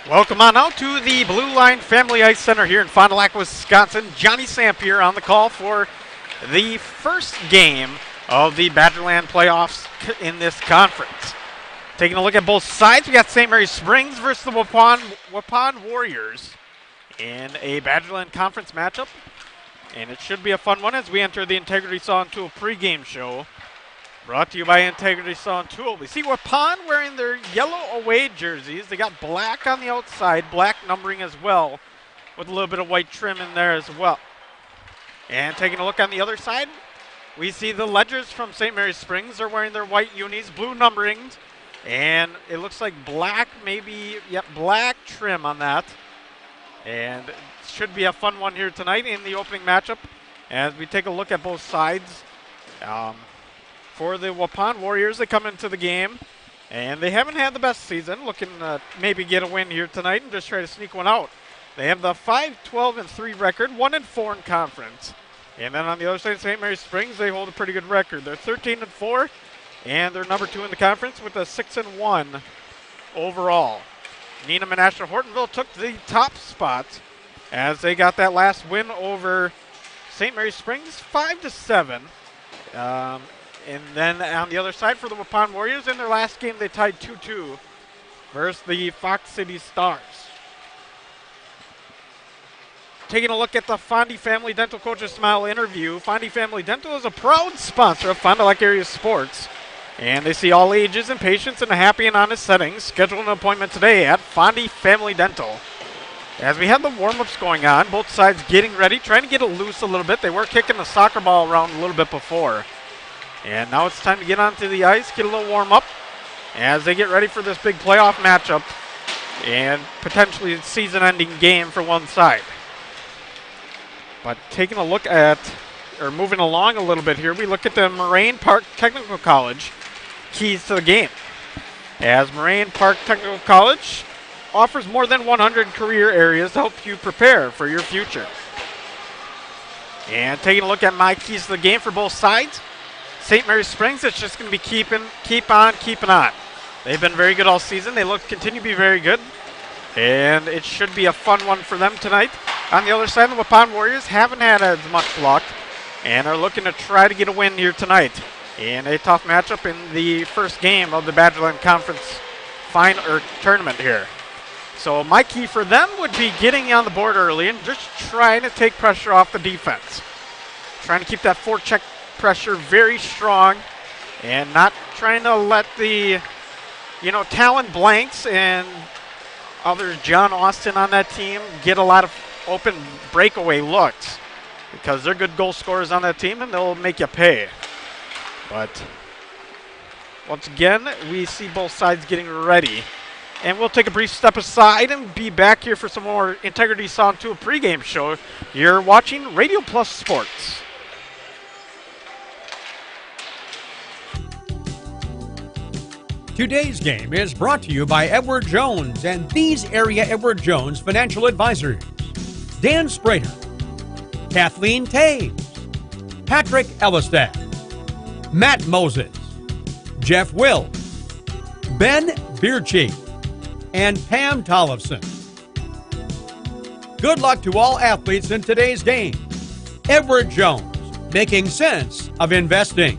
Welcome on out to the Blue Line Family Ice Center here in Fond du Lac, Wisconsin. Johnny Samp here on the call for the first game of the Badgerland playoffs in this conference. Taking a look at both sides, we got St. Mary's Springs versus the Waupun Warriors in a Badgerland conference matchup. And it should be a fun one as we enter the Integrity Saw and Tool pregame show. Brought to you by Integrity Saw and Tool. We see Waupun wearing their yellow away jerseys. They got black on the outside, black numbering as well, with a little bit of white trim in there as well. And taking a look on the other side, we see the Ledgers from St. Mary's Springs. They're wearing their white unis, blue numbering, and it looks like black, black trim on that. And it should be a fun one here tonight in the opening matchup as we take a look at both sides. For the Waupun Warriors, they come into the game, and they haven't had the best season, looking to maybe get a win here tonight and just try to sneak one out. They have the 5-12-3 record, 1-4 in conference. And then on the other side, St. Mary's Springs, they hold a pretty good record. They're 13-4, and they're number 2 in the conference with a 6-1 overall. Needham and Ashland Hortonville took the top spot as they got that last win over St. Mary's Springs, 5-7. And then on the other side for the Waupun Warriors, in their last game, they tied 2-2 versus the Fox City Stars. Taking a look at the Fondy Family Dental Coaches Smile interview. Fondy Family Dental is a proud sponsor of Fond du Lac area sports, and they see all ages and patients in a happy and honest setting. Schedule an appointment today at Fondy Family Dental. As we have the warm-ups going on, both sides getting ready, trying to get it loose a little bit. They were kicking the soccer ball around a little bit before. And now it's time to get onto the ice, get a little warm up as they get ready for this big playoff matchup and potentially a season-ending game for one side. But taking a look at, or moving along a little bit here, we look at the Moraine Park Technical College keys to the game. As Moraine Park Technical College offers more than 100 career areas to help you prepare for your future. And taking a look at my keys to the game for both sides, St. Mary's Springs, it's just going to be keep on keeping on. They've been very good all season. They continue to be very good, and it should be a fun one for them tonight. On the other side, the Waupun Warriors haven't had as much luck and are looking to try to get a win here tonight in a tough matchup in the first game of the Badgerland Conference tournament here. So my key for them would be getting on the board early and just trying to take pressure off the defense. Trying to keep that forecheck pressure very strong and not trying to let the, Talon Blanks and others, John Austin on that team, get a lot of open breakaway looks because they're good goal scorers on that team and they'll make you pay. But once again, we see both sides getting ready. And we'll take a brief step aside and be back here for some more Integrity Saw and Tool pregame show. You're watching Radio Plus Sports. Today's game is brought to you by Edward Jones and these area Edward Jones financial advisors: Dan Sprader, Kathleen Taves, Patrick Ellistad, Matt Moses, Jeff Will, Ben Beercheek, and Pam Tollefson. Good luck to all athletes in today's game. Edward Jones, making sense of investing.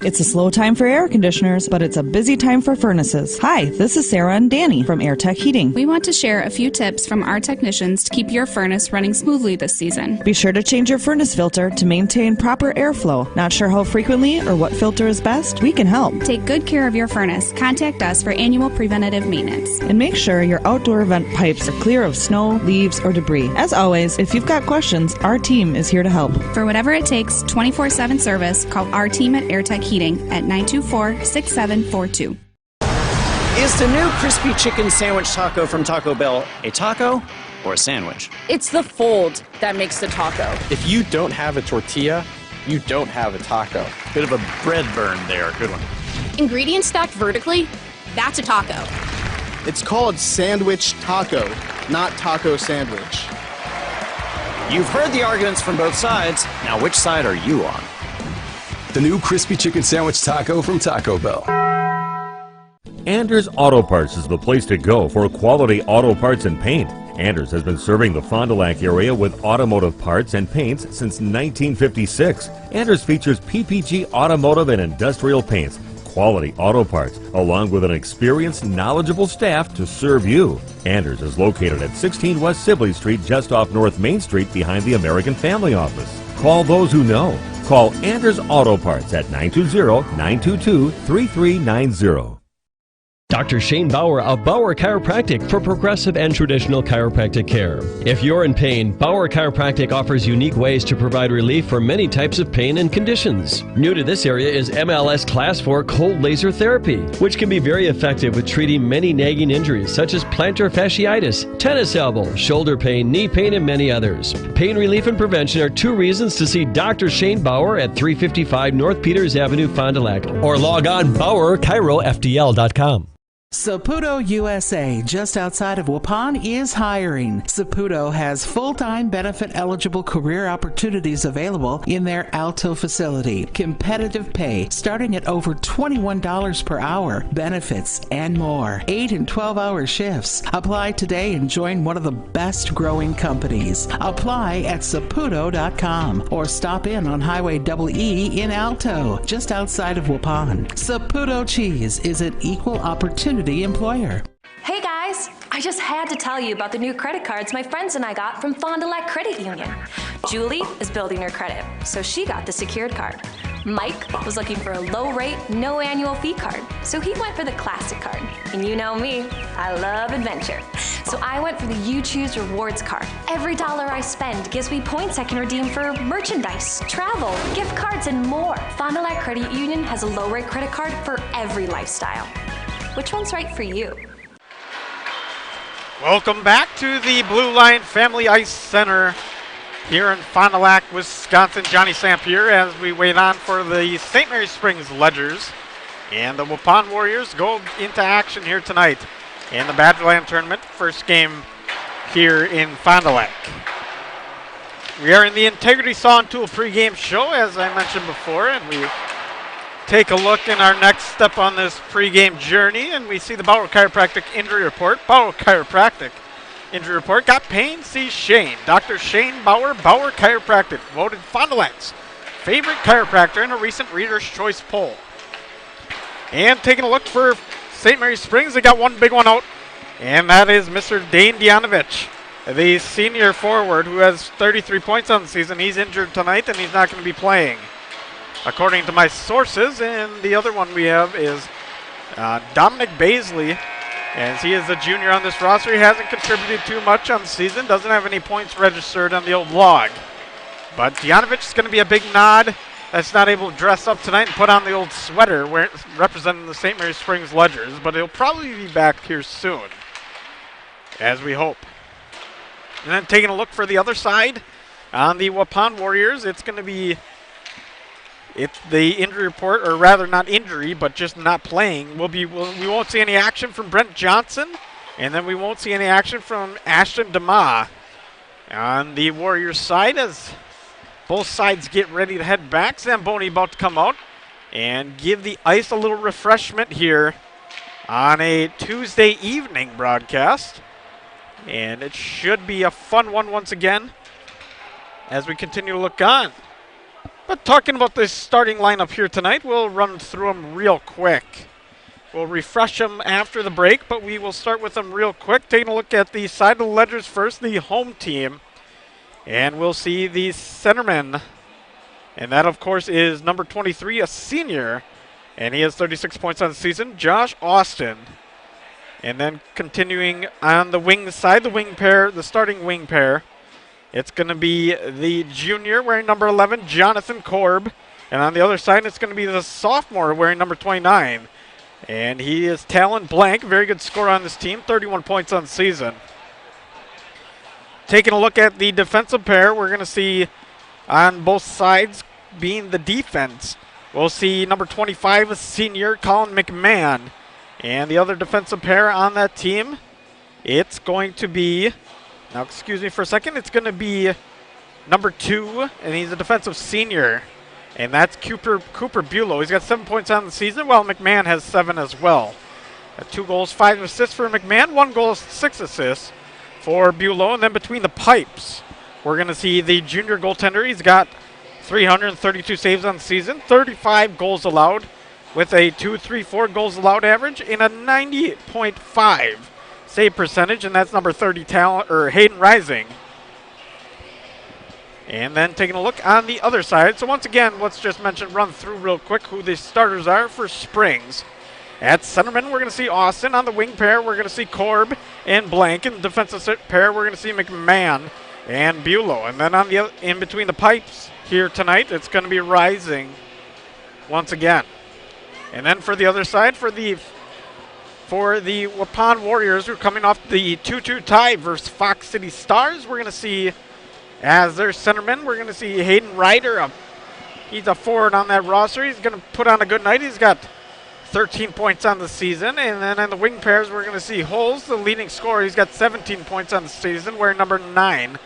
It's a slow time for air conditioners, but it's a busy time for furnaces. Hi, this is Sarah and Danny from AirTech Heating. We want to share a few tips from our technicians to keep your furnace running smoothly this season. Be sure to change your furnace filter to maintain proper airflow. Not sure how frequently or what filter is best? We can help. Take good care of your furnace. Contact us for annual preventative maintenance. And make sure your outdoor vent pipes are clear of snow, leaves, or debris. As always, if you've got questions, our team is here to help. For whatever it takes, 24/7 service, call our team at AirTech Heating at 924-6742. Is the new crispy chicken sandwich taco from Taco Bell a taco or a sandwich? It's the fold that makes the taco. If you don't have a tortilla, you don't have a taco. Bit of a bread burn there. Good one. Ingredients stacked vertically, that's a taco. It's called sandwich taco, not taco sandwich. You've heard the arguments from both sides. Now, which side are you on? The new crispy chicken sandwich taco from Taco Bell. Anders Auto Parts is the place to go for quality auto parts and paint. Anders has been serving the Fond du Lac area with automotive parts and paints since 1956. Anders features PPG automotive and industrial paints, quality auto parts, along with an experienced, knowledgeable staff to serve you. Anders is located at 16 West Sibley Street, just off North Main Street behind the American Family Office. Call those who know. Call Anders Auto Parts at 920-922-3390. Dr. Shane Bauer of Bauer Chiropractic for progressive and traditional chiropractic care. If you're in pain, Bauer Chiropractic offers unique ways to provide relief for many types of pain and conditions. New to this area is MLS Class 4 cold laser therapy, which can be very effective with treating many nagging injuries such as plantar fasciitis, tennis elbow, shoulder pain, knee pain, and many others. Pain relief and prevention are 2 reasons to see Dr. Shane Bauer at 355 North Peters Avenue, Fond du Lac, or log on BauerChiroFDL.com. Saputo USA, just outside of Waupun, is hiring. Saputo has full-time benefit-eligible career opportunities available in their Alto facility. Competitive pay starting at over $21 per hour, benefits, and more. 8 and 12-hour shifts. Apply today and join one of the best growing companies. Apply at Saputo.com or stop in on Highway EE in Alto, just outside of Waupun. Saputo Cheese is an equal opportunity employer. Hey guys, I just had to tell you about the new credit cards my friends and I got from Fond du Lac Credit Union. Julie is building her credit, so she got the secured card. Mike was looking for a low rate, no annual fee card, so he went for the classic card. And you know me, I love adventure. So I went for the You Choose Rewards card. Every dollar I spend gives me points I can redeem for merchandise, travel, gift cards, and more. Fond du Lac Credit Union has a low rate credit card for every lifestyle. Which one's right for you? Welcome back to the Blue Line Family Ice Center here in Fond du Lac, Wisconsin. Johnny Samp here as we wait on for the St. Mary Springs Ledgers. And the Waupun Warriors go into action here tonight in the Badgerland tournament. First game here in Fond du Lac. We are in the Integrity Saw and Tool pregame show, as I mentioned before, and we take a look in our next step on this pregame journey, and we see the Bauer Chiropractic injury report. Bauer Chiropractic injury report. Got pain, see Shane. Dr. Shane Bauer, Bauer Chiropractic, voted Fond du Lac's favorite chiropractor in a recent Reader's Choice poll. And taking a look for St. Mary Springs, they got one big one out, and that is Mr. Dane Dianovich, the senior forward who has 33 points on the season. He's injured tonight, and he's not going to be playing, according to my sources. And the other one we have is Dominic Baisley, as he is a junior on this roster. He hasn't contributed too much on the season, doesn't have any points registered on the old log. But Dianovich is going to be a big nod that's not able to dress up tonight and put on the old sweater representing the St. Mary Springs Ledgers, but he'll probably be back here soon, as we hope. And then taking a look for the other side on the Waupun Warriors, it's going to be the injury report, or rather not injury, but just not playing. We won't see any action from Brent Johnson, and then we won't see any action from Ashton DeMa on the Warriors side, as both sides get ready to head back. Zamboni about to come out and give the ice a little refreshment here on a Tuesday evening broadcast. And it should be a fun one once again as we continue to look on. But talking about this starting lineup here tonight, we'll run through them real quick. We'll refresh them after the break, but we will start with them real quick. Taking a look at the side of the Ledgers first, the home team. And we'll see the centerman. And that, of course, is number 23, a senior. And he has 36 points on the season, Josh Austin. And then continuing on the wing side, the starting wing pair. It's going to be the junior wearing number 11, Jonathan Korb. And on the other side, it's going to be the sophomore wearing number 29. And he is Talon Blank, very good scorer on this team, 31 points on the season. Taking a look at the defensive pair, we're going to see on both sides being the defense. We'll see number 25, a senior, Colin McMahon. And the other defensive pair on that team, it's going to be, now excuse me for a second, it's going to be number 2, and he's a defensive senior. And that's Cooper Bulow. He's got 7 points on the season, while McMahon has 7 as well. 2 goals, 5 assists for McMahon, 1 goal, 6 assists for Bulow. And then between the pipes, we're going to see the junior goaltender. He's got 332 saves on the season, 35 goals allowed with a 2.34 goals allowed average and a 90.5 save percentage, and that's number 30 Hayden Rising. And then taking a look on the other side. So once again, let's just run through real quick who the starters are for Springs. At centerman, we're going to see Austin. On the wing pair, we're going to see Korb and Blank. In the defensive pair, we're going to see McMahon and Bulow. And then on the in between the pipes here tonight, it's going to be Rising once again. And then for the other side, for the Waupun Warriors, who are coming off the 2-2 tie versus Fox City Stars, we're going to see, as their centerman, we're going to see Hayden Ryder. He's a forward on that roster. He's going to put on a good night. He's got 13 points on the season. And then in the wing pairs, we're going to see Holes, the leading scorer. He's got 17 points on the season, wearing number 9.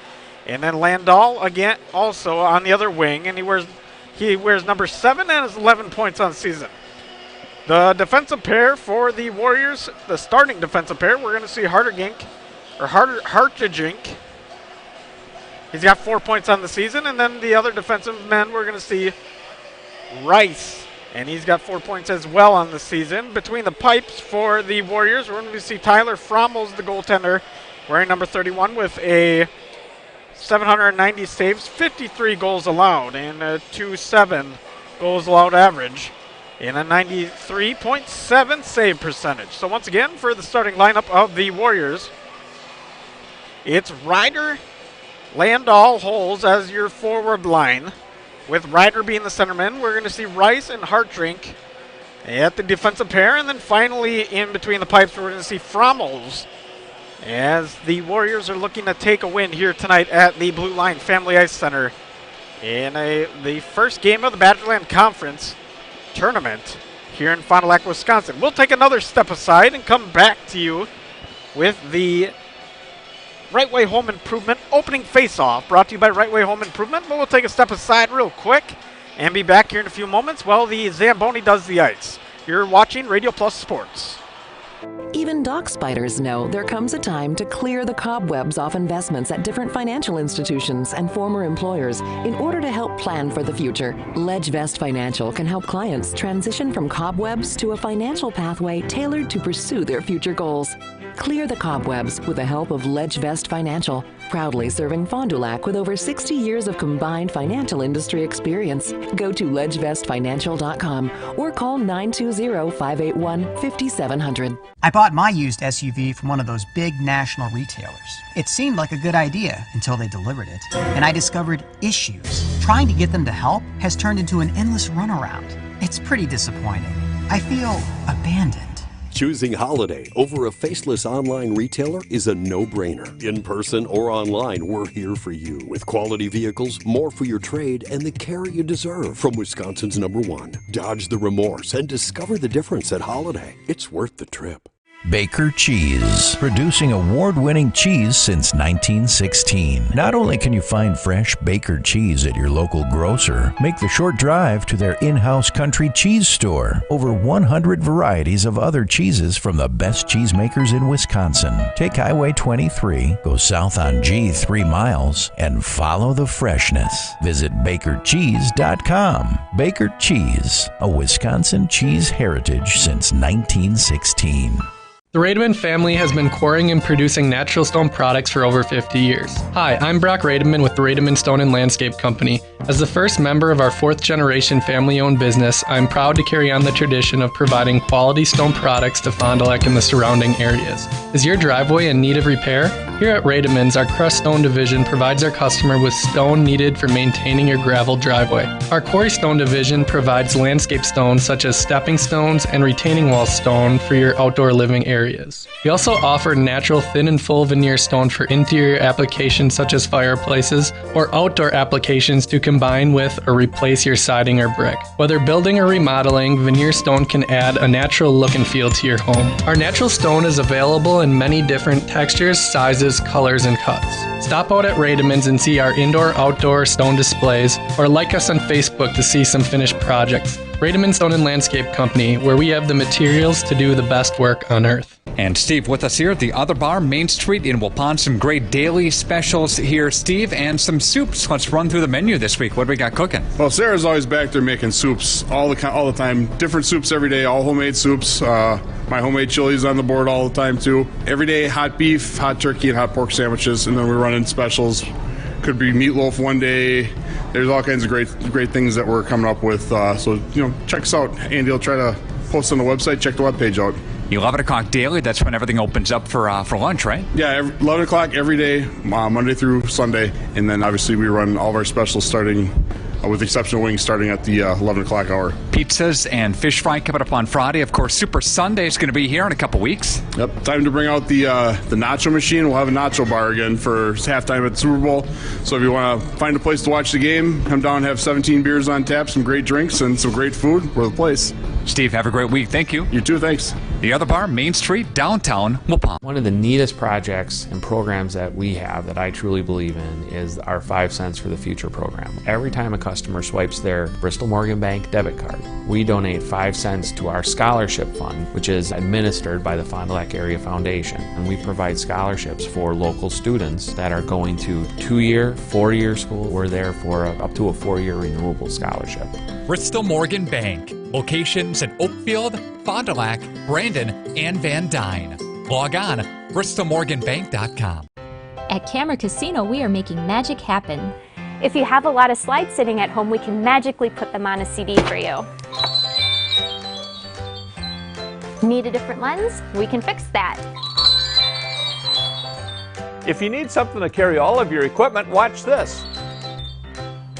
And then Landau, again, also on the other wing, and he wears number 7 and has 11 points on the season. The defensive pair for the Warriors, the starting defensive pair, we're going to see Hartagink. He's got 4 points on the season. And then the other defensive men, we're going to see Rice, and he's got 4 points as well on the season. Between the pipes for the Warriors, we're going to see Tyler Frommels, the goaltender, wearing number 31 with a 790 saves, 53 goals allowed, and a 2.7 goals allowed average, and a 93.7 save percentage. So once again, for the starting lineup of the Warriors, it's Ryder, Landau, Holes as your forward line, with Ryder being the centerman. We're going to see Rice and Hartdrink at the defensive pair, and then finally in between the pipes, we're going to see Frommels as the Warriors are looking to take a win here tonight at the Blue Line Family Ice Center in the first game of the Badgerland Conference tournament here in Fond du Lac, Wisconsin. We'll take another step aside and come back to you with the Right Way Home Improvement opening face-off, brought to you by Right Way Home Improvement. But we'll take a step aside real quick and be back here in a few moments while the Zamboni does the ice. You're watching Radio Plus Sports. Even dock spiders know there comes a time to clear the cobwebs off investments at different financial institutions and former employers in order to help plan for the future. LedgeVest Financial can help clients transition from cobwebs to a financial pathway tailored to pursue their future goals. Clear the cobwebs with the help of LedgeVest Financial, proudly serving Fond du Lac with over 60 years of combined financial industry experience. Go to ledgevestfinancial.com or call 920-581-5700. I bought my used SUV from one of those big national retailers. It seemed like a good idea until they delivered it, and I discovered issues. Trying to get them to help has turned into an endless runaround. It's pretty disappointing. I feel abandoned. Choosing Holiday over a faceless online retailer is a no-brainer. In person or online, we're here for you with quality vehicles, more for your trade, and the care you deserve from Wisconsin's #1. Dodge the remorse and discover the difference at Holiday. It's worth the trip. Baker Cheese, producing award-winning cheese since 1916. Not only can you find fresh Baker cheese at your local grocer, make the short drive to their in-house country cheese store. Over 100 varieties of other cheeses from the best cheesemakers in Wisconsin. Take Highway 23, go south on G 3 miles, and follow the freshness. Visit bakercheese.com. Baker Cheese, a Wisconsin cheese heritage since 1916. The Rademan family has been quarrying and producing natural stone products for over 50 years. Hi, I'm Brock Rademan with the Rademan Stone and Landscape Company. As the first member of our 4th generation family-owned business, I'm proud to carry on the tradition of providing quality stone products to Fond du Lac and the surrounding areas. Is your driveway in need of repair? Here at Rademan's, our crushed stone division provides our customer with stone needed for maintaining your gravel driveway. Our quarry stone division provides landscape stones such as stepping stones and retaining wall stone for your outdoor living areas. We also offer natural thin and full veneer stone for interior applications such as fireplaces or outdoor applications to combine with or replace your siding or brick. Whether building or remodeling, veneer stone can add a natural look and feel to your home. Our natural stone is available in many different textures, sizes, colors, and cuts. Stop out at Rademan's and see our indoor-outdoor stone displays, or like us on Facebook to see some finished projects. Rademan Stone and Landscape Company, where we have the materials to do the best work on earth. And Steve with us here at the Other Bar, Main Street in Waupun. Some great daily specials here, Steve, and some soups. Let's run through the menu this week. What do we got cooking? Well, Sarah's always back there making soups all the time. Different soups every day, all homemade soups. My homemade chili's on the board all the time, too. Every day, hot beef, hot turkey, and hot pork sandwiches. And then we're running specials. Could be meatloaf one day. There's all kinds of great things that we're coming up with. So, check us out. Andy will try to post on the website. Check the webpage out. 11 o'clock daily, that's when everything opens up for lunch, right? Yeah, 11 o'clock every day, Monday through Sunday. And then obviously we run all of our specials starting, with the exception of wings, starting at the 11 o'clock hour. Pizzas and fish fry coming up on Friday. Of course, Super Sunday is going to be here in a couple weeks. Yep, time to bring out the nacho machine. We'll have a nacho bar again for halftime at the Super Bowl. So if you want to find a place to watch the game, come down and have 17 beers on tap, some great drinks, and some great food. We're the place. Steve, have a great week. Thank you. You too, thanks. The Other Bar, Main Street, downtown Waupun. One of the neatest projects and programs that we have that I truly believe in is our 5 Cents for the Future program. Every time a customer swipes their Bristol Morgan Bank debit card, we donate 5 cents to our scholarship fund, which is administered by the Fond du Lac Area Foundation. And we provide scholarships for local students that are going to 2-year, 4-year school. We're there for up to a 4-year renewable scholarship. Bristol Morgan Bank. Locations in Oakfield, Fond du Lac, Brandon, and Van Dyne. Log on, bristolmorganbank.com. At Camera Casino, we are making magic happen. If you have a lot of slides sitting at home, we can magically put them on a CD for you. Need a different lens? We can fix that. If you need something to carry all of your equipment, watch this.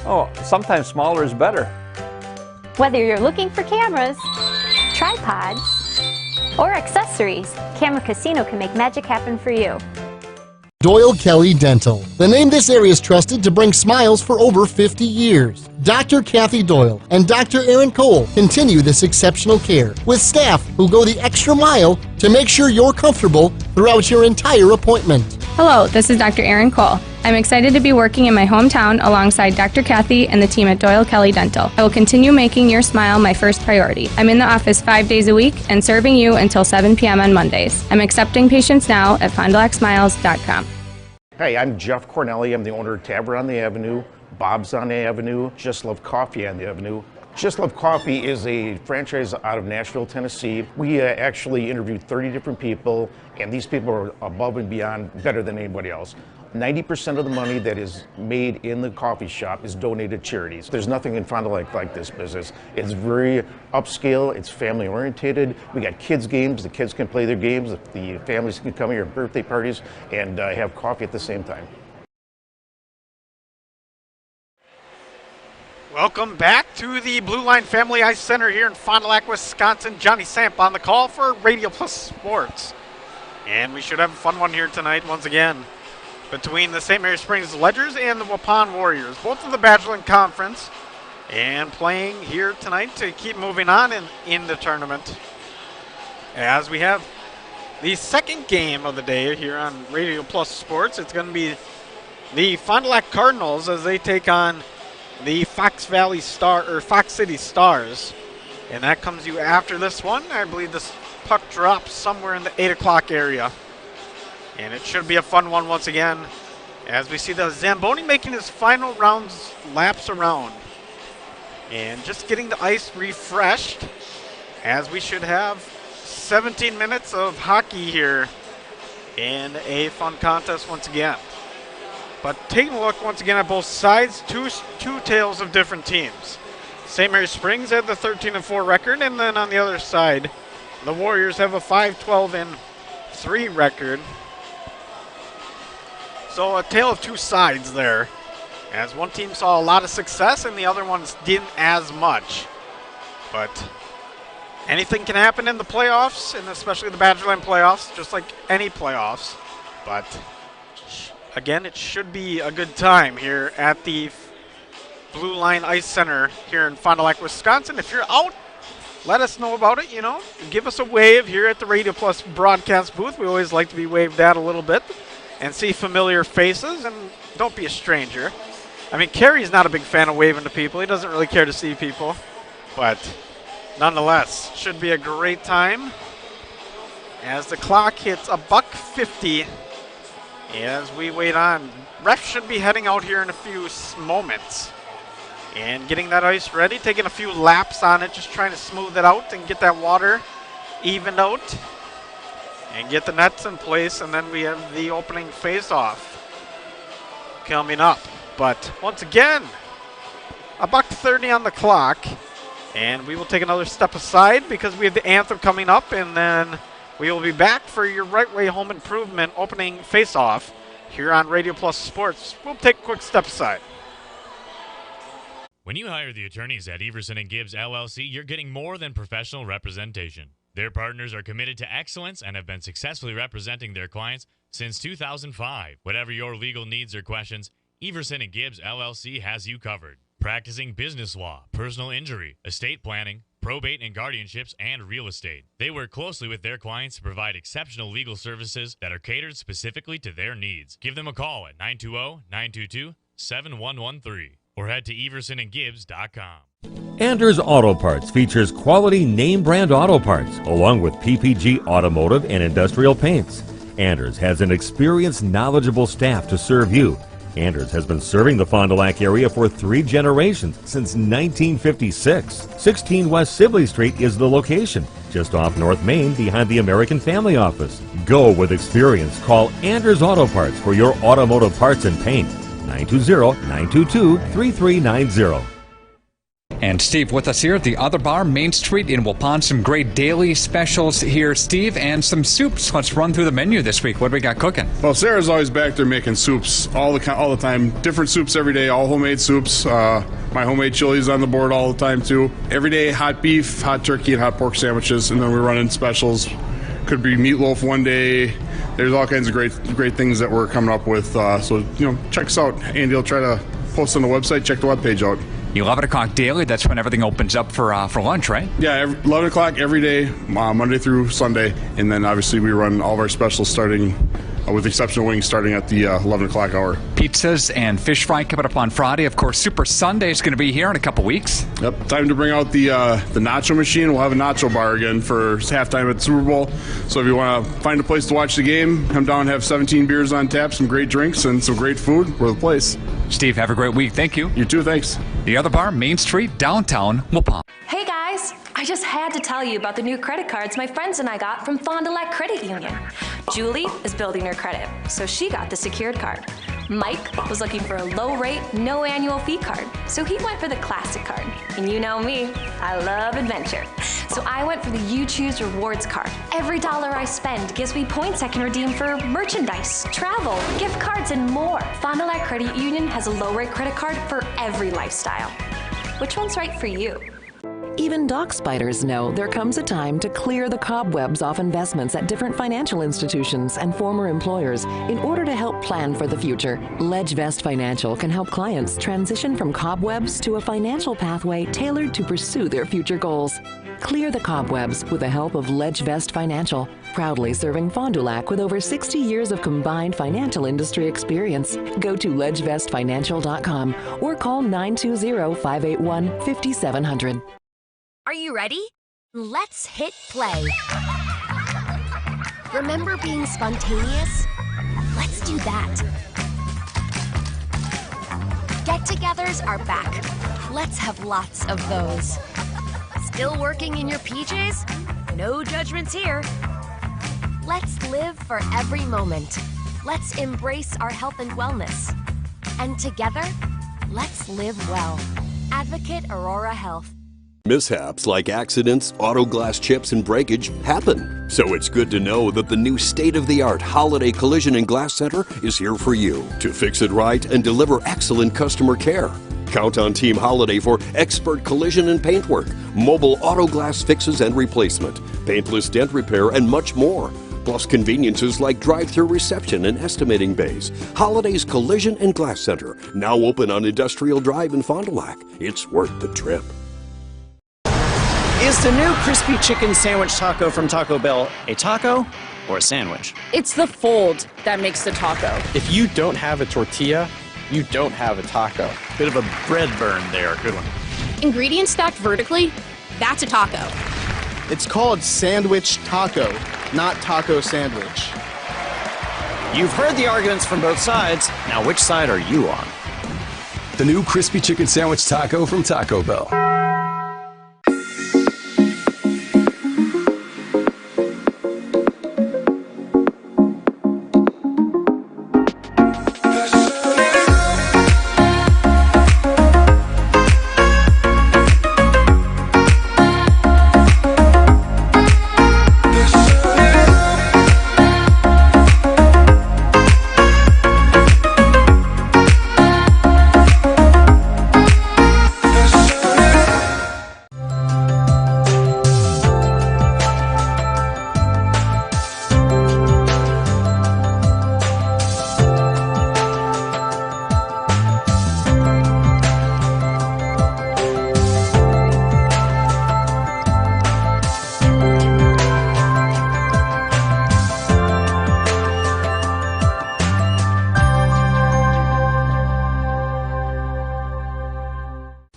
Oh, sometimes smaller is better. Whether you're looking for cameras, tripods, or accessories, Camera Casino can make magic happen for you. Doyle Kelly Dental, the name this area is trusted to bring smiles for over 50 years. Dr. Kathy Doyle and Dr. Aaron Cole continue this exceptional care with staff who go the extra mile to make sure you're comfortable throughout your entire appointment. Hello, this is Dr. Aaron Cole. I'm excited to be working in my hometown alongside Dr. Kathy and the team at Doyle Kelly Dental. I will continue making your smile my first priority. I'm in the office 5 days a week and serving you until 7 p.m. on Mondays. I'm accepting patients now at FondLacSmiles.com. Hey, I'm Jeff Cornelli. I'm the owner of Tavern on the Avenue, Bob's on the Avenue, Just Love Coffee on the Avenue. Just Love Coffee is a franchise out of Nashville, Tennessee. We actually interviewed 30 different people, and these people are above and beyond better than anybody else. 90% of the money that is made in the coffee shop is donated to charities. There's nothing in Fond du Lac like this business. It's very upscale, it's family oriented. We got kids games, the kids can play their games, the families can come here at birthday parties and have coffee at the same time. Welcome back to the Blue Line Family Ice Center here in Fond du Lac, Wisconsin. Johnny Samp on the call for Radio Plus Sports. And we should have a fun one here tonight once again between the St. Mary Springs Ledgers and the Waupun Warriors, both of the Badgerland Conference, and playing here tonight to keep moving on in the tournament. As we have the second game of the day here on Radio Plus Sports, it's going to be the Fond du Lac Cardinals as they take on the Fox City Stars, and that comes you after this one. I believe this puck drops somewhere in the 8 o'clock area, and it should be a fun one once again as we see the Zamboni making his final laps around and just getting the ice refreshed, as we should have 17 minutes of hockey here in a fun contest once again. But taking a look once again at both sides, two tales of different teams. St. Mary Springs had the 13-4 record, and then on the other side, the Warriors have a 5-12-3 record. So a tale of two sides there, as one team saw a lot of success and the other ones didn't as much. But anything can happen in the playoffs, and especially the Badgerland playoffs, just like any playoffs. But again, it should be a good time here at the Blue Line Ice Center here in Fond du Lac, Wisconsin. If you're out, let us know about it, Give us a wave here at the Radio Plus broadcast booth. We always like to be waved at a little bit and see familiar faces, and don't be a stranger. I mean, Kerry's not a big fan of waving to people. He doesn't really care to see people. But nonetheless, should be a great time as the clock hits $1:50 as we wait on. Ref should be heading out here in a few moments and getting that ice ready, taking a few laps on it, just trying to smooth it out and get that water evened out and get the nets in place, and then we have the opening face-off coming up. But once again, $1:30 on the clock, and we will take another step aside because we have the anthem coming up, and then we will be back for your Right Way Home Improvement opening face-off here on Radio Plus Sports. We'll take a quick step aside. When you hire the attorneys at Everson & Gibbs LLC, you're getting more than professional representation. Their partners are committed to excellence and have been successfully representing their clients since 2005. Whatever your legal needs or questions, Everson & Gibbs LLC has you covered. Practicing business law, personal injury, estate planning, probate and guardianships, and real estate. They work closely with their clients to provide exceptional legal services that are catered specifically to their needs. Give them a call at 920-922-7113 or head to eversonandgibbs.com. Anders Auto Parts features quality name brand auto parts along with PPG automotive and industrial paints. Anders has an experienced, knowledgeable staff to serve you. Anders has been serving the Fond du Lac area for 3 generations since 1956. 16 West Sibley Street is the location, just off North Main behind the American Family Office. Go with experience. Call Anders Auto Parts for your automotive parts and paint. 920-922-3390. And Steve with us here at the Other Bar, Main Street in Waupun. Some great daily specials here, Steve, and some soups. Let's run through the menu this week. What do we got cooking? Well, Sarah's always back there making soups all the time. Different soups every day, all homemade soups. My homemade chili's on the board all the time, too. Every day, hot beef, hot turkey, and hot pork sandwiches, and then we're running specials. Could be meatloaf one day. There's all kinds of great things that we're coming up with. So, check us out. Andy will try to post on the website. Check the webpage out. 11 o'clock daily, that's when everything opens up for lunch, right? Yeah, 11 o'clock every day, Monday through Sunday. And then obviously we run all of our specials starting, with the exception of wings, starting at the 11 o'clock hour. Pizzas and fish fry coming up on Friday. Of course, Super Sunday is going to be here in a couple weeks. Yep, time to bring out the nacho machine. We'll have a nacho bar again for halftime at the Super Bowl. So if you want to find a place to watch the game, come down and have 17 beers on tap, some great drinks, and some great food. We're the place. Steve, have a great week. Thank you. You too, thanks. The Other Bar, Main Street, downtown Waupun. Hey guys, I just had to tell you about the new credit cards my friends and I got from Fond du Lac Credit Union. Julie is building her credit, so she got the secured card. Mike was looking for a low rate, no annual fee card, so he went for the classic card. And you know me, I love adventure. So I went for the You Choose Rewards card. Every dollar I spend gives me points I can redeem for merchandise, travel, gift cards, and more. Fond du Lac Credit Union has a low rate credit card for every lifestyle. Which one's right for you? Even dock spiders know there comes a time to clear the cobwebs off investments at different financial institutions and former employers in order to help plan for the future. LedgeVest Financial can help clients transition from cobwebs to a financial pathway tailored to pursue their future goals. Clear the cobwebs with the help of LedgeVest Financial, proudly serving Fond du Lac with over 60 years of combined financial industry experience. Go to ledgevestfinancial.com or call 920-581-5700. Are you ready? Let's hit play. Remember being spontaneous? Let's do that. Get-togethers are back. Let's have lots of those. Still working in your PJs? No judgments here. Let's live for every moment. Let's embrace our health and wellness. And together, let's live well. Advocate Aurora Health. Mishaps like accidents, auto glass chips, and breakage happen. So it's good to know that the new state-of-the-art Holiday Collision and Glass Center is here for you to fix it right and deliver excellent customer care. Count on Team Holiday for expert collision and paintwork, mobile auto glass fixes and replacement, paintless dent repair, and much more. Plus conveniences like drive-through reception and estimating bays. Holiday's Collision and Glass Center, now open on Industrial Drive in Fond du Lac. It's worth the trip. Is the new crispy chicken sandwich taco from Taco Bell a taco or a sandwich? It's the fold that makes the taco. If you don't have a tortilla, you don't have a taco. Bit of a bread burn there. Good one. Ingredients stacked vertically, That's a taco. It's called sandwich taco, not taco sandwich. You've heard the arguments from both sides. Now, which side are you on? The new crispy chicken sandwich taco from Taco Bell.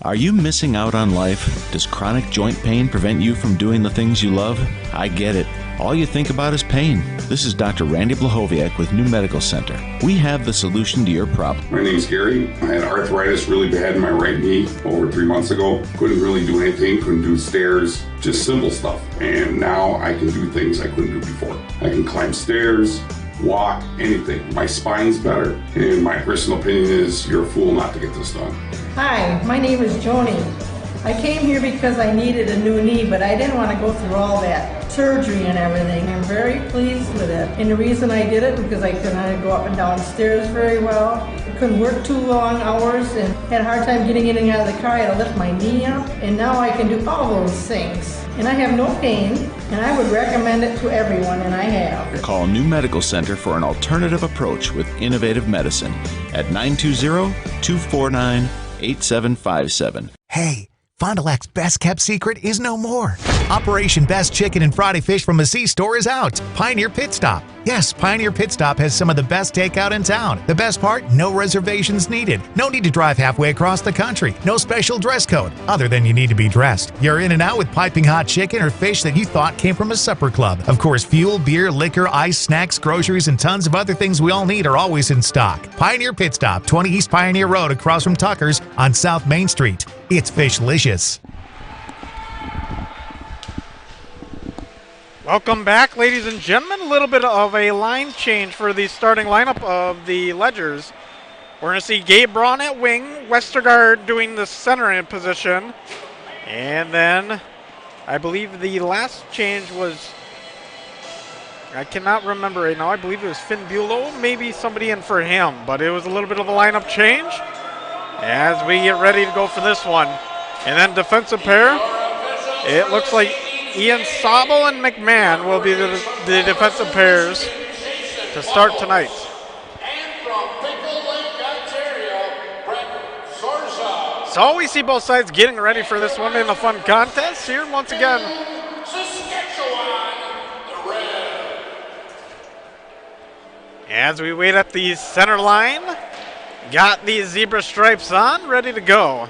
Are you missing out on life? Does chronic joint pain prevent you from doing the things you love? I get it. All you think about is pain. This is Dr. Randy Blahoviak with New Medical Center. We have the solution to your problem. My name's Gary. I had arthritis really bad in my right knee over 3 months ago. Couldn't really do anything, couldn't do stairs, just simple stuff. And now I can do things I couldn't do before. I can climb stairs, walk, anything. My spine's better. And my personal opinion is you're a fool not to get this done. Hi, my name is Joni. I came here because I needed a new knee, but I didn't want to go through all that surgery and everything. I'm very pleased with it. And the reason I did it because I couldn't go up and down stairs very well. I couldn't work too long hours and had a hard time getting in and out of the car. I had to lift my knee up. And now I can do all those things. And I have no pain, and I would recommend it to everyone, and I have. Call New Medical Center for an alternative approach with innovative medicine at 920-249-8757. Hey, Fond du Lac's best kept secret is no more. Operation Best Chicken and Friday Fish from the Sea store is out. Pioneer Pit Stop. Yes, Pioneer Pit Stop has some of the best takeout in town. The best part, no reservations needed. No need to drive halfway across the country. No special dress code, other than you need to be dressed. You're in and out with piping hot chicken or fish that you thought came from a supper club. Of course, fuel, beer, liquor, ice, snacks, groceries, and tons of other things we all need are always in stock. Pioneer Pit Stop, 20 East Pioneer Road across from Tucker's on South Main Street. It's Fishlicious. Welcome back, ladies and gentlemen. A little bit of a line change for the starting lineup of the Ledgers. We're going to see Gabe Braun at wing, Westergaard doing the center in position. And then I believe the last change was, I cannot remember right now, I believe it was Finn Bulow, maybe somebody in for him. But it was a little bit of a lineup change as we get ready to go for this one. And then defensive pair, it looks like Ian Sobel and McMahon will be the defensive pairs to start tonight. So we see both sides getting ready for this one in a fun contest here once again. As we wait at the center line, got the zebra stripes on, ready to go.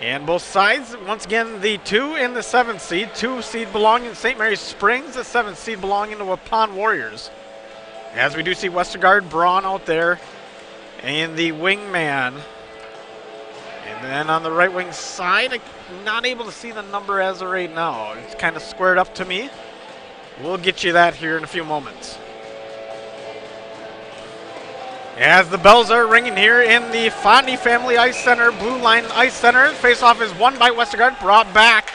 And both sides, once again, the 2 and the 7th seed. 2 seed belonging to St. Mary's Springs, the 7th seed belonging to Waupun Warriors. As we do see Westergaard, Braun out there, and the wingman. And then on the right wing side, I'm not able to see the number as of right now. It's kind of squared up to me. We'll get you that here in a few moments. As the bells are ringing here in the Fondy Family Ice Center, Blue Line Ice Center. Face-off is won by Westergaard, brought back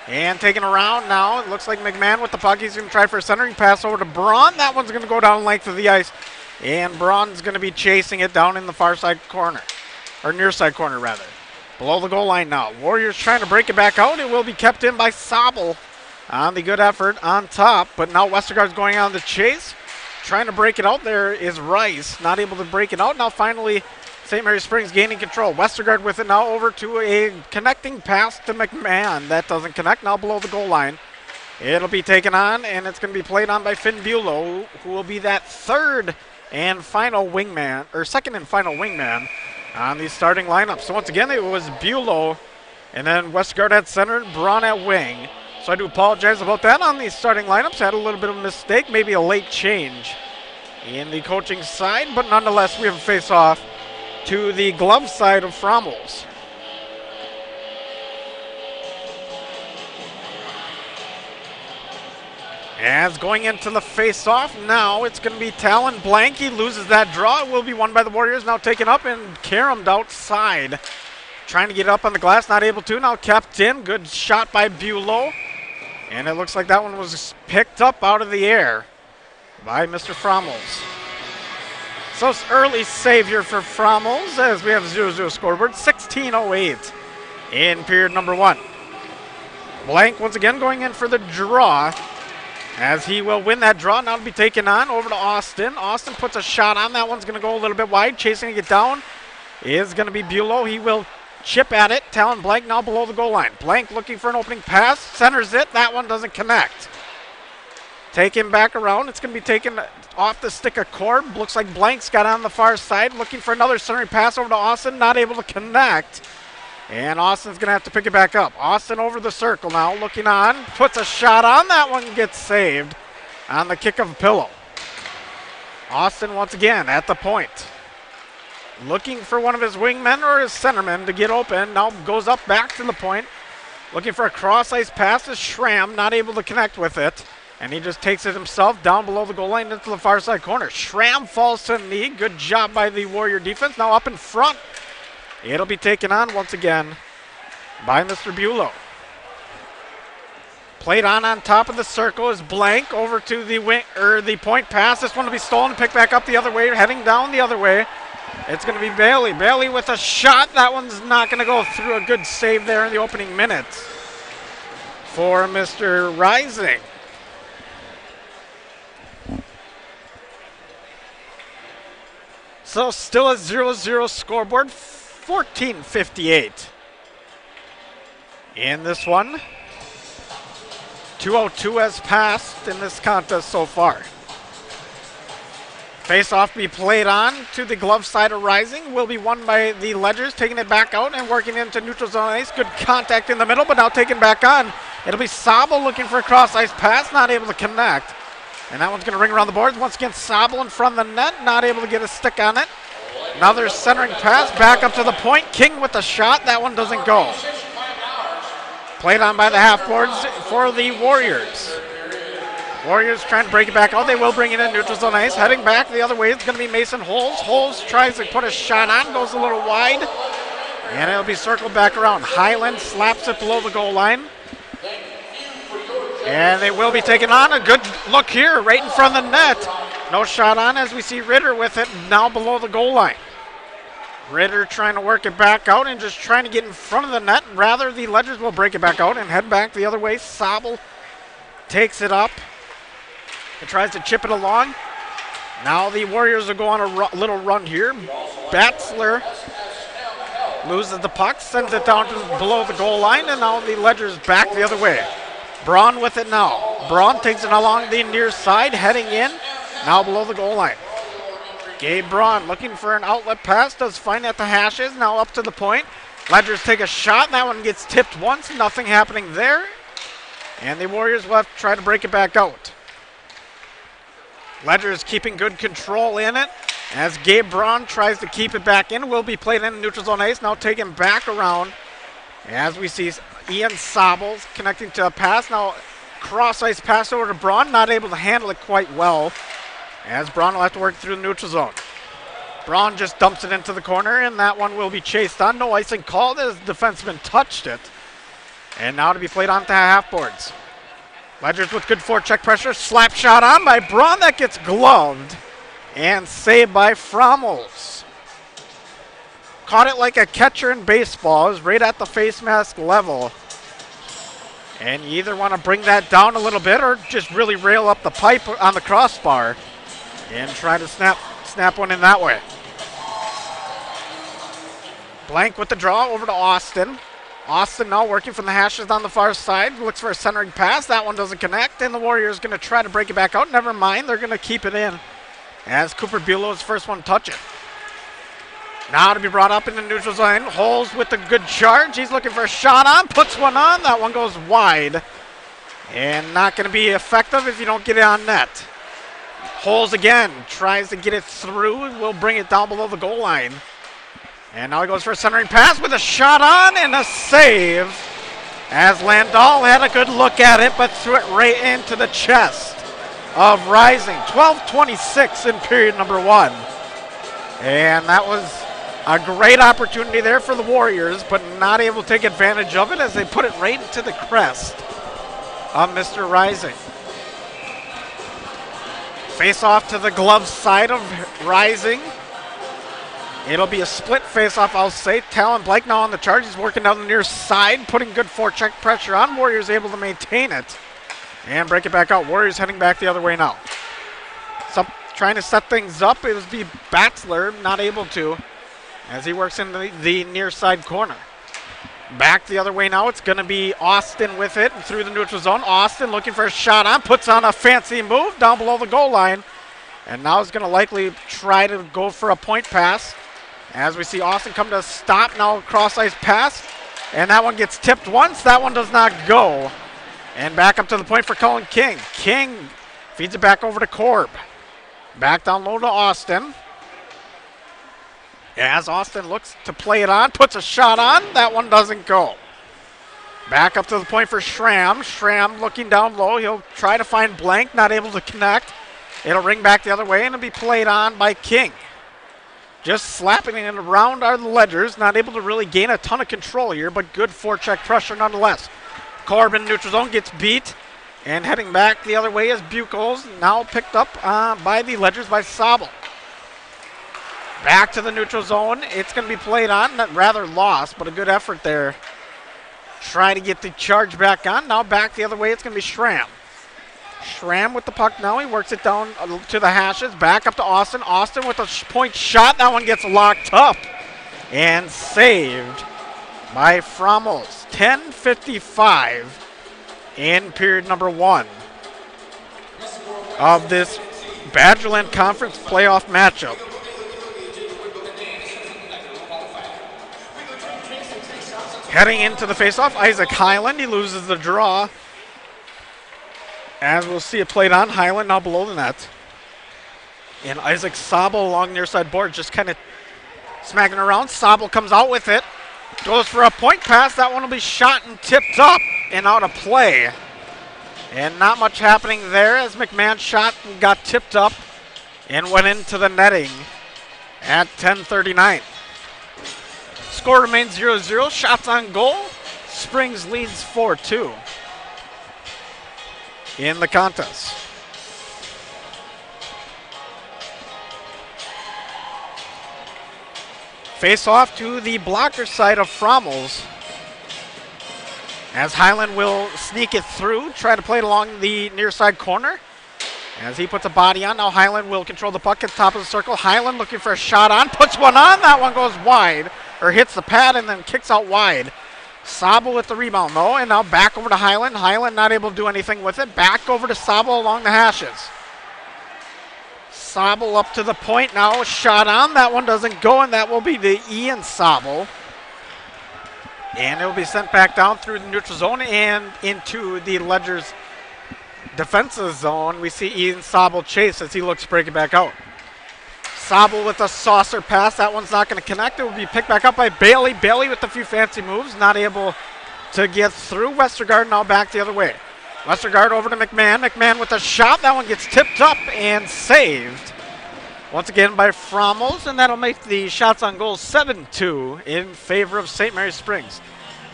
and taken around now. It looks like McMahon with the puck. He's going to try for a centering pass over to Braun. That one's going to go down the length of the ice, and Braun's going to be chasing it down in the far side corner, or near side corner rather. Below the goal line now. Warriors trying to break it back out. It will be kept in by Sobel on the good effort on top, but now Westergaard's going on the chase. Trying to break it out there is Rice, not able to break it out. Now finally, St. Mary's Springs gaining control. Westergaard with it now over to a connecting pass to McMahon. That doesn't connect, now below the goal line. It'll be taken on, and it's going to be played on by Finn Bulow, who will be that second and final wingman on the starting lineup. So once again, it was Bulow And then Westgard at center, Braun at wing. So I do apologize about that on the starting lineups. Had a little bit of a mistake, maybe a late change in the coaching side, but nonetheless we have a face-off to the glove side of Frommel's. As going into the face-off, now it's going to be Talon Blank. He loses that draw. It will be won by the Warriors. Now taken up and caromed outside. Trying to get up on the glass, not able to. Now kept in. Good shot by Bulow. And it looks like that one was picked up out of the air by Mr. Frommel's. So it's early save here for Frommel's as we have a 0-0 scoreboard. 16:08 in period number 1. Blank once again going in for the draw, as he will win that draw. Now to be taken on over to Austin. Austin puts a shot on. That one's going to go a little bit wide. Chasing it down is going to be Bulow. He will chip at it. Talon Blank now below the goal line. Blank looking for an opening pass. Centers it. That one doesn't connect. Take him back around. It's going to be taken off the stick of Korb. Looks like Blank's got on the far side. Looking for another centering pass over to Austin. Not able to connect. And Austin's going to have to pick it back up. Austin over the circle now, looking on. Puts a shot on. That one gets saved on the kick of a pillow. Austin once again at the point. Looking for one of his wingmen or his centermen to get open. Now goes up back to the point. Looking for a cross-ice pass to Schramm. Not able to connect with it. And he just takes it himself down below the goal line into the far side corner. Schramm falls to the knee. Good job by the Warrior defense. Now up in front. It'll be taken on once again by Mr. Bulow. Played on top of the circle is Blank over to the wing, or the point pass. This one will be stolen, picked back up the other way, heading down the other way. It's going to be Bailey. Bailey with a shot. That one's not going to go through. A good save there in the opening minutes for Mr. Rising. So still a 0-0 scoreboard. 14:58 in this one. 2:02 has passed in this contest so far. Face-off be played on to the glove side of Rising. Will be won by the Ledgers, taking it back out and working into neutral zone ice. Good contact in the middle, but now taken back on. It'll be Sabel looking for a cross-ice pass, not able to connect. And that one's going to ring around the boards. Once again, Sabel in front of the net, not able to get a stick on it. Another centering pass back up to the point. King with the shot. That one doesn't go. Played on by the half boards for the Warriors. Warriors trying to break it back out. They will bring it in neutral zone ice. Heading back the other way, it's going to be Mason Holes. Holes tries to put a shot on. Goes a little wide. And it'll be circled back around. Highland slaps it below the goal line. And they will be taken on. A good look here right in front of the net. No shot on as we see Ritter with it now below the goal line. Ritter trying to work it back out and just trying to get in front of the net. Rather, the Ledgers will break it back out and head back the other way. Sabel takes it up and tries to chip it along. Now the Warriors will go on a little run here. Batzler loses the puck, sends it down to below the goal line, and now the Ledgers back the other way. Braun with it now. Braun takes it along the near side, heading in, now below the goal line. Gabe Braun looking for an outlet pass, does fine at the hashes, now up to the point. Ledgers take a shot, and that one gets tipped once, nothing happening there. And the Warriors will have to try to break it back out. Ledgers keeping good control in it, as Gabe Braun tries to keep it back in. Will be played in neutral zone ice, now taken back around. As we see Ian Sabels connecting to a pass, now cross-ice pass over to Braun, not able to handle it quite well, as Braun will have to work through the neutral zone. Braun just dumps it into the corner, and that one will be chased on. No icing called as the defenseman touched it. And now to be played onto half boards. Ledgers with good forecheck pressure, slap shot on by Braun, that gets gloved, and saved by Frommels. Caught it like a catcher in baseball. It was right at the face mask level. And you either want to bring that down a little bit or just really rail up the pipe on the crossbar and try to snap one in that way. Blank with the draw over to Austin. Austin now working from the hashes on the far side. Looks for a centering pass. That one doesn't connect, and the Warriors going to try to break it back out. Never mind, they're going to keep it in as Cooper Bulow is the first one to touch it. Now to be brought up in the neutral zone. Holes with a good charge. He's looking for a shot on. Puts one on. That one goes wide. And not going to be effective if you don't get it on net. Holes again. Tries to get it through. Will bring it down below the goal line. And now he goes for a centering pass with a shot on and a save. As Landau had a good look at it, but threw it right into the chest of Rising. 12:26 in period number 1. And that was a great opportunity there for the Warriors, but not able to take advantage of it as they put it right into the crest of Mr. Rising. Face off to the glove side of Rising. It'll be a split face-off, I'll say. Talon Blake now on the charge. He's working down the near side, putting good forecheck pressure on. Warriors able to maintain it and break it back out. Warriors heading back the other way now. So trying to set things up. It was the Batzler not able to as he works in the near side corner. Back the other way now. It's going to be Austin with it through the neutral zone. Austin looking for a shot on. Puts on a fancy move down below the goal line. And now is going to likely try to go for a point pass. As we see Austin come to a stop, now cross-ice pass. And that one gets tipped once. That one does not go. And back up to the point for Colin King. King feeds it back over to Korb. Back down low to Austin. As Austin looks to play it on, puts a shot on. That one doesn't go. Back up to the point for Schramm. Schramm looking down low. He'll try to find Blank, not able to connect. It'll ring back the other way, and it'll be played on by King. Just slapping it around are the Ledgers. Not able to really gain a ton of control here, but good forecheck pressure nonetheless. Corbin neutral zone gets beat, and heading back the other way is Buchholz, now picked up by the Ledgers by Sabel. Back to the neutral zone. It's going to be played on, rather lost, but a good effort there. Try to get the charge back on. Now back the other way, it's going to be Schramm. Schramm with the puck now. He works it down to the hashes. Back up to Austin. Austin with a point shot. That one gets locked up and saved by Fromels. 10:55 in period number 1 of this Badgerland Conference playoff matchup. Heading into the faceoff, Isaac Highland. He loses the draw. As we'll see it played on, Highland now below the net. And Isaac Sabel along near side board just kind of smacking around. Sabel comes out with it. Goes for a point pass. That one will be shot and tipped up and out of play. And not much happening there as McMahon's shot got tipped up and went into the netting at 10:39. Score remains 0-0. Shots on goal. Springs leads 4-2 in the contest. Face off to the blocker side of Fromels. As Highland will sneak it through, try to play it along the near side corner. As he puts a body on, now Highland will control the puck at the top of the circle. Highland looking for a shot on, puts one on. That one goes wide, or hits the pad and then kicks out wide. Sabel with the rebound though, and now back over to Highland. Highland not able to do anything with it. Back over to Sabel along the hashes. Sabel up to the point now, shot on. That one doesn't go, and that will be the Ian Sabel. And it will be sent back down through the neutral zone and into the Ledgers defensive zone. We see Ian Sabel chase as he looks to break it back out. Sabel with a saucer pass. That one's not going to connect. It will be picked back up by Bailey. Bailey with a few fancy moves. Not able to get through. Westergaard now back the other way. Westergaard over to McMahon. McMahon with a shot. That one gets tipped up and saved. Once again by Fromels, and that'll make the shots on goal 7-2 in favor of St. Mary Springs.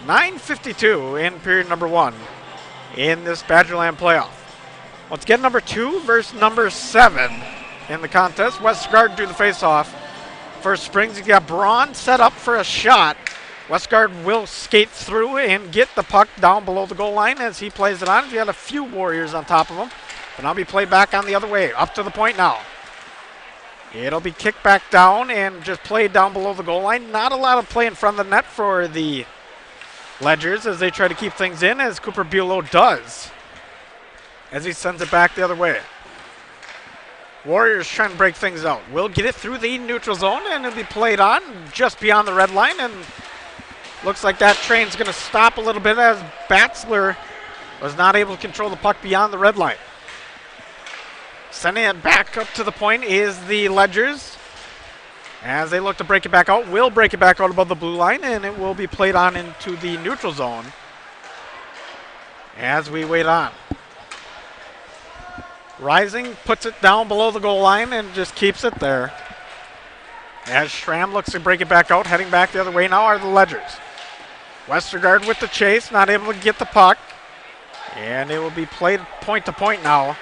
9:52 in period number 1 in this Badgerland playoff. Once again, number 2 versus number 7 in the contest. Westergaard do the face-off. For Springs, you got Braun set up for a shot. Westergaard will skate through and get the puck down below the goal line as he plays it on. He had a few Warriors on top of him, but now be played back on the other way. Up to the point now. It'll be kicked back down and just played down below the goal line. Not a lot of play in front of the net for the Ledgers as they try to keep things in, as Cooper Buelow does, as he sends it back the other way. Warriors trying to break things out. Will get it through the neutral zone, and it'll be played on just beyond the red line. And looks like that train's going to stop a little bit as Batzler was not able to control the puck beyond the red line. Sending it back up to the point is the Ledgers. As they look to break it back out, will break it back out above the blue line, and it will be played on into the neutral zone as we wait on. Rising puts it down below the goal line and just keeps it there. As Schramm looks to break it back out, heading back the other way now are the Ledgers. Westergaard with the chase, not able to get the puck. And it will be played point to point now.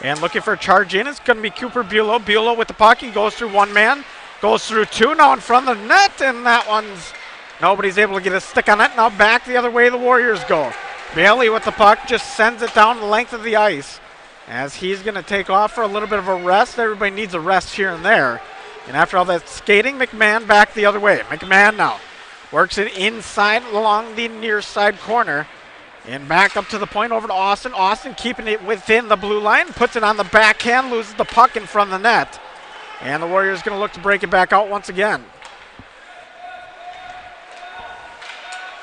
And looking for a charge in, it's going to be Cooper Bulow. Bulow with the puck, he goes through one man, goes through two, now in front of the net, and that one's, nobody's able to get a stick on it. Now back the other way the Warriors go. Bailey with the puck just sends it down the length of the ice. As he's going to take off for a little bit of a rest. Everybody needs a rest here and there. And after all that skating, McMahon back the other way. McMahon now works it inside along the near side corner. And back up to the point over to Austin. Austin keeping it within the blue line. Puts it on the backhand, loses the puck in front of the net. And the Warriors going to look to break it back out once again.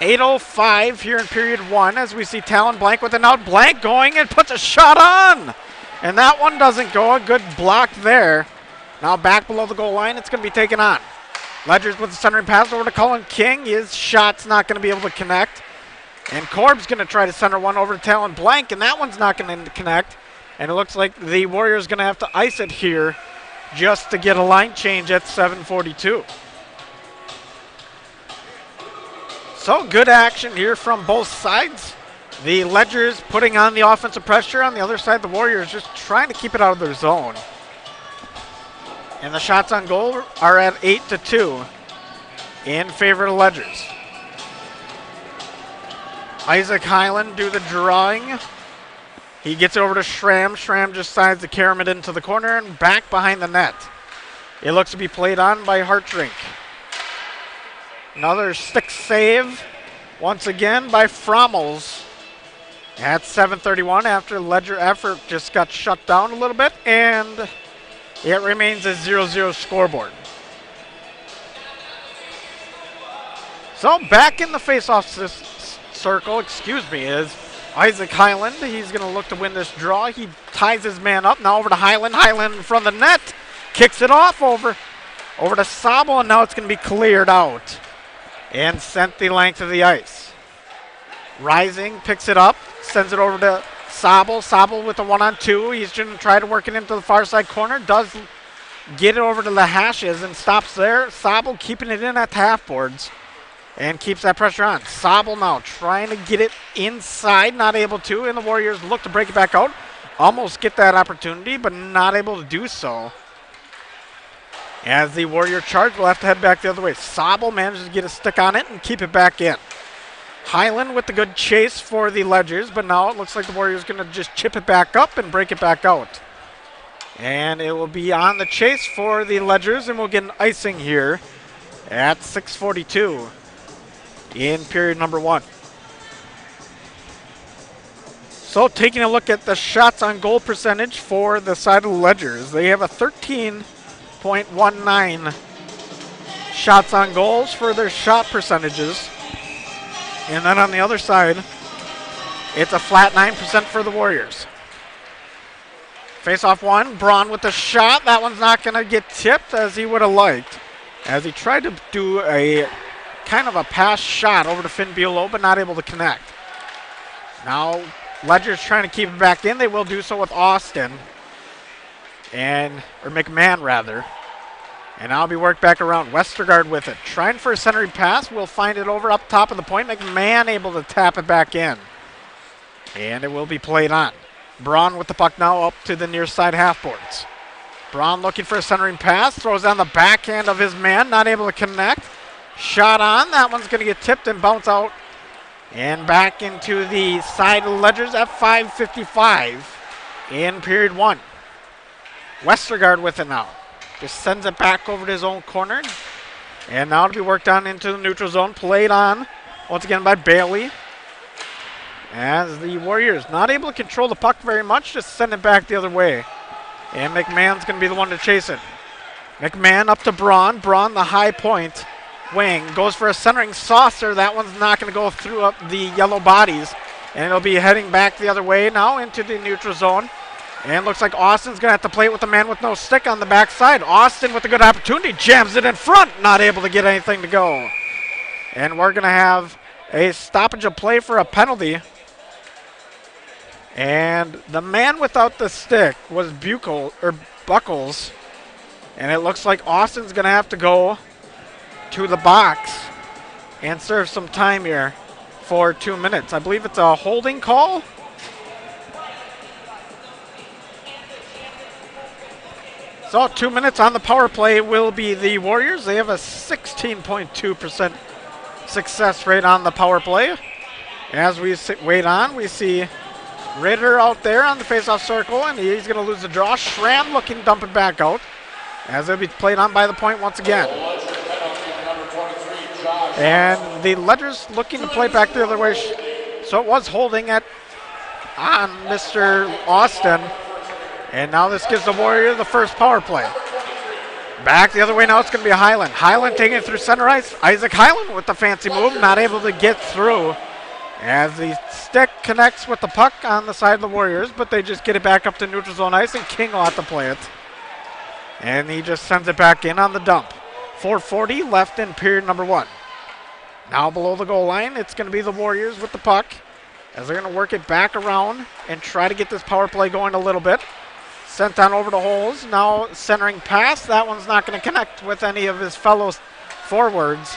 8:05 here in period one as we see Talon Blank with an out. Blank going and puts a shot on. And that one doesn't go. A good block there. Now back below the goal line. It's going to be taken on. Ledgers with the centering pass over to Cullen King. His shot's not going to be able to connect. And Corb's going to try to center one over to Talon Blank, and that one's not going to connect. And it looks like the Warriors going to have to ice it here just to get a line change at 7:42. So good action here from both sides. The Ledgers putting on the offensive pressure. On the other side, the Warriors just trying to keep it out of their zone. And the shots on goal are at 8-2 in favor of the Ledgers. Isaac Hyland do the drawing. He gets over to Schramm. Schramm just sides to carry it into the corner and back behind the net. It looks to be played on by Hartrink. Another stick save once again by Frommels at 7:31 after Ledger effort just got shut down a little bit, and it remains a 0-0 scoreboard. So back in the face-off circle, is Isaac Hyland. He's going to look to win this draw. He ties his man up. Now over to Hyland. Hyland in front of the net. Kicks it off over to Sabel, and now it's going to be cleared out and sent the length of the ice. Rising picks it up, sends it over to Sabel. Sabel with a 1-on-2. He's going to try to work it into the far side corner. Does get it over to the hashes and stops there. Sabel keeping it in at the half boards and keeps that pressure on. Sabel now trying to get it inside, not able to, and the Warriors look to break it back out. Almost get that opportunity, but not able to do so. As the Warrior charge will have to head back the other way. Sabel manages to get a stick on it and keep it back in. Hyland with the good chase for the Ledgers, but now it looks like the Warriors going to just chip it back up and break it back out. And it will be on the chase for the Ledgers, and we'll get an icing here at 6:42 in period number one. So taking a look at the shots on goal percentage for the side of the Ledgers, they have a 13.19 shots on goals for their shot percentages. And then on the other side, it's a flat 9% for the Warriors. Face-off one, Braun with the shot. That one's not going to get tipped as he would have liked, as he tried to do a kind of a pass shot over to Finn Bulow, but not able to connect. Now, Ledger's trying to keep it back in. They will do so with Austin, or McMahon rather. And now be worked back around. Westergaard with it. Trying for a centering pass. We'll find it over up top of the point. McMahon able to tap it back in. And it will be played on. Braun with the puck now up to the near side half boards. Braun looking for a centering pass. Throws on the backhand of his man. Not able to connect. Shot on. That one's going to get tipped and bounce out. And back into the side of the Ledgers at 5:55 in period one. Westergaard with it now. Just sends it back over to his own corner. And now to be worked on into the neutral zone. Played on once again by Bailey. As the Warriors not able to control the puck very much, just send it back the other way. And McMahon's going to be the one to chase it. McMahon up to Braun. Braun, the high point wing, goes for a centering saucer. That one's not going to go through up the yellow bodies. And it'll be heading back the other way now into the neutral zone. And looks like Austin's going to have to play it with the man with no stick on the backside. Austin with a good opportunity, jams it in front, not able to get anything to go. And we're going to have a stoppage of play for a penalty. And the man without the stick was Buckles. And it looks like Austin's going to have to go to the box and serve some time here for 2 minutes. I believe it's a holding call. So 2 minutes on the power play will be the Warriors. They have a 16.2% success rate on the power play. As we wait on, we see Ritter out there on the faceoff circle, and he's going to lose the draw. Schramm looking to dump it back out as it'll be played on by the point once again. And the Ledgers looking to play back the other way. So it was holding on Mr. Austin. And now this gives the Warrior the first power play. Back the other way now, it's going to be a Highland. Highland taking it through center ice. Isaac Highland with the fancy move, not able to get through as the stick connects with the puck on the side of the Warriors, but they just get it back up to neutral zone ice, and King will have to play it. And he just sends it back in on the dump. 4:40 left in period number 1. Now below the goal line, it's going to be the Warriors with the puck as they're going to work it back around and try to get this power play going a little bit. Sent on over to Holes. Now centering pass. That one's not going to connect with any of his fellow forwards.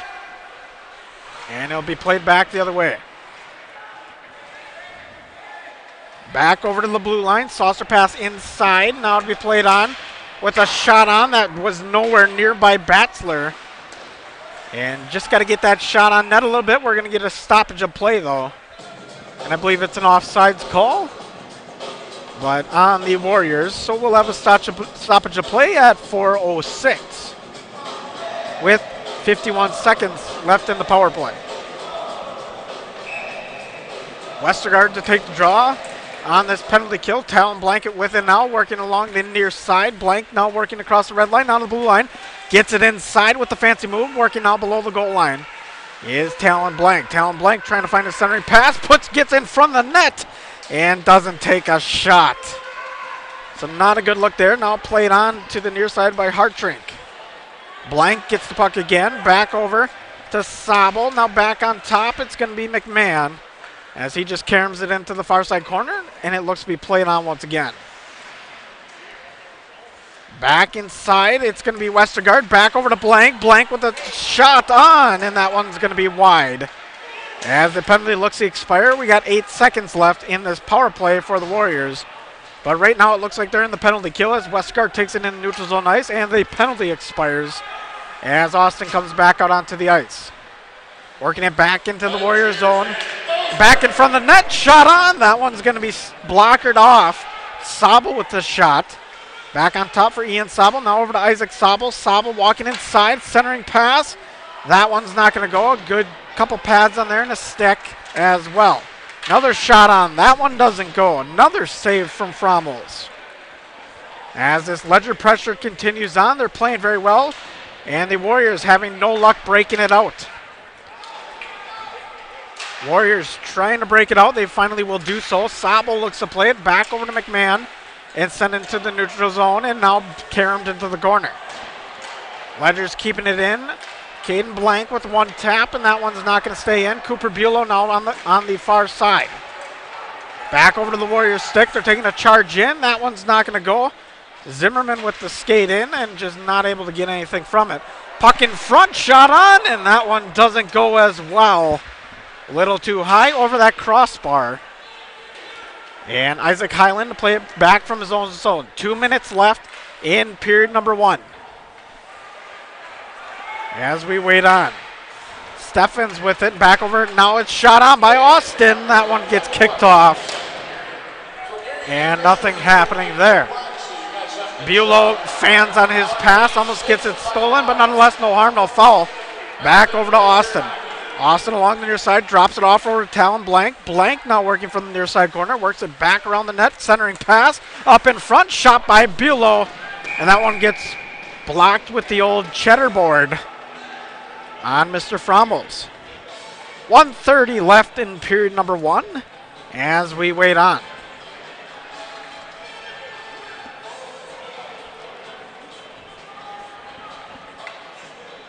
And it'll be played back the other way. Back over to the blue line. Saucer pass inside. Now it'll be played on with a shot on that was nowhere near by Batzler. And just got to get that shot on net a little bit. We're going to get a stoppage of play, though. And I believe it's an offsides call. But on the Warriors, so we'll have a stoppage of play at 4:06 with 51 seconds left in the power play. Westergaard to take the draw on this penalty kill. Talon Blanket with it now, working along the near side. Blank now working across the red line, down the blue line. Gets it inside with the fancy move, working now below the goal line. Is Talon Blank. Talon Blank trying to find a centering pass, gets in front of the net, and doesn't take a shot. So not a good look there. Now played on to the near side by Hartrink. Blank gets the puck again. Back over to Sabel. Now back on top. It's going to be McMahon as he just caroms it into the far side corner, and it looks to be played on once again. Back inside. It's going to be Westergaard. Back over to Blank. Blank with a shot on, and that one's going to be wide. As the penalty looks to expire, we got 8 seconds left in this power play for the Warriors. But right now it looks like they're in the penalty kill as Westergaard takes it in neutral zone ice, and the penalty expires as Austin comes back out onto the ice. Working it back into the Warrior zone. Back in front of the net, shot on. That one's going to be blockered off. Sabel with the shot. Back on top for Ian Sabel. Now over to Isaac Sabel. Sabel walking inside, centering pass. That one's not going to go. A good couple pads on there and a stick as well. Another shot on. That one doesn't go. Another save from Fromels. As this Ledger pressure continues on, they're playing very well, and the Warriors having no luck breaking it out. Warriors trying to break it out. They finally will do so. Sabel looks to play it back over to McMahon and send it to the neutral zone, and now caromed into the corner. Ledger's keeping it in. Caden Blank with one tap, and that one's not going to stay in. Cooper Bulow now on the far side. Back over to the Warriors stick. They're taking a charge in. That one's not going to go. Zimmerman with the skate in and just not able to get anything from it. Puck in front, shot on, and that one doesn't go as well. A little too high over that crossbar. And Isaac Highland to play it back from his own zone. 2 minutes left in period number 1. As we wait on. Steffens with it, back over. Now it's shot on by Austin. That one gets kicked off. And nothing happening there. Bulow fans on his pass, almost gets it stolen, but nonetheless no harm, no foul. Back over to Austin. Austin along the near side, drops it off over to Talon Blank. Blank now working from the near side corner, works it back around the net, centering pass, up in front, shot by Bulow, and that one gets blocked with the old cheddar board on Mr. Frommels. 1:30 left in period number 1 as we wait on.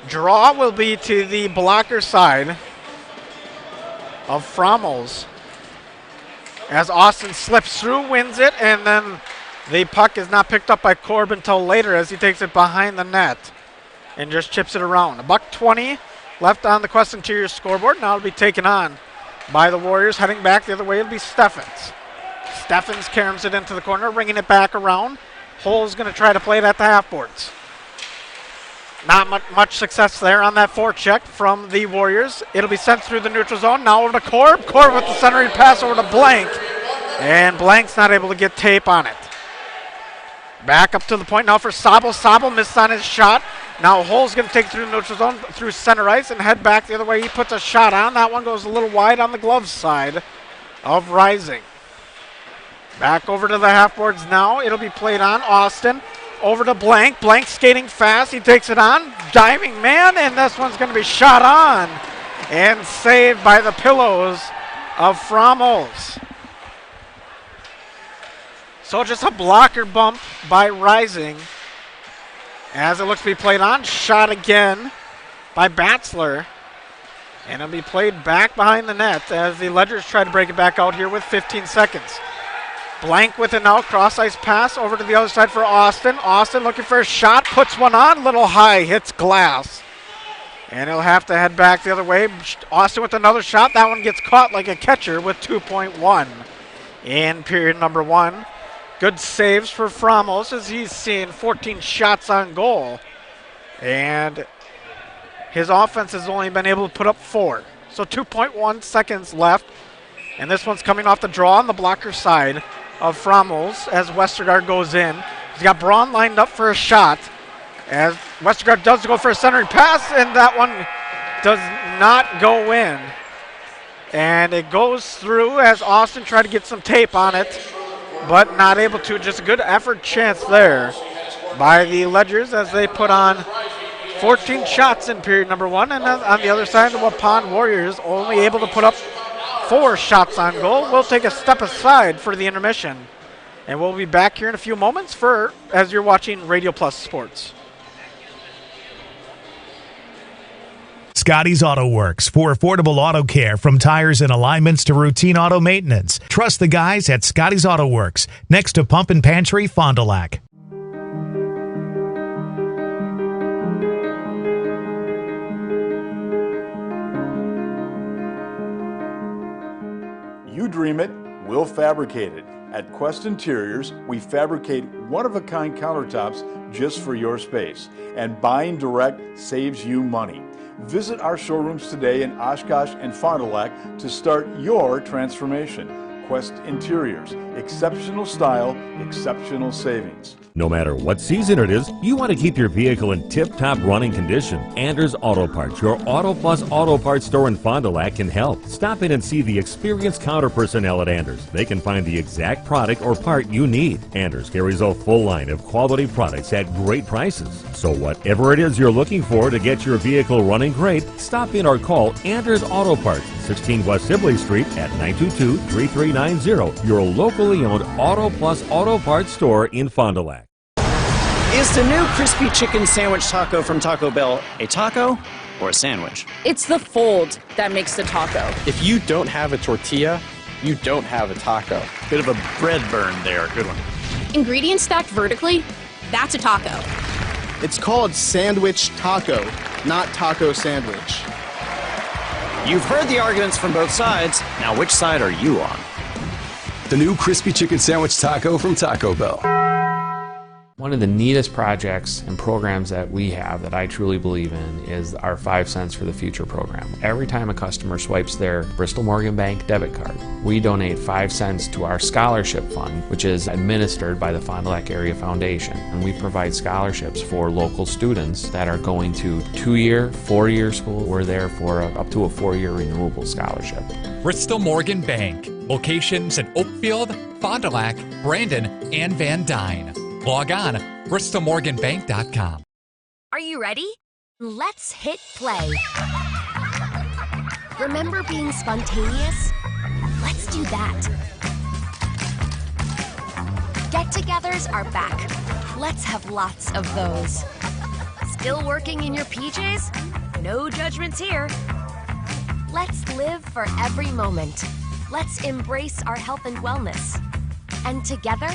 Draw will be to the blocker side of Frommels as Austin slips through, wins it, and then the puck is not picked up by Korb until later as he takes it behind the net and just chips it around. $1:20 left on the Quest Interior scoreboard. Now it'll be taken on by the Warriors. Heading back the other way, it'll be Steffens. Steffens caroms it into the corner, bringing it back around. Hull's going to try to play it at the half boards. Not much success there on that forecheck from the Warriors. It'll be sent through the neutral zone. Now over to Korb. Korb with the centering pass over to Blank. And Blank's not able to get tape on it. Back up to the point now for Sabel. Sabel missed on his shot. Now Hull's going to take it through the neutral zone through center ice and head back the other way. He puts a shot on. That one goes a little wide on the glove side of Rising. Back over to the half boards now. It'll be played on. Austin. Over to Blank. Blank skating fast. He takes it on. Diving man, and this one's going to be shot on and saved by the pillows of Frommels. So just a blocker bump by Rising as it looks to be played on. Shot again by Batzler. And it'll be played back behind the net as the Ledgers try to break it back out here with 15 seconds. Blank with it now, cross-ice pass over to the other side for Austin. Austin looking for a shot, puts one on, little high, hits glass. And he'll have to head back the other way. Austin with another shot. That one gets caught like a catcher with 2.1 in period number 1. Good saves for Frommels as he's seeing 14 shots on goal. And his offense has only been able to put up 4. So 2.1 seconds left. And this one's coming off the draw on the blocker side of Frommels as Westergaard goes in. He's got Braun lined up for a shot as Westergaard does go for a centering pass, and that one does not go in. And it goes through as Austin tried to get some tape on it, but not able to. Just a good effort chance there by the Ledgers as they put on 14 shots in period number 1. And on the other side, the Waupun Warriors only able to put up 4 shots on goal. We'll take a step aside for the intermission. And we'll be back here in a few moments as you're watching Radio Plus Sports. Scotty's Auto Works for affordable auto care, from tires and alignments to routine auto maintenance. Trust the guys at Scotty's Auto Works, next to Pump and Pantry, Fond du Lac. You dream it, we'll fabricate it. At Quest Interiors, we fabricate one-of-a-kind countertops just for your space. And buying direct saves you money. Visit our showrooms today in Oshkosh and Fond du Lac to start your transformation. Quest Interiors, exceptional style, exceptional savings. No matter what season it is, you want to keep your vehicle in tip-top running condition. Anders Auto Parts, your Auto Plus Auto Parts store in Fond du Lac, can help. Stop in and see the experienced counter personnel at Anders. They can find the exact product or part you need. Anders carries a full line of quality products at great prices. So whatever it is you're looking for to get your vehicle running great, stop in or call Anders Auto Parts, 16 West Sibley Street at 922-3390, your locally owned Auto Plus Auto Parts store in Fond du Lac. Is the new crispy chicken sandwich taco from Taco Bell a taco or a sandwich? It's the fold that makes the taco. If you don't have a tortilla, you don't have a taco. Bit of a bread burn there. Good one. Ingredients stacked vertically, that's a taco. It's called sandwich taco, not taco sandwich. You've heard the arguments from both sides. Now, which side are you on? The new crispy chicken sandwich taco from Taco Bell. One of the neatest projects and programs that we have that I truly believe in is our 5 Cents for the Future program. Every time a customer swipes their Bristol Morgan Bank debit card, we donate 5 cents to our scholarship fund, which is administered by the Fond du Lac Area Foundation. And we provide scholarships for local students that are going to 2-year, 4-year school. We're there for up to a 4-year renewable scholarship. Bristol Morgan Bank. Locations in Oakfield, Fond du Lac, Brandon, and Van Dyne. Log on bristolmorganbank.com. Are you ready? Let's hit play. Remember being spontaneous? Let's do that. Get-togethers are back. Let's have lots of those. Still working in your PJs? No judgments here. Let's live for every moment. Let's embrace our health and wellness. And together,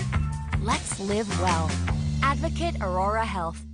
let's live well. Advocate Aurora Health.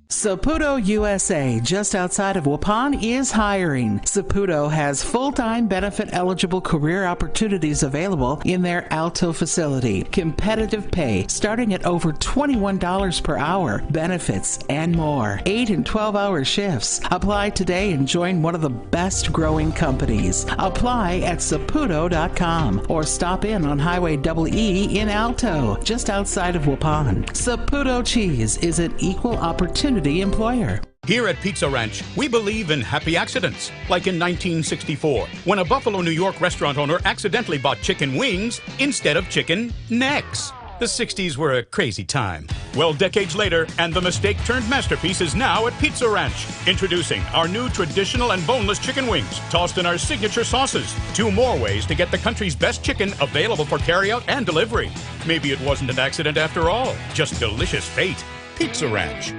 Saputo USA, just outside of Waupun, is hiring. Saputo has full-time benefit-eligible career opportunities available in their Alto facility. Competitive pay starting at over $21 per hour, benefits, and more. 8 and 12-hour shifts. Apply today and join one of the best-growing companies. Apply at saputo.com or stop in on Highway EE in Alto, just outside of Waupun. Saputo Cheese is an equal opportunity employer. Here at Pizza Ranch, we believe in happy accidents, like in 1964, when a Buffalo, New York restaurant owner accidentally bought chicken wings instead of chicken necks. The 60s were a crazy time. Well, decades later, and the mistake turned masterpiece is now at Pizza Ranch. Introducing our new traditional and boneless chicken wings, tossed in our signature sauces. 2 more ways to get the country's best chicken available for carryout and delivery. Maybe it wasn't an accident after all, just delicious fate. Pizza Ranch.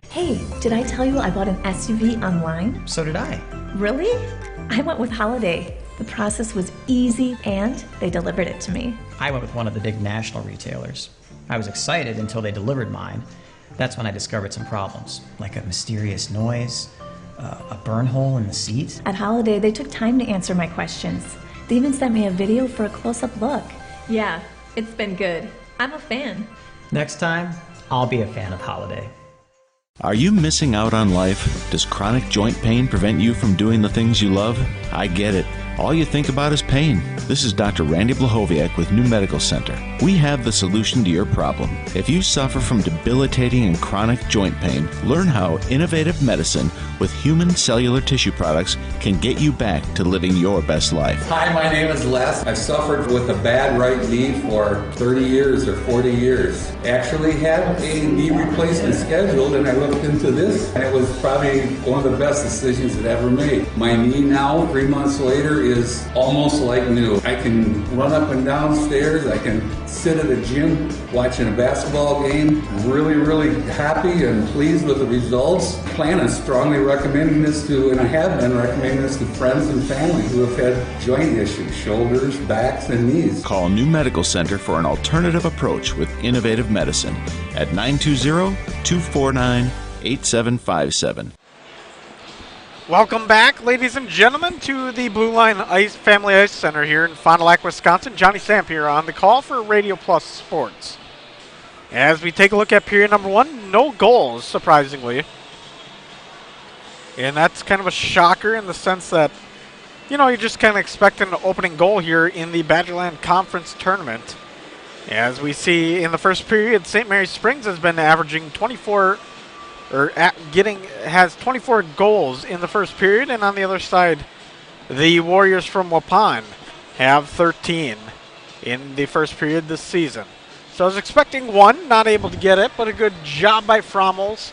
Hey, did I tell you I bought an SUV online? So did I. Really? I went with Holiday. The process was easy and they delivered it to me. I went with one of the big national retailers. I was excited until they delivered mine. That's when I discovered some problems, like a mysterious noise, a burn hole in the seat. At Holiday, they took time to answer my questions. They even sent me a video for a close-up look. Yeah, it's been good. I'm a fan. Next time, I'll be a fan of Holiday. Are you missing out on life? Does chronic joint pain prevent you from doing the things you love? I get it. All you think about is pain. This is Dr. Randy Blahoviak with New Medical Center. We have the solution to your problem. If you suffer from debilitating and chronic joint pain, learn how innovative medicine with human cellular tissue products can get you back to living your best life. Hi, my name is Les. I've suffered with a bad right knee for 30 years or 40 years. Actually had a knee replacement scheduled, and I looked into this, and it was probably one of the best decisions I've ever made. My knee now, 3 months later, is almost like new. I can run up and down stairs. I can sit at a gym watching a basketball game. Really, really happy and pleased with the results. Plan on strongly recommending this to, and I have been recommending this to friends and family who have had joint issues, shoulders, backs, and knees. Call New Medical Center for an alternative approach with innovative medicine at 920-249-8757. Welcome back, ladies and gentlemen, to the Blue Line Family Ice Center here in Fond du Lac, Wisconsin. Johnny Samp here on the call for Radio Plus Sports. As we take a look at period number 1, no goals, surprisingly. And that's kind of a shocker in the sense that, you know, you're just kind of expecting an opening goal here in the Badgerland Conference Tournament. As we see in the first period, St. Mary Springs has been averaging 24 has 24 goals in the first period, and on the other side, the Warriors from Waupun have 13 in the first period this season. So I was expecting 1, not able to get it, but a good job by Frommels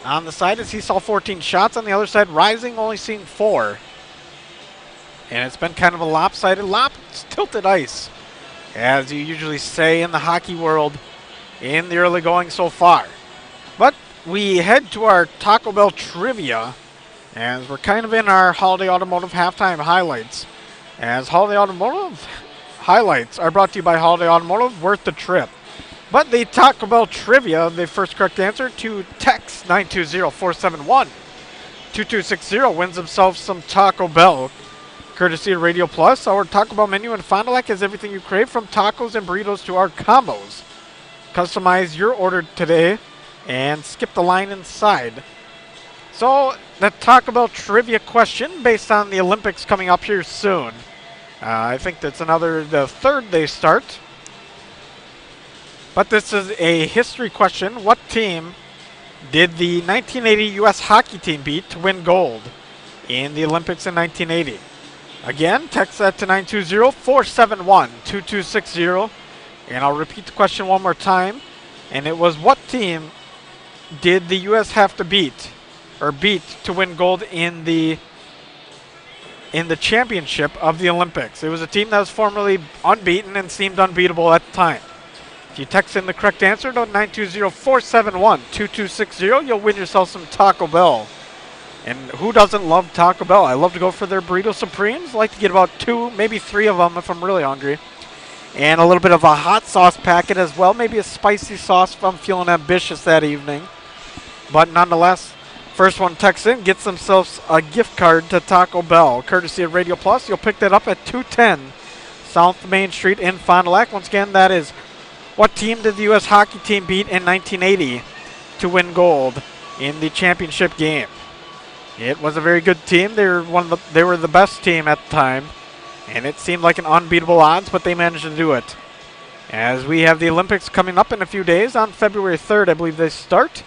on the side as he saw 14 shots. On the other side, Rising only seeing 4. And it's been kind of a lopsided, tilted ice, as you usually say in the hockey world in the early going so far. But we head to our Taco Bell trivia as we're kind of in our Holiday Automotive halftime highlights. As Holiday Automotive highlights are brought to you by Holiday Automotive, worth the trip. But the Taco Bell trivia, the first correct answer to text 920-471-2260 wins themselves some Taco Bell, courtesy of Radio Plus. Our Taco Bell menu in Fond du Lac has everything you crave, from tacos and burritos to our combos. customize your order today and skip the line inside. So, the Taco Bell trivia question based on the Olympics coming up here soon. I think that's the third they start. But this is a history question. What team did the 1980 U.S. hockey team beat to win gold in the Olympics in 1980? Again, text that to 920-471-2260. And I'll repeat the question one more time. And it was, what team did the U.S. have to beat to win gold in the championship of the Olympics? It was a team that was formerly unbeaten and seemed unbeatable at the time. If you text in the correct answer to 920-471-2260, you'll win yourself some Taco Bell. And who doesn't love Taco Bell? I love to go for their Burrito Supremes. I like to get about 2, maybe 3 of them if I'm really hungry. And a little bit of a hot sauce packet as well. Maybe a spicy sauce if I'm feeling ambitious that evening. But nonetheless, first one texts in gets themselves a gift card to Taco Bell, courtesy of Radio Plus. You'll pick that up at 210 South Main Street in Fond du Lac. Once again, that is, what team did the U.S. hockey team beat in 1980 to win gold in the championship game? It was a very good team. They were the best team at the time, and it seemed like an unbeatable odds, but they managed to do it. As we have the Olympics coming up in a few days, on February 3rd, I believe they start.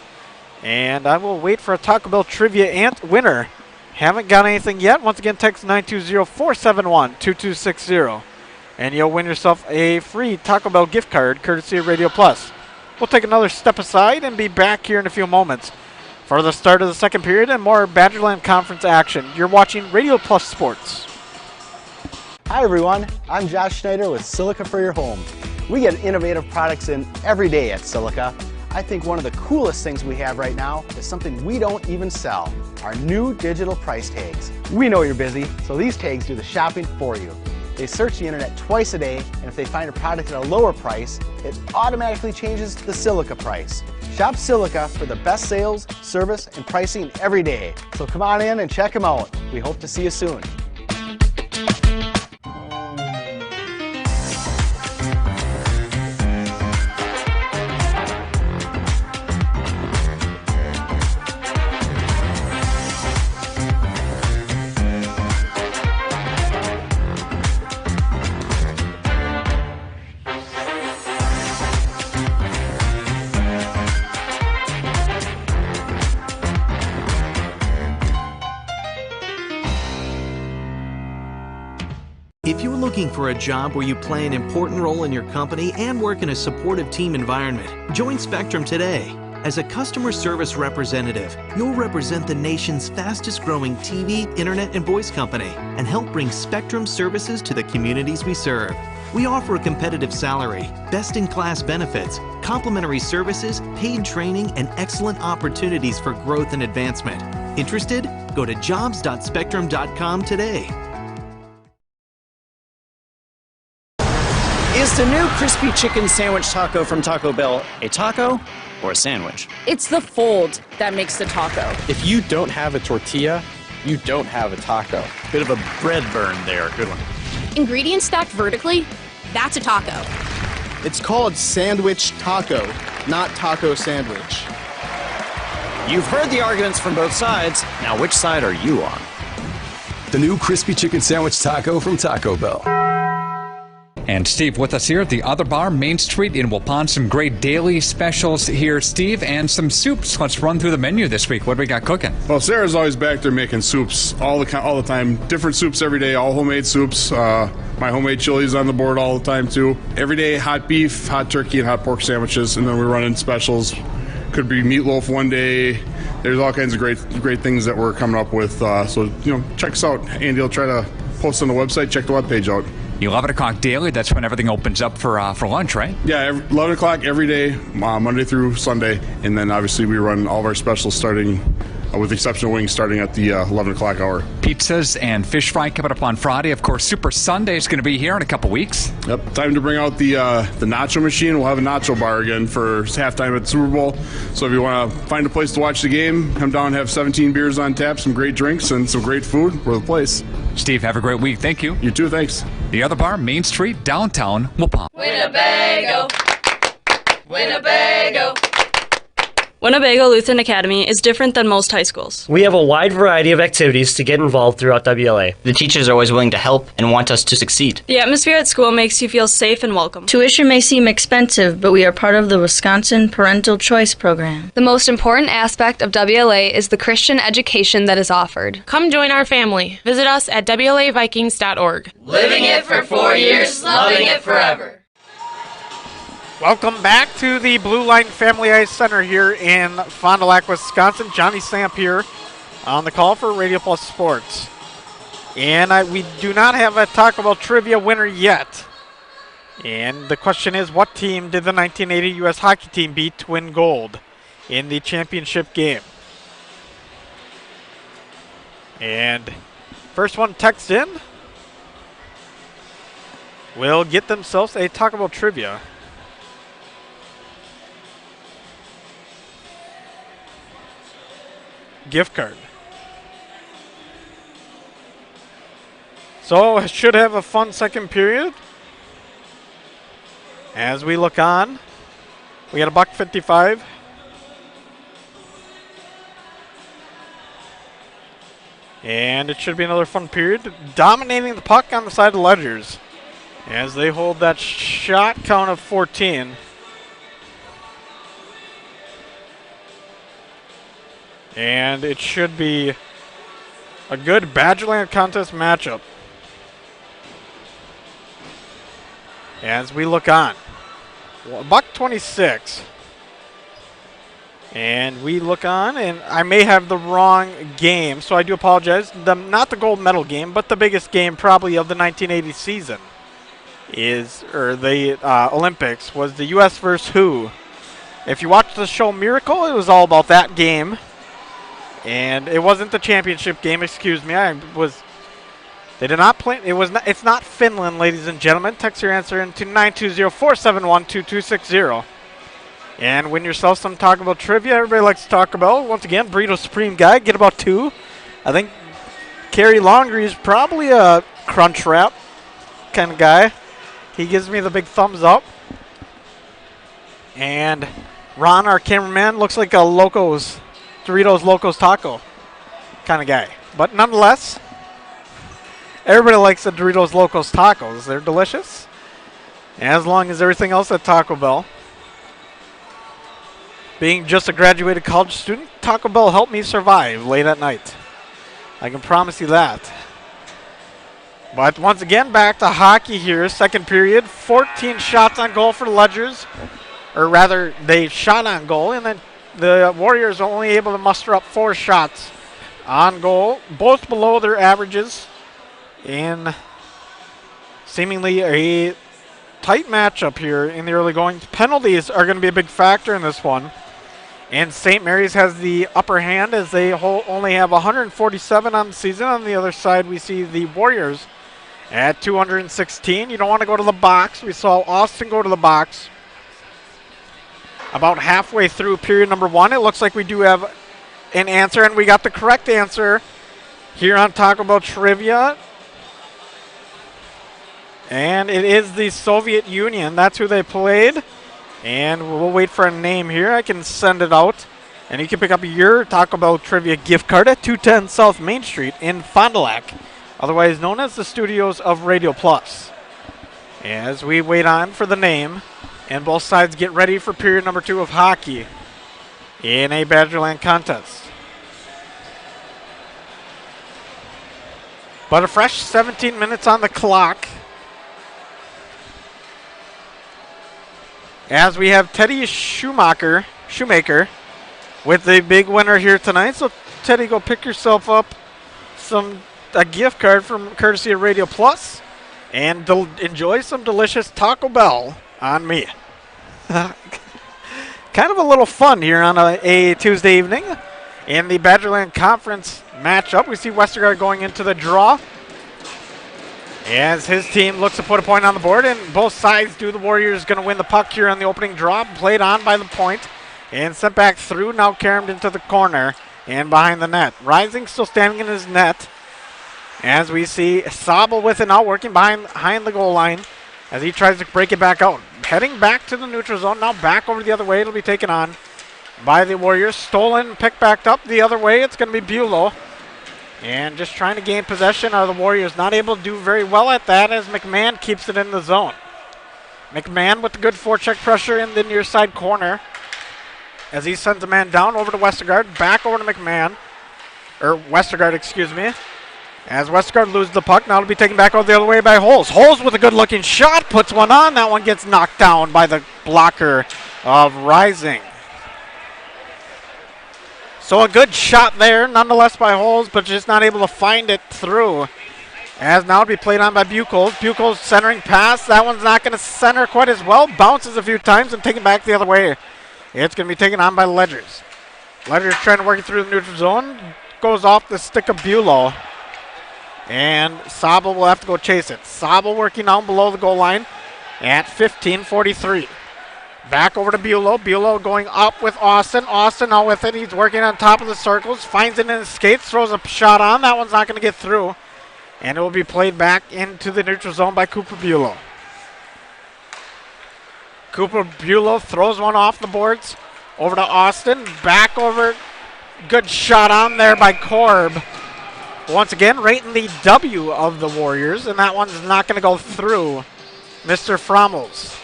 And I will wait for a Taco Bell trivia winner. Haven't got anything yet. Once again, text 920-471-2260. And you'll win yourself a free Taco Bell gift card, courtesy of Radio Plus. We'll take another step aside and be back here in a few moments for the start of the second period and more Badgerland Conference action. You're watching Radio Plus Sports. Hi everyone, I'm Josh Schneider with Silica for Your Home. We get innovative products in every day at Silica. I think one of the coolest things we have right now is something we don't even sell, our new digital price tags. We know you're busy, so these tags do the shopping for you. They search the internet twice a day, and if they find a product at a lower price, it automatically changes the Silica price. Shop Silica for the best sales, service, and pricing every day. So come on in and check them out. We hope to see you soon. If you're looking for a job where you play an important role in your company and work in a supportive team environment, join Spectrum today. As a customer service representative, you'll represent the nation's fastest growing TV, internet, and voice company and help bring Spectrum services to the communities we serve. We offer a competitive salary, best-in-class benefits, complimentary services, paid training, and excellent opportunities for growth and advancement. Interested? Go to jobs.spectrum.com today. Is the new crispy chicken sandwich taco from Taco Bell a taco or a sandwich? It's the fold that makes the taco. If you don't have a tortilla, you don't have a taco. Bit of a bread burn there. Good one. Ingredients stacked vertically, that's a taco. It's called sandwich taco, not taco sandwich. You've heard the arguments from both sides. Now, which side are you on? The new crispy chicken sandwich taco from Taco Bell. And Steve with us here at the Other Bar, Main Street in Waupun. Some great daily specials here, Steve, and some soups. Let's run through the menu this week. What do we got cooking? Well, Sarah's always back there making soups all the time. Different soups every day, all homemade soups. My homemade chili is on the board all the time, too. Every day, hot beef, hot turkey, and hot pork sandwiches. And then we're running specials. Could be meatloaf one day. There's all kinds of great things that we're coming up with. So, check us out. Andy will try to post on the website. Check the webpage out. 11 o'clock daily, that's when everything opens up for lunch, right? Yeah, 11 o'clock every day, Monday through Sunday. And then obviously we run all of our specials starting, with the exception of wings, starting at the 11 o'clock hour. Pizzas and fish fry coming up on Friday. Of course, Super Sunday is going to be here in a couple weeks. Yep, time to bring out the nacho machine. We'll have a nacho bar again for halftime at the Super Bowl. So if you want to find a place to watch the game, come down, have 17 beers on tap, some great drinks, and some great food. We're the place. Steve, have a great week. Thank you. You too, thanks. The Other Bar, Main Street, downtown Waupun. Winnebago. Winnebago! Winnebago Lutheran Academy is different than most high schools. We have a wide variety of activities to get involved throughout WLA. The teachers are always willing to help and want us to succeed. The atmosphere at school makes you feel safe and welcome. Tuition may seem expensive, but we are part of the Wisconsin Parental Choice Program. The most important aspect of WLA is the Christian education that is offered. Come join our family. Visit us at WLAVikings.org. Living it for 4 years, loving it forever. Welcome back to the Blue Line Family Ice Center here in Fond du Lac, Wisconsin. Johnny Samp here on the call for Radio Plus Sports. And we do not have a Taco Bell trivia winner yet. And the question is, what team did the 1980 U.S. hockey team beat to win gold in the championship game? And first one text in will get themselves a Taco Bell trivia. Gift card. So should have a fun second period. As we look on, we got $1.55. And it should be another fun period. Dominating the puck on the side of the Ledgers as they hold that shot count of 14. And it should be a good Badgerland contest matchup. As we look on. $1.26. And we look on, and I may have the wrong game, so I do apologize. Not the gold medal game, but the biggest game probably of the 1980 season the Olympics was the U.S. versus who. If you watched the show Miracle, it was all about that game. And it wasn't the championship game, excuse me. They did not play. It's not Finland, ladies and gentlemen. Text your answer into 920-471-2260. And win yourself some Taco Bell trivia. Everybody likes Taco Bell. Once again, Burrito Supreme guy, get about 2. I think Kerry Laundry is probably a crunch wrap kind of guy. He gives me the big thumbs up. And Ron, our cameraman, looks like a Doritos Locos Taco kind of guy. But nonetheless, everybody likes the Doritos Locos Tacos. They're delicious. As long as everything else at Taco Bell. Being just a graduated college student, Taco Bell helped me survive late at night. I can promise you that. But once again, back to hockey here. Second period, 14 shots on goal for the Ledgers. Or rather, they shot on goal, and then the Warriors are only able to muster up 4 shots on goal, both below their averages, in seemingly a tight matchup here in the early going. Penalties are going to be a big factor in this one, and St. Mary's has the upper hand as they only have 147 on the season. On the other side, we see the Warriors at 216. You don't want to go to the box. We saw Austin go to the box about halfway through period number 1. It looks like we do have an answer, and we got the correct answer here on Taco Bell Trivia. And it is the Soviet Union. That's who they played. And we'll wait for a name here. I can send it out. And you can pick up your Taco Bell Trivia gift card at 210 South Main Street in Fond du Lac, otherwise known as the studios of Radio Plus. As we wait on for the name, and both sides get ready for period number 2 of hockey in a Badgerland contest. But a fresh 17 minutes on the clock, as we have Teddy Shoemaker with the big winner here tonight. So Teddy, go pick yourself up a gift card from courtesy of Radio Plus and enjoy some delicious Taco Bell on me. Kind of a little fun here on a Tuesday evening in the Badgerland Conference matchup. We see Westergaard going into the draw as his team looks to put a point on the board, and both sides do. The Warriors going to win the puck here on the opening draw. Played on by the point and sent back through. Now caromed into the corner and behind the net. Rising still standing in his net as we see Sabel with it now working behind the goal line. as he tries to break it back out. Heading back to the neutral zone, now back over the other way. It'll be taken on by the Warriors. Stolen, picked back up the other way. It's going to be Bulow. And just trying to gain possession are the Warriors. Not able to do very well at that as McMahon keeps it in the zone. McMahon with the good forecheck pressure in the near side corner as he sends a man down over to Westergaard. Back over to McMahon. Or Westergaard, excuse me. As Westergaard loses the puck, now it'll be taken back over the other way by Holes. Holes with a good-looking shot, puts one on. That one gets knocked down by the blocker of Rising. So a good shot there, nonetheless, by Holes, but just not able to find it through. As now it'll be played on by Buchholz. Buchholz centering pass. That one's not going to center quite as well. Bounces a few times and taken back the other way. It's going to be taken on by Ledgers. Ledgers trying to work it through the neutral zone. Goes off the stick of Bulow. And Sabel will have to go chase it. Sabel working down below the goal line at 15:43. Back over to Bulow. Bulow going up with Austin. Austin now with it. He's working on top of the circles. Finds it in his skates. Throws a shot on. That one's not going to get through. And it will be played back into the neutral zone by Cooper Bulow. Cooper Bulow throws one off the boards. Over to Austin. Back over. Good shot on there by Korb. Once again, right in the W of the Warriors. And that one's not going to go through Mr. Frommels.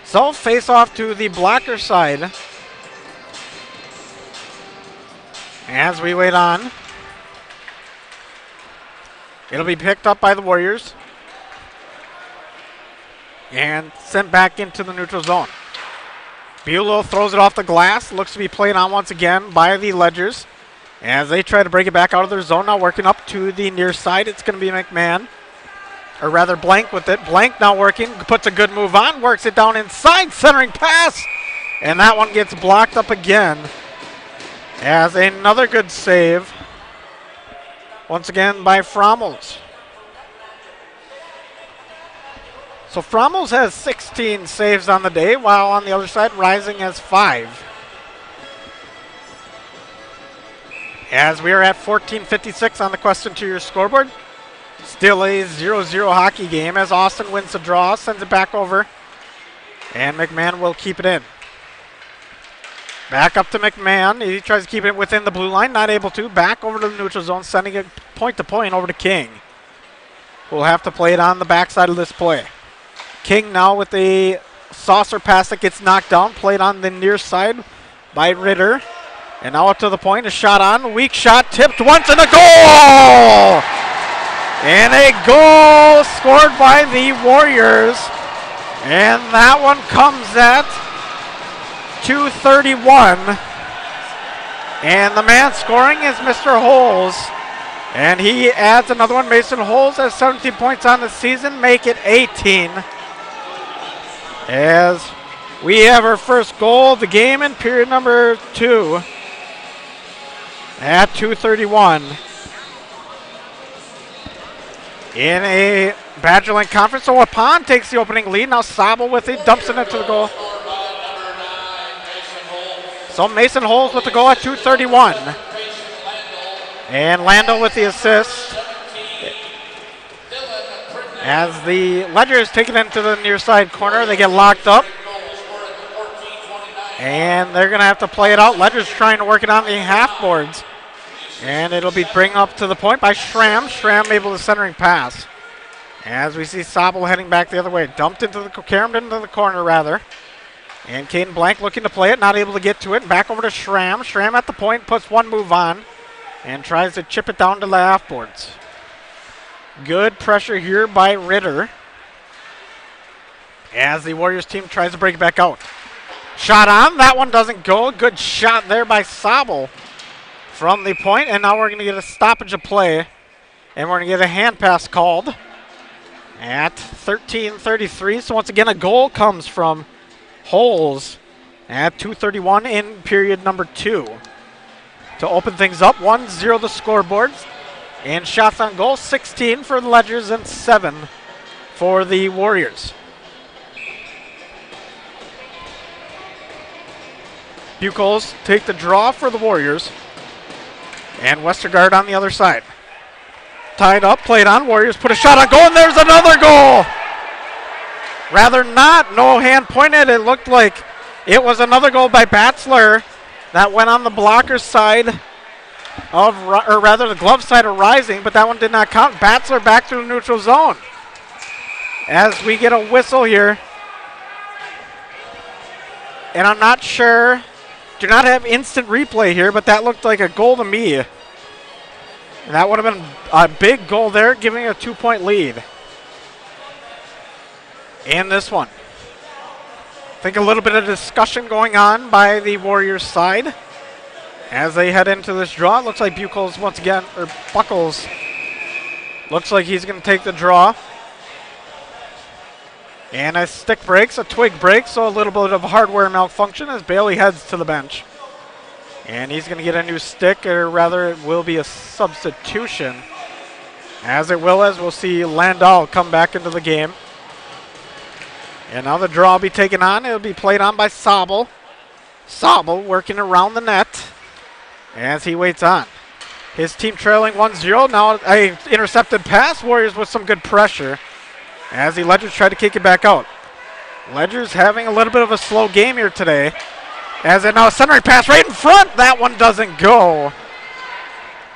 So, face off to the blocker side. As we wait on. It'll be picked up by the Warriors. And sent back into the neutral zone. Bulow throws it off the glass. Looks to be played on once again by the Ledgers. As they try to break it back out of their zone. Now working up to the near side. It's going to be McMahon. Or rather, Blank with it. Blank now working. Puts a good move on. Works it down inside. Centering pass. And that one gets blocked up again. As another good save. Once again by Frommels. So Frommels has 16 saves on the day, while on the other side, Rising has 5. As we are at 14:56 on the Quest Interior scoreboard. Still a 0-0 hockey game as Austin wins the draw, sends it back over, and McMahon will keep it in. Back up to McMahon. He tries to keep it within the blue line, not able to. Back over to the neutral zone, sending it point-to-point over to King. We'll have to play it on the backside of this play. King now with a saucer pass that gets knocked down, played on the near side by Ritter. And now up to the point, a shot on, weak shot, tipped once and a goal! And a goal scored by the Warriors. And that one comes at 2:31. And the man scoring is Mr. Holes. And he adds another one. Mason Holes has 17 points on the season, make it 18. As we have our first goal of the game in period number 2 at 2:31. In a Badgerland conference. So Waupun takes the opening lead. Now Sabel with it, dumps it into the goal. So Mason Holes with the goal at 2:31. And Lando with the assist. As the Ledgers take it into the near side corner, they get locked up. And they're going to have to play it out. Ledgers trying to work it on the half boards. And it'll be bring up to the point by Schramm. Schramm able to centering pass. As we see Sabel heading back the other way. Dumped into the, caromed into the corner rather. And Caden Blank looking to play it, not able to get to it. Back over to Schramm. Schramm at the point, puts one move on. And tries to chip it down to the half boards. Good pressure here by Ritter. As the Warriors team tries to break it back out. Shot on, that one doesn't go. Good shot there by Sabel from the point, and now we're going to get a stoppage of play, and we're going to get a hand pass called at 13:33. So once again, a goal comes from Holes at 2:31 in period number 2 to open things up. 1-0 the scoreboard, and shots on goal 16 for the Ledgers and 7 for the Warriors. Buchholz take the draw for the Warriors. And Westergaard on the other side. tied up, played on. Warriors put a shot on goal, and there's another goal. Rather not. No hand pointed. It looked like it was another goal by Batzler that went on the blocker's side of, or rather the glove side of Rising, but that one did not count. Batzler back through the neutral zone. As we get a whistle here. And I'm not sure, do not have instant replay here, but that looked like a goal to me. And that would have been a big goal there, giving a 2-point lead in this one. I think a little bit of discussion going on by the Warriors side as they head into this draw. It looks like Buchholz once again, or Buckles, looks like he's going to take the draw. And a stick breaks, a twig breaks, so a little bit of hardware malfunction as Bailey heads to the bench. And he's going to get a new stick, or rather it will be a substitution. As we'll see Landau come back into the game. And now the draw will be taken on. It'll be played on by Sobel. Sobel working around the net as he waits on. His team trailing 1-0. Now a intercepted pass. Warriors with some good pressure as the Ledgers try to kick it back out. Ledgers having a little bit of a slow game here today. As it now a centering pass right in front. That one doesn't go.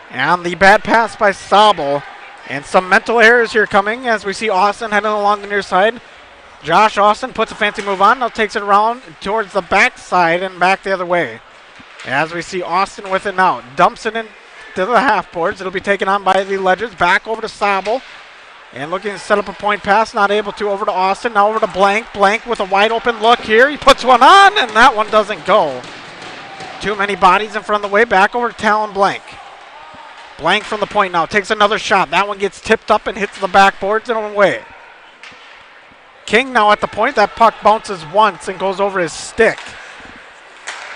And the bad pass by Sobel. And some mental errors here coming as we see Austin heading along the near side. Josh Austin puts a fancy move on. Now takes it around towards the back side and back the other way. As we see Austin with it now. Dumps it into the half boards. It'll be taken on by the Ledgers. Back over to Sobel. And looking to set up a point pass, not able to. Over to Austin, now over to Blank. Blank with a wide open look here. He puts one on, and that one doesn't go. Too many bodies in front of the way. Back over to Talon Blank. Blank from the point now. Takes another shot. That one gets tipped up and hits the backboards and away. King now at the point. That puck bounces once and goes over his stick.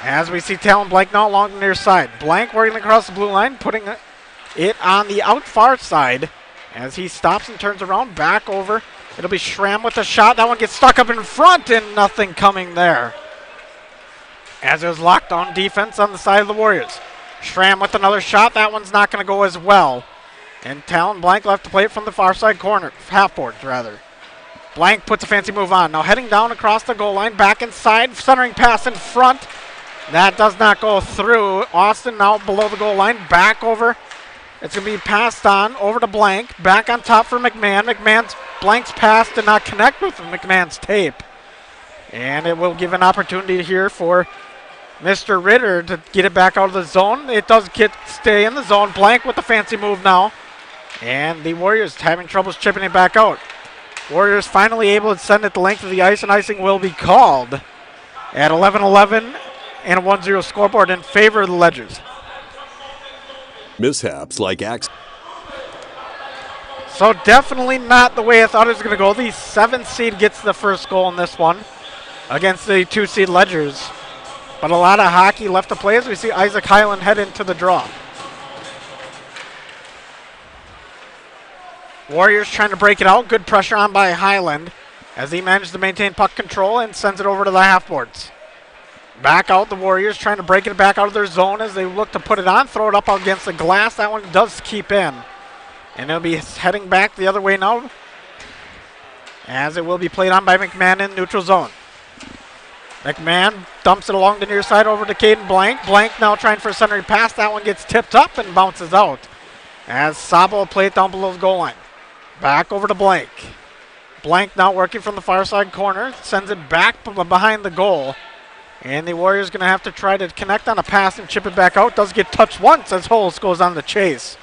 As we see Talon Blank now along the near side. Blank working across the blue line, putting it on the out far side. As he stops and turns around, back over. It'll be Schramm with a shot. That one gets stuck up in front and nothing coming there. As it was lockdown defense on the side of the Warriors. Schramm with another shot. That one's not going to go as well. And Talon Blank left to play it from the far side corner, half boards rather. Blank puts a fancy move on. Now heading down across the goal line, back inside, centering pass in front. That does not go through. Austin now below the goal line, back over. It's going to be passed on over to Blank. Back on top for McMahon. Blank's pass did not connect with McMahon's tape. And it will give an opportunity here for Mr. Ritter to get it back out of the zone. It does stay in the zone. Blank with the fancy move now. And the Warriors having troubles chipping it back out. Warriors finally able to send it the length of the ice, and icing will be called at 11-11 and a 1-0 scoreboard in favor of the Ledgers. Mishaps like accidents. So definitely not the way I thought it was going to go. The 7th seed gets the first goal in this one against the 2 seed Ledgers. But a lot of hockey left to play as we see Isaac Highland head into the draw. Warriors trying to break it out. Good pressure on by Highland as he managed to maintain puck control and sends it over to the half boards. Back out the Warriors trying to break it back out of their zone as they look to put it on. Throw it up against the glass. That one does keep in. And it'll be heading back the other way now as it will be played on by McMahon in neutral zone. McMahon dumps it along the near side over to Caden Blank. Blank now trying for a centering pass. That one gets tipped up and bounces out as Sabo will play it down below the goal line. Back over to Blank. Blank now working from the far side corner. Sends it back behind the goal. And the Warriors going to have to try to connect on a pass and chip it back out. Does get touched once as Holz goes on the chase.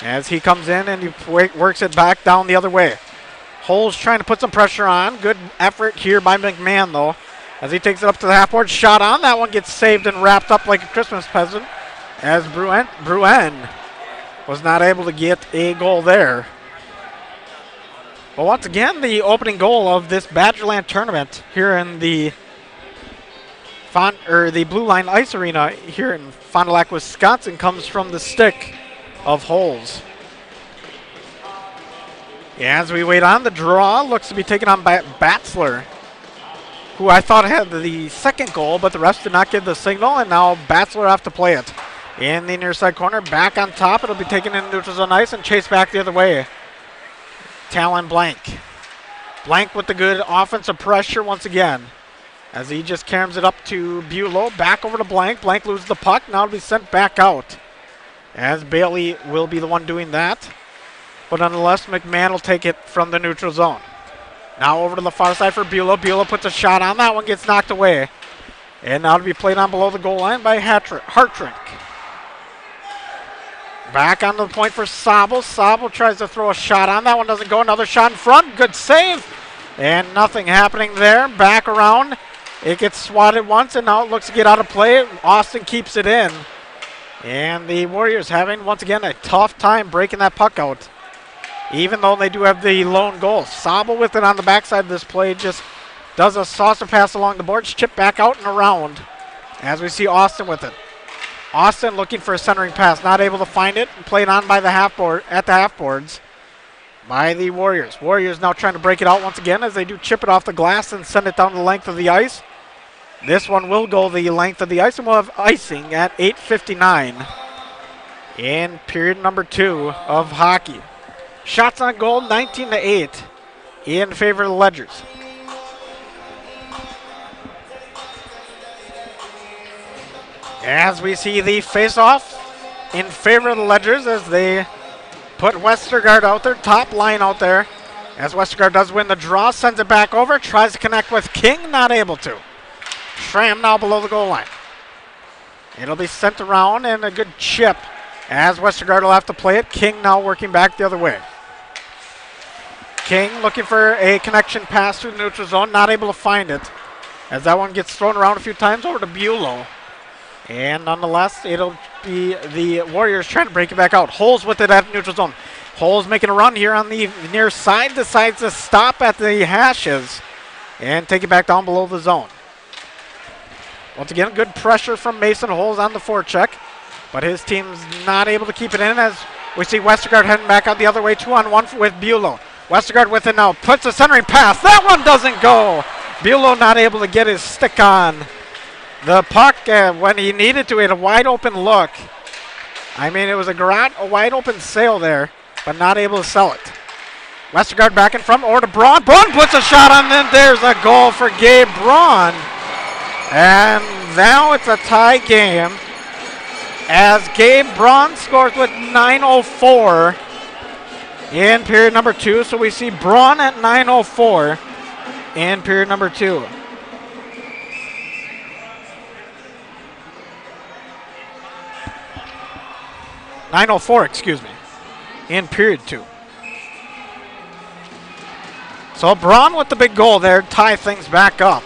As he comes in and he works it back down the other way. Holz trying to put some pressure on. Good effort here by McMahon though. As he takes it up to the half board. Shot on. That one gets saved and wrapped up like a Christmas present. As Bruen was not able to get a goal there. But once again, the opening goal of this Badgerland tournament here in the Blue Line Ice Arena here in Fond du Lac, Wisconsin comes from the stick of Holz. As we wait on, the draw looks to be taken on by Batzler, who I thought had the second goal, but the rest did not give the signal, and now Batzler have to play it. in the near side corner. Back on top. It'll be taken in neutral zone ice and chased back the other way. Talon Blank. Blank with the good offensive pressure once again, as he just carries it up to Bulow. Back over to Blank. Blank loses the puck. Now it'll be sent back out, as Bailey will be the one doing that. But nonetheless, McMahon will take it from the neutral zone. Now over to the far side for Bulow. Bulow puts a shot on. That one gets knocked away. And now to be played on below the goal line by Hartrink. Back onto the point for Sobel. Sobel tries to throw a shot on. That one doesn't go. Another shot in front. Good save. And nothing happening there. Back around. It gets swatted once, and now it looks to get out of play. Austin keeps it in. And the Warriors having, once again, a tough time breaking that puck out, even though they do have the lone goal. Sobel with it on the backside of this play, just does a saucer pass along the boards, chip back out and around, as we see Austin with it. Austin looking for a centering pass, not able to find it, and played on by the half boards by the Warriors. Warriors now trying to break it out once again, as they do chip it off the glass and send it down the length of the ice. This one will go the length of the ice, and we'll have icing at 8:59 in period number 2 of hockey. Shots on goal, 19-8 in favor of the Ledgers. As we see the face-off in favor of the Ledgers, as they put Westergaard out there, top line out there. As Westergaard does win the draw, sends it back over, tries to connect with King, not able to. Schramm now below the goal line. It'll be sent around, and a good chip, as Westergaard will have to play it. King now working back the other way. King looking for a connection pass through the neutral zone, not able to find it, as that one gets thrown around a few times over to Bulow. And nonetheless, it'll be the Warriors trying to break it back out. Holes with it at neutral zone. Holes making a run here on the near side, decides to stop at the hashes and take it back down below the zone. Once again, good pressure from Mason Holes on the forecheck, but his team's not able to keep it in, as we see Westergaard heading back out the other way, 2-on-1 with Bulow. Westergaard with it now, puts a centering pass. That one doesn't go. Bulow not able to get his stick on the puck when he needed to. He had a wide open look. I mean, it was a wide open sail there, but not able to sell it. Westergaard back in front, over to Braun. Braun puts a shot on, and there's a goal for Gabe Braun. And now it's a tie game, as Gabe Braun scores with 9:04 in period number 2. So we see Braun at 9:04 in period number 2. In period 2. So Braun with the big goal there, tie things back up,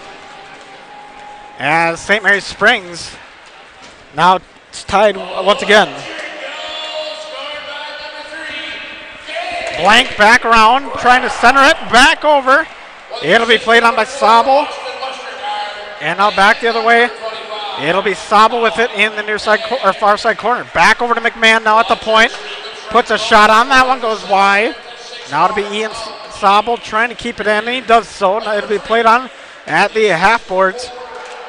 as St. Mary's Springs now it's tied once again. Blank back around, trying to center it, back over. It'll be played on by Sobel. And now back the other way. It'll be Sobel with it in the near side or far side corner. Back over to McMahon now at the point. Puts a shot on. That one goes wide. Now it'll be Ian Sobel trying to keep it in, and he does so. Now it'll be played on at the half boards.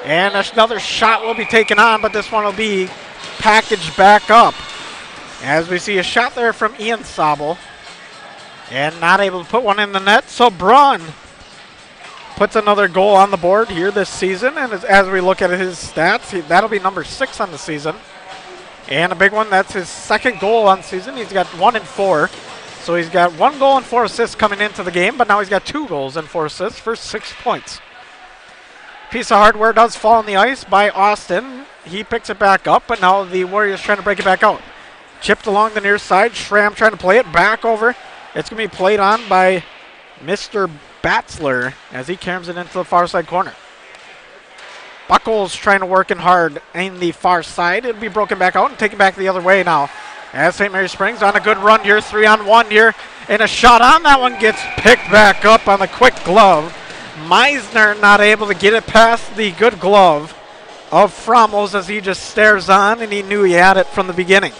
And another shot will be taken on, but this one will be packaged back up, as we see a shot there from Ian Sobel, and not able to put one in the net. So Braun puts another goal on the board here this season, and as we look at his stats, that'll be number 6 on the season. And a big one, that's his second goal on the season. He's got 1 and 4. So he's got 1 goal and 4 assists coming into the game, but now he's got 2 goals and 4 assists for 6 points. Piece of hardware does fall on the ice by Austin. He picks it back up, but now the Warriors trying to break it back out. Chipped along the near side. Schramm trying to play it back over. It's going to be played on by Mr. Batzler as he carries it into the far side corner. Buckles trying to work in hard in the far side. It'll be broken back out and taken back the other way now, as St. Mary's Springs on a good run here, 3-on-1 here, and a shot on. That one gets picked back up on the quick glove. Meisner not able to get it past the good glove of Fromels, as he just stares on, and he knew he had it from the beginning.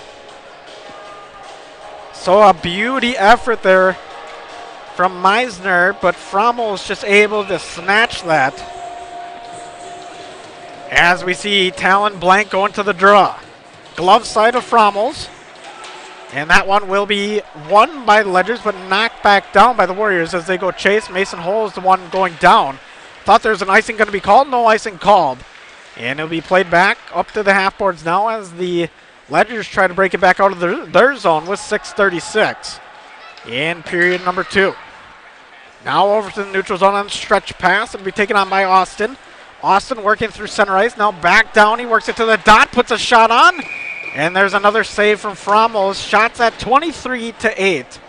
So a beauty effort there from Meisner, but Fromels just able to snatch that. As we see Talon Blank going to the draw. glove side of Frommels. And that one will be won by the Ledgers, but knocked back down by the Warriors as they go chase. Mason Hole is the one going down. Thought there was an icing going to be called. No icing called. And it'll be played back up to the half boards now as the Ledgers try to break it back out of their zone with 6:36 in period number 2. Now over to the neutral zone on stretch pass. It'll be taken on by Austin. Austin working through center ice. Now back down. He works it to the dot. Puts a shot on. And there's another save from Frommels. Shots at 23-8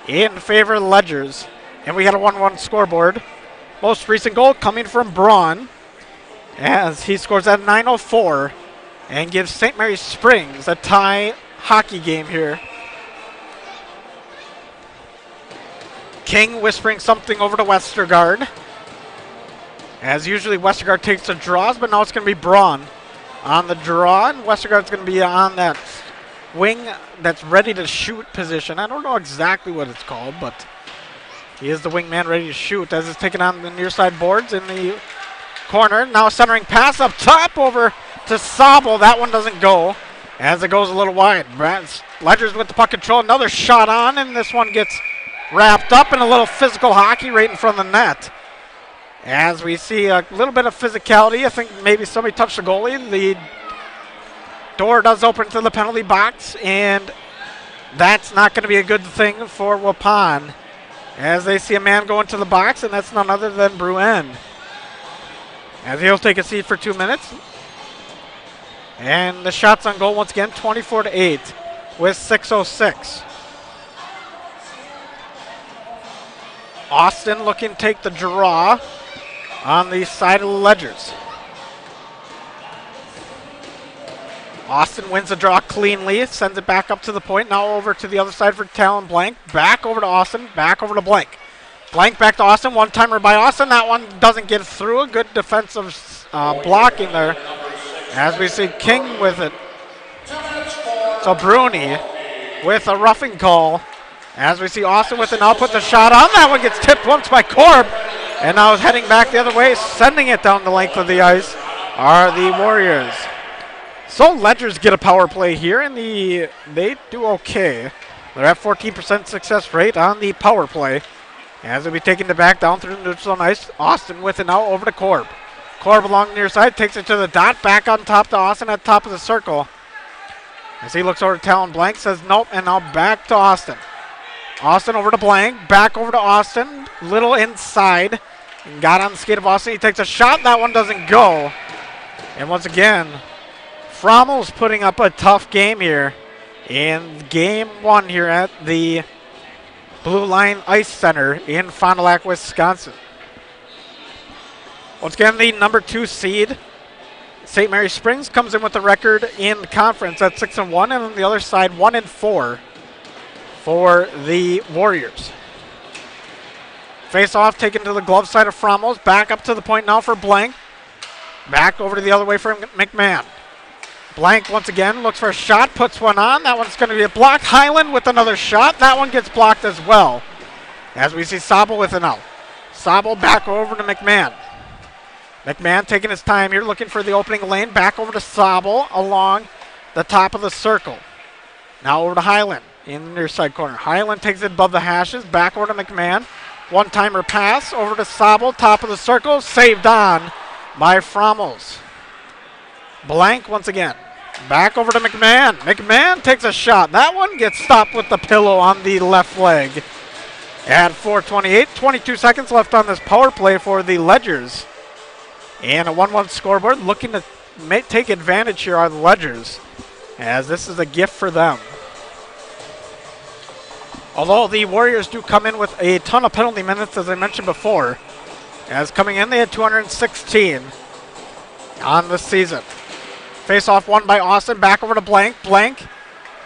in favor of the Ledgers. And we got a 1-1 scoreboard. Most recent goal coming from Braun as he scores at 9:04 and gives St. Mary's Springs a tie hockey game here. King whispering something over to Westergaard. As usually Westergaard takes the draws, but now it's going to be Braun on the draw, and Westergaard's going to be on that wing that's ready to shoot position. I don't know exactly what it's called, but he is the wingman ready to shoot as it's taken on the near side boards in the corner. Now centering pass up top over to Sobel. That one doesn't go as it goes a little wide. Ledgers with the puck control. Another shot on, and this one gets wrapped up in a little physical hockey right in front of the net. As we see a little bit of physicality, I think maybe somebody touched the goalie. The door does open to the penalty box, and that's not going to be a good thing for Waupun. As they see a man go into the box, and that's none other than Bruen. As he'll take a seat for 2 minutes. And the shots on goal once again, 24-8 with 6:06. Austin looking to take the draw on the side of the Ledgers. Austin wins the draw cleanly, sends it back up to the point. Now over to the other side for Talon Blank. Back over to Austin, back over to Blank. Blank back to Austin, one-timer by Austin. That one doesn't get through. A good defensive blocking there. As we see King with it. So Bruni with a roughing call. As we see Austin with it now, puts a shot on. That one gets tipped once by Korb. And now is heading back the other way, sending it down the length of the ice are the Warriors. So Ledgers get a power play here, and they do okay. They're at 14% success rate on the power play. As they'll be taking it back down through the neutral zone ice. Austin with it now over to Korb. Korb along the near side, takes it to the dot, back on top to Austin at top of the circle. As he looks over to Talon Blank, says nope, and now back to Austin. Austin over to Blank, back over to Austin, little inside, and got on the skate of Austin. He takes a shot, that one doesn't go. And once again, Frommel's putting up a tough game here in game 1 here at the Blue Line Ice Center in Fond du Lac, Wisconsin. Once again, the number 2 seed, St. Mary's Springs, comes in with the record in the conference at 6-1, and on the other side, 1-4. For the Warriors. Face off taken to the glove side of Frommels. Back up to the point now for Blank. Back over to the other way for McMahon. Blank once again looks for a shot, puts one on. That one's going to be a block. Highland with another shot. That one gets blocked as well. As we see Sobel with it now. Sobel back over to McMahon. McMahon taking his time here, looking for the opening lane. Back over to Sobel along the top of the circle. Now over to Highland. In the near side corner. Highland takes it above the hashes. Back over to McMahon. One-timer pass over to Sobel. Top of the circle. Saved on by Frommels. Blank once again. Back over to McMahon. McMahon takes a shot. That one gets stopped with the pillow on the left leg. At 4:28. 22 seconds left on this power play for the Ledgers. And a 1-1 scoreboard. Looking to take advantage here are the Ledgers, as this is a gift for them. Although the Warriors do come in with a ton of penalty minutes, as I mentioned before. As coming in, they had 216 on the season. Face-off won by Austin, back over to Blank. Blank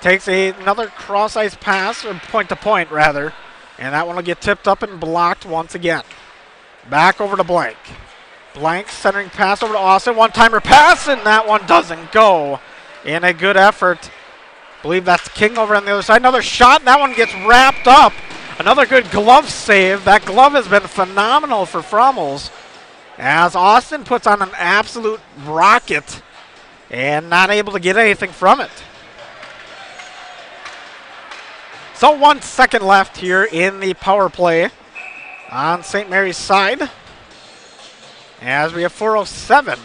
takes another cross-ice pass, or point-to-point, rather. And that one will get tipped up and blocked once again. Back over to Blank. Blank centering pass over to Austin. One-timer pass, and that one doesn't go. In a good effort. I believe that's King over on the other side. Another shot. That one gets wrapped up. Another good glove save. That glove has been phenomenal for Frommels, as Austin puts on an absolute rocket and not able to get anything from it. So 1 second left here in the power play on St. Mary's side, as we have 4:07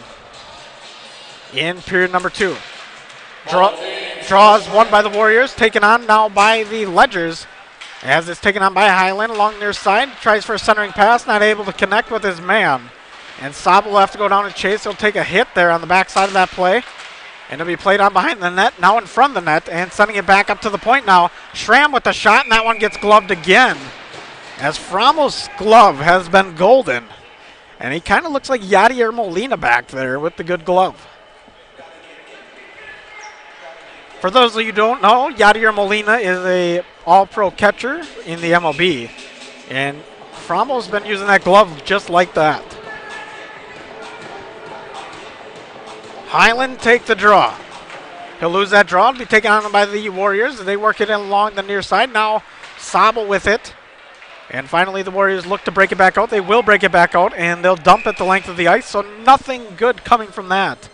in period number 2. Draws won by the Warriors, taken on now by the Ledgers, as it's taken on by Highland along near side. Tries for a centering pass, not able to connect with his man. And Saab will have to go down and chase. He'll take a hit there on the backside of that play. And it'll be played on behind the net, now in front of the net, and sending it back up to the point now. Schramm with the shot, and that one gets gloved again, as Frommel's glove has been golden. And he kind of looks like Yadier Molina back there with the good glove. For those of you who don't know, Yadier Molina is a all-pro catcher in the MLB. And Frommel's been using that glove just like that. Highland take the draw. He'll lose that draw. It'll be taken on by the Warriors. They work it in along the near side. Now Sabel with it. And finally the Warriors look to break it back out. They will break it back out, and they'll dump it the length of the ice. So nothing good coming from that.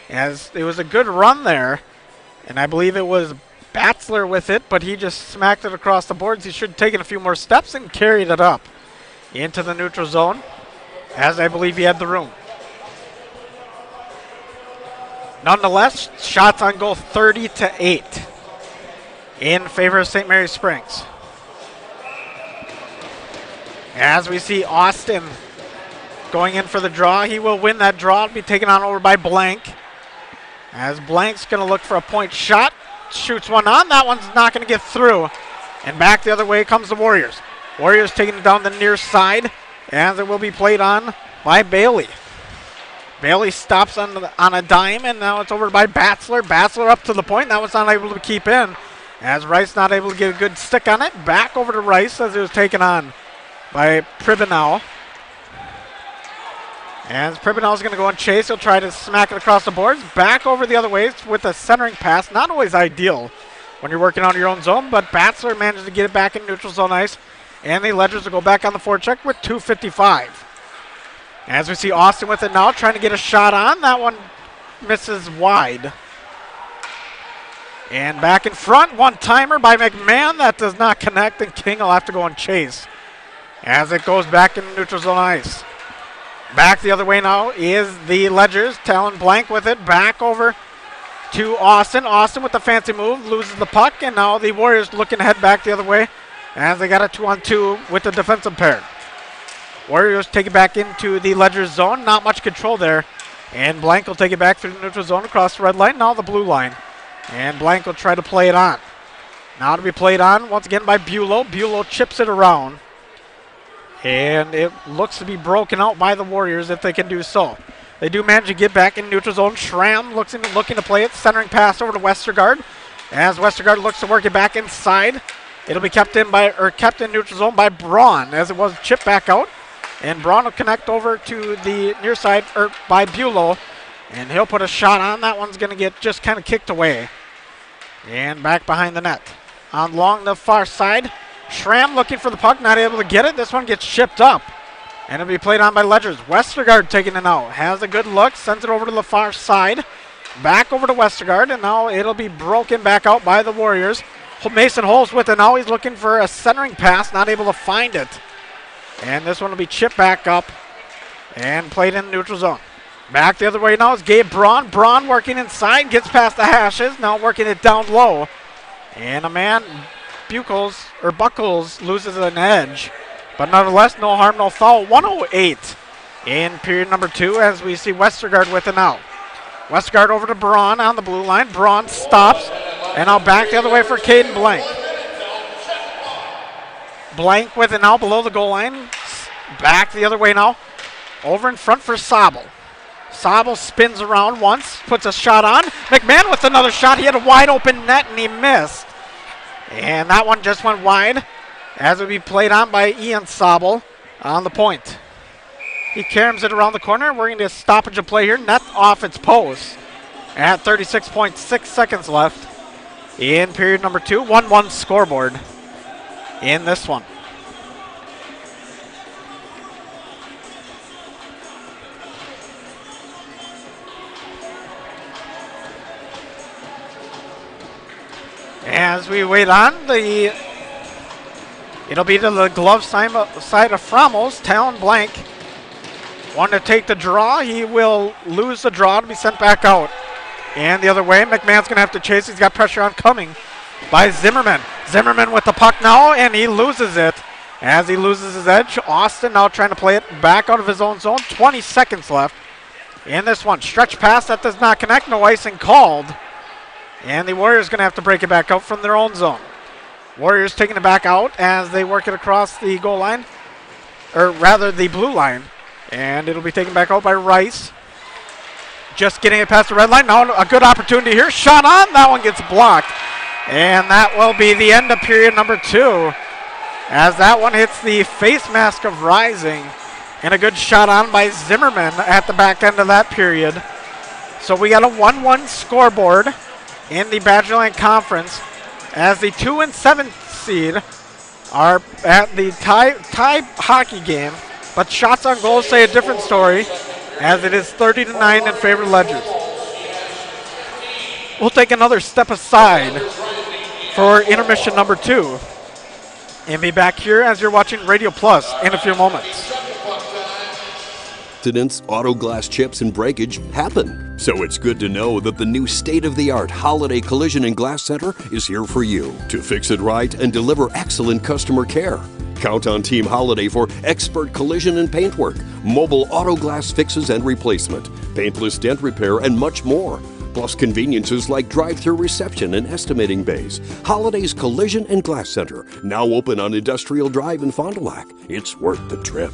As it was a good run there. And I believe it was Batzler with it, but he just smacked it across the boards. He should have taken a few more steps and carried it up into the neutral zone, as I believe he had the room. Nonetheless, shots on goal 30-8 in favor of St. Mary's Springs. As we see Austin going in for the draw, he will win that draw. It'll be taken on over by Blank. As Blank's going to look for a point shot, shoots one on. That one's not going to get through. And back the other way comes the Warriors. Warriors taking it down the near side, and it will be played on by Bailey. Bailey stops on a dime, and now it's over by Batzler. Batzler up to the point. That one's not able to keep in, as Rice not able to get a good stick on it. Back over to Rice as it was taken on by Pribenow. And Pribenow is going to go and chase. He'll try to smack it across the boards. Back over the other way with a centering pass. Not always ideal when you're working on your own zone, but Batzler manages to get it back in neutral zone ice. And the Ledgers will go back on the forecheck with 2:55. As we see Austin with it now, trying to get a shot on. That one misses wide. And back in front, one-timer by McMahon. That does not connect, and King will have to go and chase as it goes back in neutral zone ice. Back the other way now is the Ledgers. Talon Blank with it. Back over to Austin. Austin with the fancy move. Loses the puck. And now the Warriors looking to head back the other way as they got a 2-on-2 with the defensive pair. Warriors take it back into the Ledgers zone. Not much control there. And Blank will take it back through the neutral zone across the red line. Now the blue line. And Blank will try to play it on. Now to be played on once again by Bulow. Bulow chips it around. And it looks to be broken out by the Warriors if they can do so. They do manage to get back in neutral zone. Schramm looking to play it. Centering pass over to Westergaard. As Westergaard looks to work it back inside. It'll be kept in neutral zone by Braun as it was chipped back out. And Braun will connect over to the near side by Bulow. And he'll put a shot on. That one's going to get just kind of kicked away. And back behind the net. Along the far side, Schramm looking for the puck, not able to get it. This one gets shipped up. And it'll be played on by Ledgers. Westergaard taking it out. Has a good look, sends it over to the far side. Back over to Westergaard, and now it'll be broken back out by the Warriors. Mason Holmes with it now. He's looking for a centering pass, not able to find it. And this one will be chipped back up and played in neutral zone. Back the other way now is Gabe Braun. Braun working inside, gets past the hashes, now working it down low. And a man, Buckles loses an edge. But nonetheless, no harm, no foul. 1:08 in period number 2 as we see Westergaard with it now. Westergaard over to Braun on the blue line. Braun stops, and now back the other way for Caden Blank. Blank with it now below the goal line. Back the other way now. Over in front for Sabel. Sabel spins around once, puts a shot on. McMahon with another shot. He had a wide open net and he missed. And that one just went wide as it would be played on by Ian Sabel on the point. He caroms it around the corner. We're going to stoppage of play here. Net off its post at 36.6 seconds left in period number 2. 1-1 scoreboard in this one. As we wait on, it'll be to the glove side of Frommel's. Talon Blank want to take the draw. He will lose the draw to be sent back out. And the other way, McMahon's going to have to chase. He's got pressure on coming by Zimmerman. Zimmerman with the puck now, and he loses it. As he loses his edge, Austin now trying to play it back out of his own zone. 20 seconds left in this one. Stretch pass that does not connect. No icing called. And the Warriors going to have to break it back out from their own zone. Warriors taking it back out as they work it across the goal line, or rather the blue line. And it'll be taken back out by Rice. Just getting it past the red line. Now a good opportunity here. Shot on. That one gets blocked. And that will be the end of period number 2. As that one hits the face mask of Rising. And a good shot on by Zimmerman at the back end of that period. So we got a 1-1 scoreboard in the Badgerland Conference as the 2 and 7 seed are at the tie hockey game. But shots on goal say a different story, as it is 30-9 in favor of Ledgers. We'll take another step aside for intermission number 2 and be back here as you're watching Radio Plus in a few moments. Accidents, auto glass chips, and breakage happen. So it's good to know that the new state-of-the-art Holiday Collision and Glass Center is here for you to fix it right and deliver excellent customer care. Count on Team Holiday for expert collision and paintwork, mobile auto glass fixes and replacement, paintless dent repair, and much more. Plus conveniences like drive-through reception and estimating bays. Holiday's Collision and Glass Center, now open on Industrial Drive in Fond du Lac. It's worth the trip.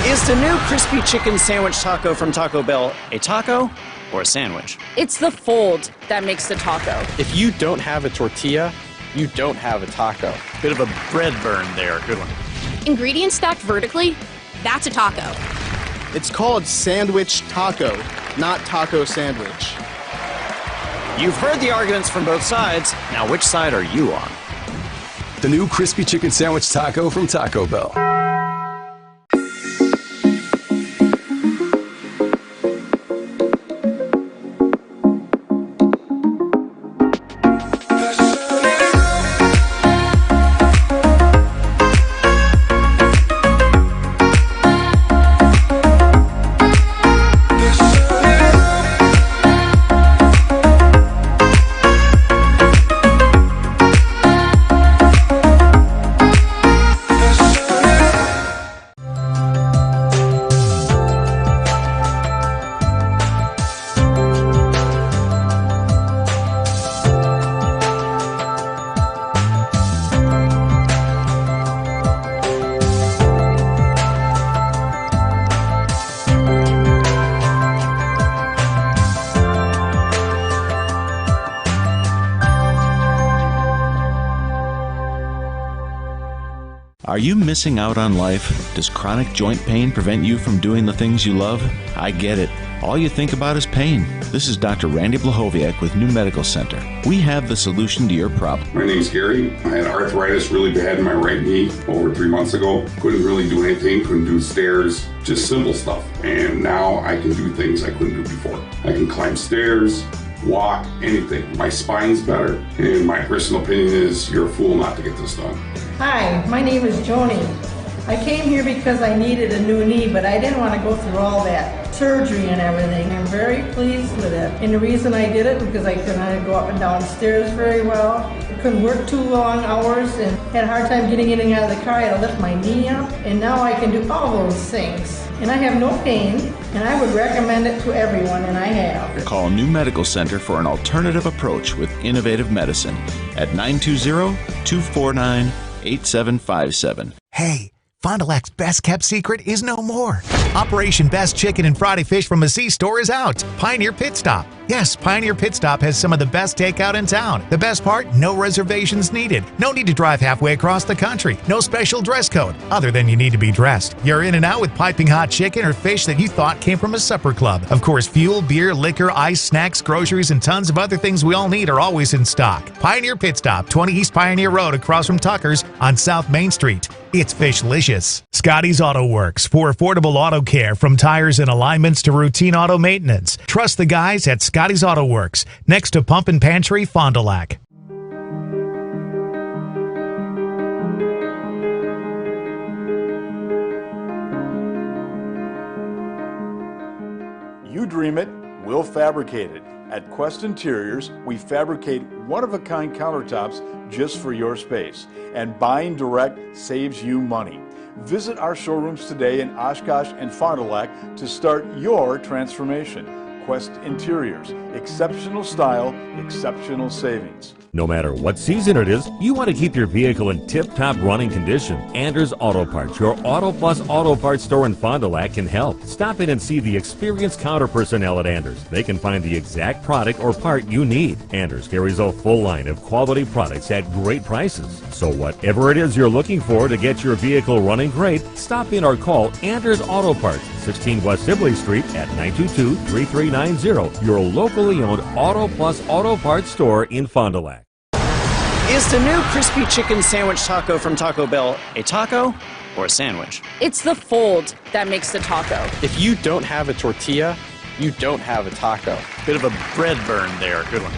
Is the new crispy chicken sandwich taco from Taco Bell a taco or a sandwich? It's the fold that makes the taco. If you don't have a tortilla, you don't have a taco. Bit of a bread burn there. Good one. Ingredients stacked vertically? That's a taco. It's called sandwich taco, not taco sandwich. You've heard the arguments from both sides. Now, which side are you on? The new crispy chicken sandwich taco from Taco Bell. Are you missing out on life? Does chronic joint pain prevent you from doing the things you love? I get it. All you think about is pain. This is Dr. Randy Blahoviak with New Medical Center. We have the solution to your problem. My name's Gary. I had arthritis really bad in my right knee over 3 months ago. Couldn't really do anything, couldn't do stairs, just simple stuff. And now I can do things I couldn't do before. I can climb stairs, walk, anything. My spine's better, and my personal opinion is you're a fool not to get this done. Hi, my name is Joni. I came here because I needed a new knee, but I didn't want to go through all that surgery and everything. I'm very pleased with it. And the reason I did it because I couldn't go up and down stairs very well. I couldn't work too long hours and had a hard time getting in and out of the car. I had to lift my knee up. And now I can do all those things. And I have no pain, and I would recommend it to everyone, and I have. Call New Medical Center for an alternative approach with innovative medicine at 920-249-8757. Hey, Fond du Lac's best kept secret is no more. Operation Best Chicken and Friday Fish from a C-Store is out. Pioneer Pit Stop. Yes, Pioneer Pit Stop has some of the best takeout in town. The best part, no reservations needed. No need to drive halfway across the country. No special dress code, other than you need to be dressed. You're in and out with piping hot chicken or fish that you thought came from a supper club. Of course, fuel, beer, liquor, ice, snacks, groceries, and tons of other things we all need are always in stock. Pioneer Pit Stop, 20 East Pioneer Road across from Tucker's on South Main Street. It's Fishlicious. Scotty's Auto Works for affordable auto auto care, from tires and alignments to routine auto maintenance. Trust the guys at Scotty's Auto Works, next to Pump and Pantry, Fond du Lac. You dream it, we'll fabricate it. At Quest Interiors, we fabricate one-of-a-kind countertops just for your space. And buying direct saves you money. Visit our showrooms today in Oshkosh and Fond du Lac to start your transformation. Quest Interiors, exceptional style, exceptional savings. No matter what season it is, you want to keep your vehicle in tip-top running condition. Anders Auto Parts, your Auto Plus Auto Parts store in Fond du Lac, can help. Stop in and see the experienced counter personnel at Anders. They can find the exact product or part you need. Anders carries a full line of quality products at great prices. So whatever it is you're looking for to get your vehicle running great, stop in or call Anders Auto Parts, 16 West Sibley Street at 922-3390, your locally owned Auto Plus Auto Parts store in Fond du Lac. Is the new crispy chicken sandwich taco from Taco Bell a taco or a sandwich? It's the fold that makes the taco. If you don't have a tortilla, you don't have a taco. Bit of a bread burn there. Good one.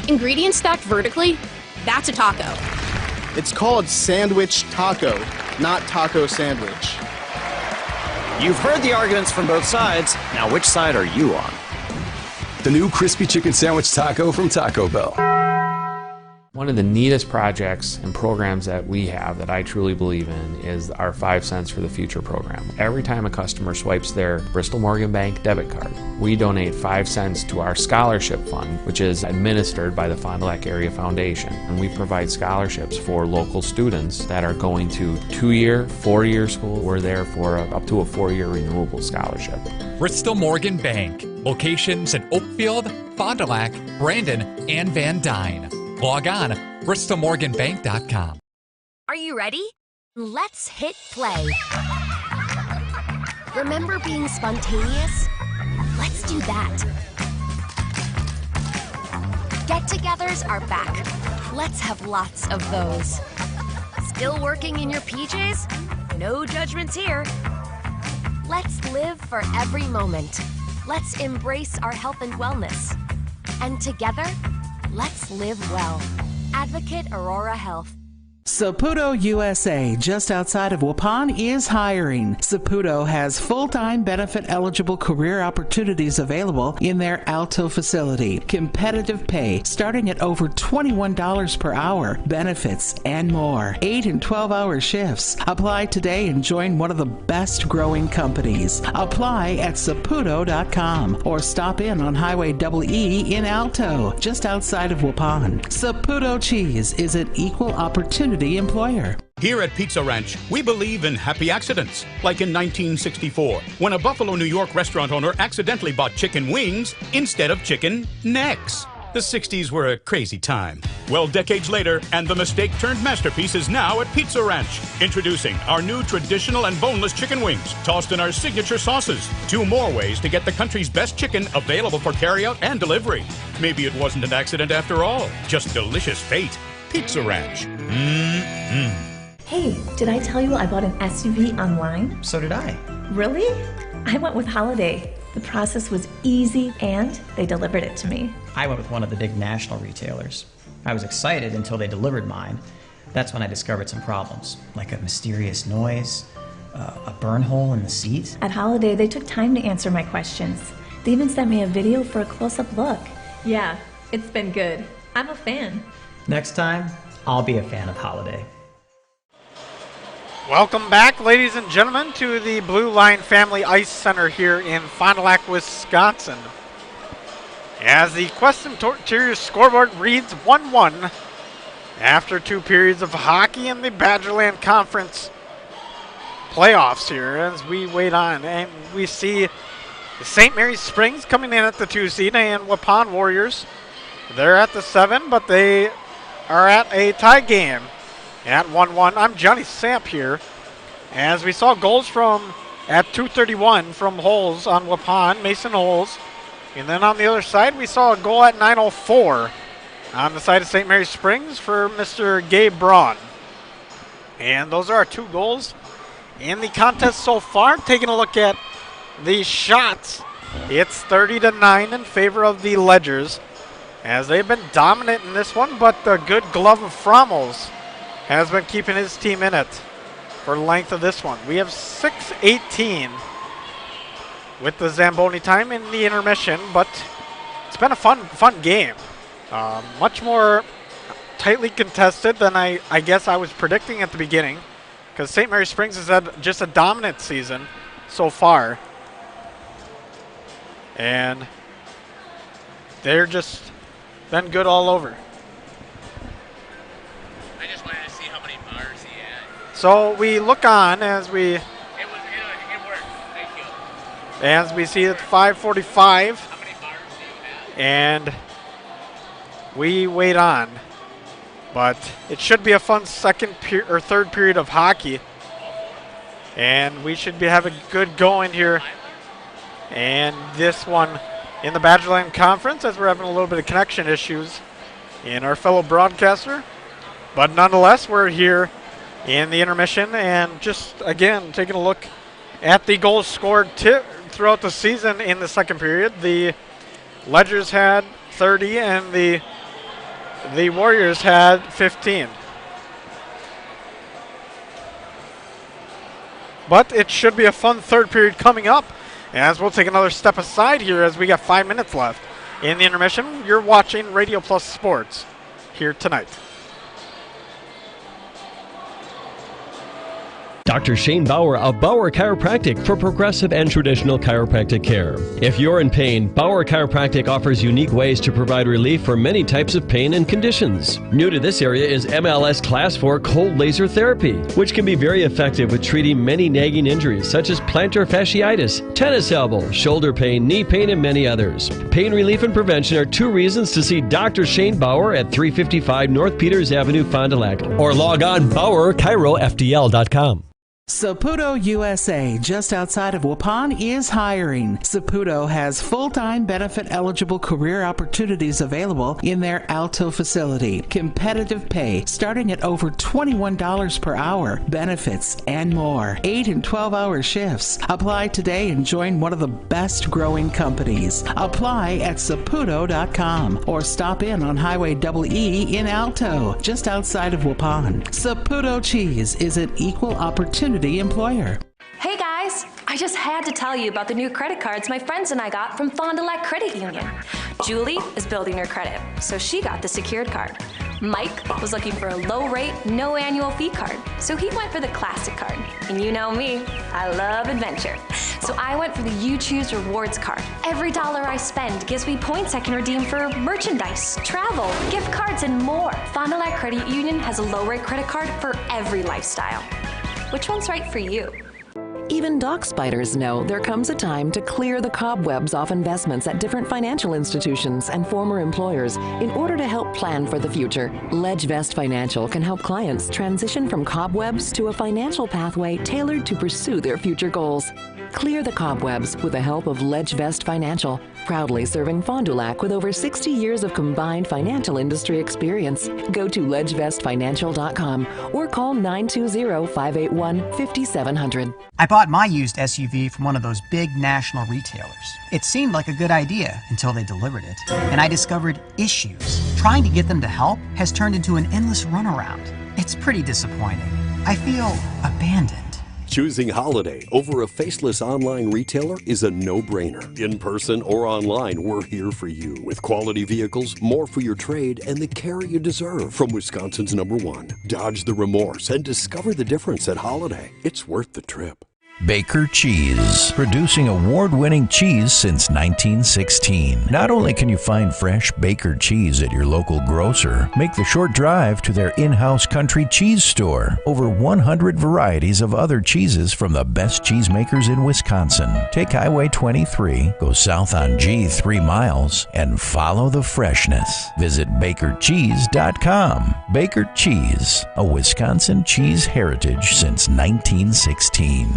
Ingredients stacked vertically, that's a taco. It's called sandwich taco, not taco sandwich. You've heard the arguments from both sides. Now, which side are you on? The new crispy chicken sandwich taco from Taco Bell. One of the neatest projects and programs that we have that I truly believe in is our 5 cents for the future program. Every time a customer swipes their Bristol Morgan Bank debit card, we donate 5 cents to our scholarship fund, which is administered by the Fond du Lac Area Foundation. And we provide scholarships for local students that are going to 2-year, 4-year school. We're there for up to a 4-year renewable scholarship. Bristol Morgan Bank. Locations in Oakfield, Fond du Lac, Brandon, and Van Dyne. Log on bristolmorganbank.com. Are you ready? Let's hit play. Remember being spontaneous? Let's do that. Get-togethers are back. Let's have lots of those. Still working in your PJs? No judgments here. Let's live for every moment. Let's embrace our health and wellness. And together, let's live well. Advocate Aurora Health. Saputo USA, just outside of Waupun, is hiring. Saputo has full-time benefit-eligible career opportunities available in their Alto facility. Competitive pay starting at over $21 per hour, benefits, and more. 8 and 12-hour shifts. Apply today and join one of the best-growing companies. Apply at saputo.com or stop in on Highway EE in Alto, just outside of Waupun. Saputo Cheese is an equal opportunity employer. Here at Pizza Ranch, we believe in happy accidents, like in 1964, when a Buffalo, New York restaurant owner accidentally bought chicken wings instead of chicken necks. The 60s were a crazy time. Well, decades later, and the mistake turned masterpiece is now at Pizza Ranch. Introducing our new traditional and boneless chicken wings, tossed in our signature sauces. 2 more ways to get the country's best chicken available for carryout and delivery. Maybe it wasn't an accident after all, just delicious fate. Pizza Ranch. Hey, did I tell you I bought an SUV online? So did I. Really? I went with Holiday. The process was easy and they delivered it to me. I went with one of the big national retailers. I was excited until they delivered mine. That's when I discovered some problems, like a mysterious noise, a burn hole in the seat. At Holiday, they took time to answer my questions. They even sent me a video for a close-up look. Yeah, it's been good. I'm a fan. Next time, I'll be a fan of Holiday. Welcome back, ladies and gentlemen, to the Blue Line Family Ice Center here in Fond du Lac, Wisconsin. As the Quest Interiors scoreboard reads 1-1 after 2 periods of hockey in the Badgerland Conference playoffs here as we wait on. And we see St. Mary's Springs coming in at the 2 seed and Waupun Warriors. They're at the 7, but they are at a tie game at 1-1. I'm Johnny Samp here. As we saw goals from at 2:31 from Holes on Waupun, Mason Holes. And then on the other side, we saw a goal at 9:04 on the side of St. Mary's Springs for Mr. Gabe Braun. And those are our 2 goals in the contest so far. Taking a look at the shots. It's 30-9 in favor of the Ledgers, as they've been dominant in this one, but the good glove of Frommel's has been keeping his team in it for the length of this one. We have 6:18 with the Zamboni time in the intermission, but it's been a fun game. Much more tightly contested than I guess I was predicting at the beginning, because St. Mary Springs has had just a dominant season so far. And they're just been good all over. I just wanted to see how many bars he had. So we look on as we It worked. Thank you. as we see it's 5:45. How many bars do you have? And we wait on. But it should be a fun third period of hockey. And we should be having good going here. And this one in the Badgerland Conference, as we're having a little bit of connection issues in our fellow broadcaster. But nonetheless, we're here in the intermission, and just, again, taking a look at the goals scored throughout the season in the second period. The Ledgers had 30, and the Warriors had 15. But it should be a fun third period coming up, as we'll take another step aside here as we got 5 minutes left in the intermission. You're watching Radio Plus Sports here tonight. Dr. Shane Bauer of Bauer Chiropractic for progressive and traditional chiropractic care. If you're in pain, Bauer Chiropractic offers unique ways to provide relief for many types of pain and conditions. New to this area is MLS Class 4 cold laser therapy, which can be very effective with treating many nagging injuries such as plantar fasciitis, tennis elbow, shoulder pain, knee pain, and many others. Pain relief and prevention are 2 reasons to see Dr. Shane Bauer at 355 North Peters Avenue, Fond du Lac, or log on BauerChiroFDL.com. Saputo USA, just outside of Waupun, is hiring. Saputo has full-time benefit-eligible career opportunities available in their Alto facility. Competitive pay starting at over $21 per hour, benefits, and more. 8 and 12-hour shifts. Apply today and join one of the best growing companies. Apply at Saputo.com or stop in on Highway EE in Alto, just outside of Waupun. Saputo Cheese is an equal opportunity employer. Hey guys, I just had to tell you about the new credit cards my friends and I got from Fond du Lac Credit Union. Julie is building her credit, so she got the secured card. Mike was looking for a low rate, no annual fee card, so he went for the classic card. And you know me, I love adventure. So I went for the You Choose Rewards card. Every dollar I spend gives me points I can redeem for merchandise, travel, gift cards, and more. Fond du Lac Credit Union has a low rate credit card for every lifestyle. Which one's right for you? Even dock spiders know there comes a time to clear the cobwebs off investments at different financial institutions and former employers in order to help plan for the future. LedgeVest Financial can help clients transition from cobwebs to a financial pathway tailored to pursue their future goals. Clear the cobwebs with the help of LedgeVest Financial, proudly serving Fond du Lac with over 60 years of combined financial industry experience. Go to ledgevestfinancial.com or call 920-581-5700. I bought my used SUV from one of those big national retailers. It seemed like a good idea until they delivered it, and I discovered issues. Trying to get them to help has turned into an endless runaround. It's pretty disappointing. I feel abandoned. Choosing Holiday over a faceless online retailer is a no-brainer. In person or online, we're here for you with quality vehicles, more for your trade, and the care you deserve. From Wisconsin's #1, dodge the remorse and discover the difference at Holiday. It's worth the trip. Baker Cheese, producing award-winning cheese since 1916. Not only can you find fresh Baker cheese at your local grocer, make the short drive to their in-house country cheese store. Over 100 varieties of other cheeses from the best cheesemakers in Wisconsin. Take Highway 23, go south on G 3 miles, and follow the freshness. Visit BakerCheese.com. Baker Cheese, a Wisconsin cheese heritage since 1916.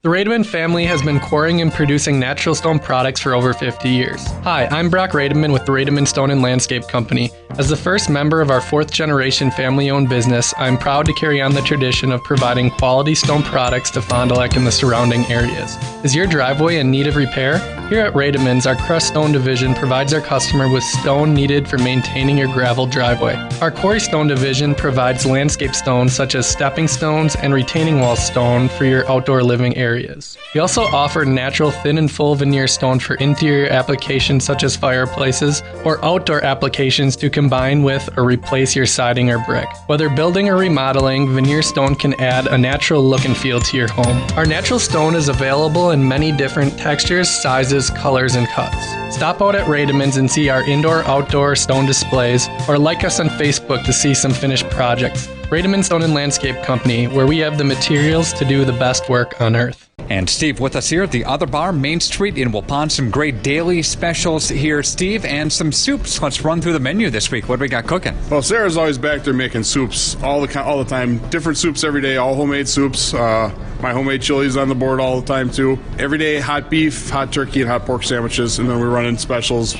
The Rademan family has been quarrying and producing natural stone products for over 50 years. Hi, I'm Brock Rademan with the Rademan Stone and Landscape Company. As the first member of our 4th generation family-owned business, I'm proud to carry on the tradition of providing quality stone products to Fond du Lac and the surrounding areas. Is your driveway in need of repair? Here at Rademan's, our crushed stone division provides our customer with stone needed for maintaining your gravel driveway. Our quarry stone division provides landscape stones such as stepping stones and retaining wall stone for your outdoor living areas. We also offer natural thin and full veneer stone for interior applications such as fireplaces or outdoor applications to combine with or replace your siding or brick. Whether building or remodeling, veneer stone can add a natural look and feel to your home. Our natural stone is available in many different textures, sizes, colors, and cuts. Stop out at Rademan's and see our indoor-outdoor stone displays, or like us on Facebook to see some finished projects. Rademan Stone and Landscape Company, where we have the materials to do the best work on earth. And Steve with us here at the Other Bar, Main Street in Waupun. Some great daily specials here, Steve, and some soups. Let's run through the menu this week. What do we got cooking? Well, Sarah's always back there making soups all the time. Different soups every day, all homemade soups. My homemade chili's on the board all the time, too. Every day, hot beef, hot turkey, and hot pork sandwiches, and then we're running specials.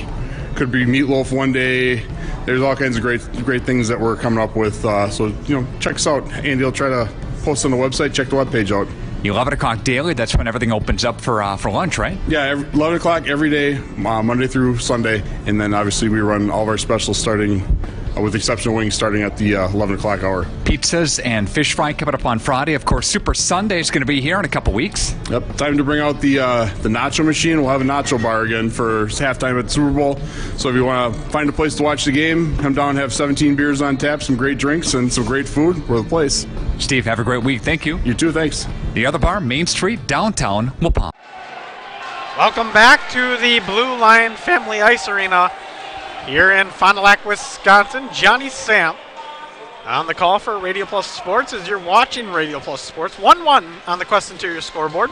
Could be meatloaf one day. There's all kinds of great things that we're coming up with. So, check us out. Andy will try to post on the website. Check the webpage out. 11 o'clock daily, that's when everything opens up for lunch, right? Yeah, 11 o'clock every day, Monday through Sunday. And then obviously we run all of our specials starting, with the exception of wings, starting at the 11 o'clock hour. Pizzas and fish fry coming up on Friday. Of course, Super Sunday is going to be here in a couple weeks. Yep, time to bring out the nacho machine. We'll have a nacho bar again for halftime at the Super Bowl. So if you want to find a place to watch the game, come down, have 17 beers on tap, some great drinks, and some great food. We're the place. Steve, have a great week. Thank you. You too, thanks. The Other Bar, Main Street, downtown Waupun. Welcome back to the Blue Line Family Ice Arena here in Fond du Lac, Wisconsin. Johnny Samp on the call for Radio Plus Sports as you're watching Radio Plus Sports. 1-1 on the Quest Interior scoreboard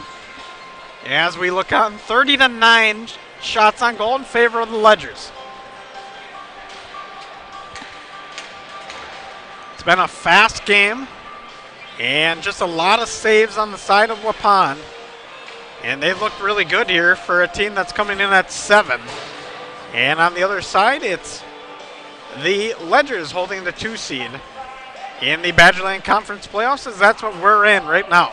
as we look on 30-9 shots on goal in favor of the Ledgers. It's been a fast game and just a lot of saves on the side of Waupun. And they've looked really good here for a team that's coming in at 7. And on the other side, it's the Ledgers holding the 2 seed in the Badgerland Conference playoffs, as that's what we're in right now.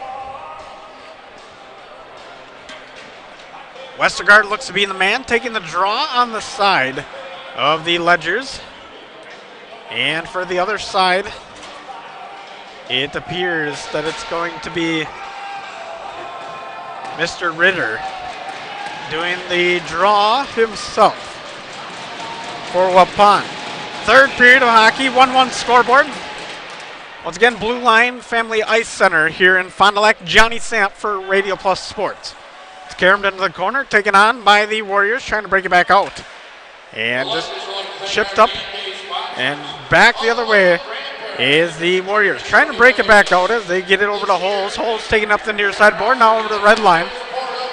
Westergaard looks to be the man, taking the draw on the side of the Ledgers. And for the other side, it appears that it's going to be Mr. Ritter doing the draw himself for Waupun. Third period of hockey, 1-1 scoreboard. Once again, Blue Line Family Ice Center here in Fond du Lac. Johnny Samp for Radio Plus Sports. It's carried into the corner, taken on by the Warriors, trying to break it back out. And just chipped up and back the other way is the Warriors. Trying to break it back out as they get it over to Holes. Holes taking up the near side board, now over to the red line.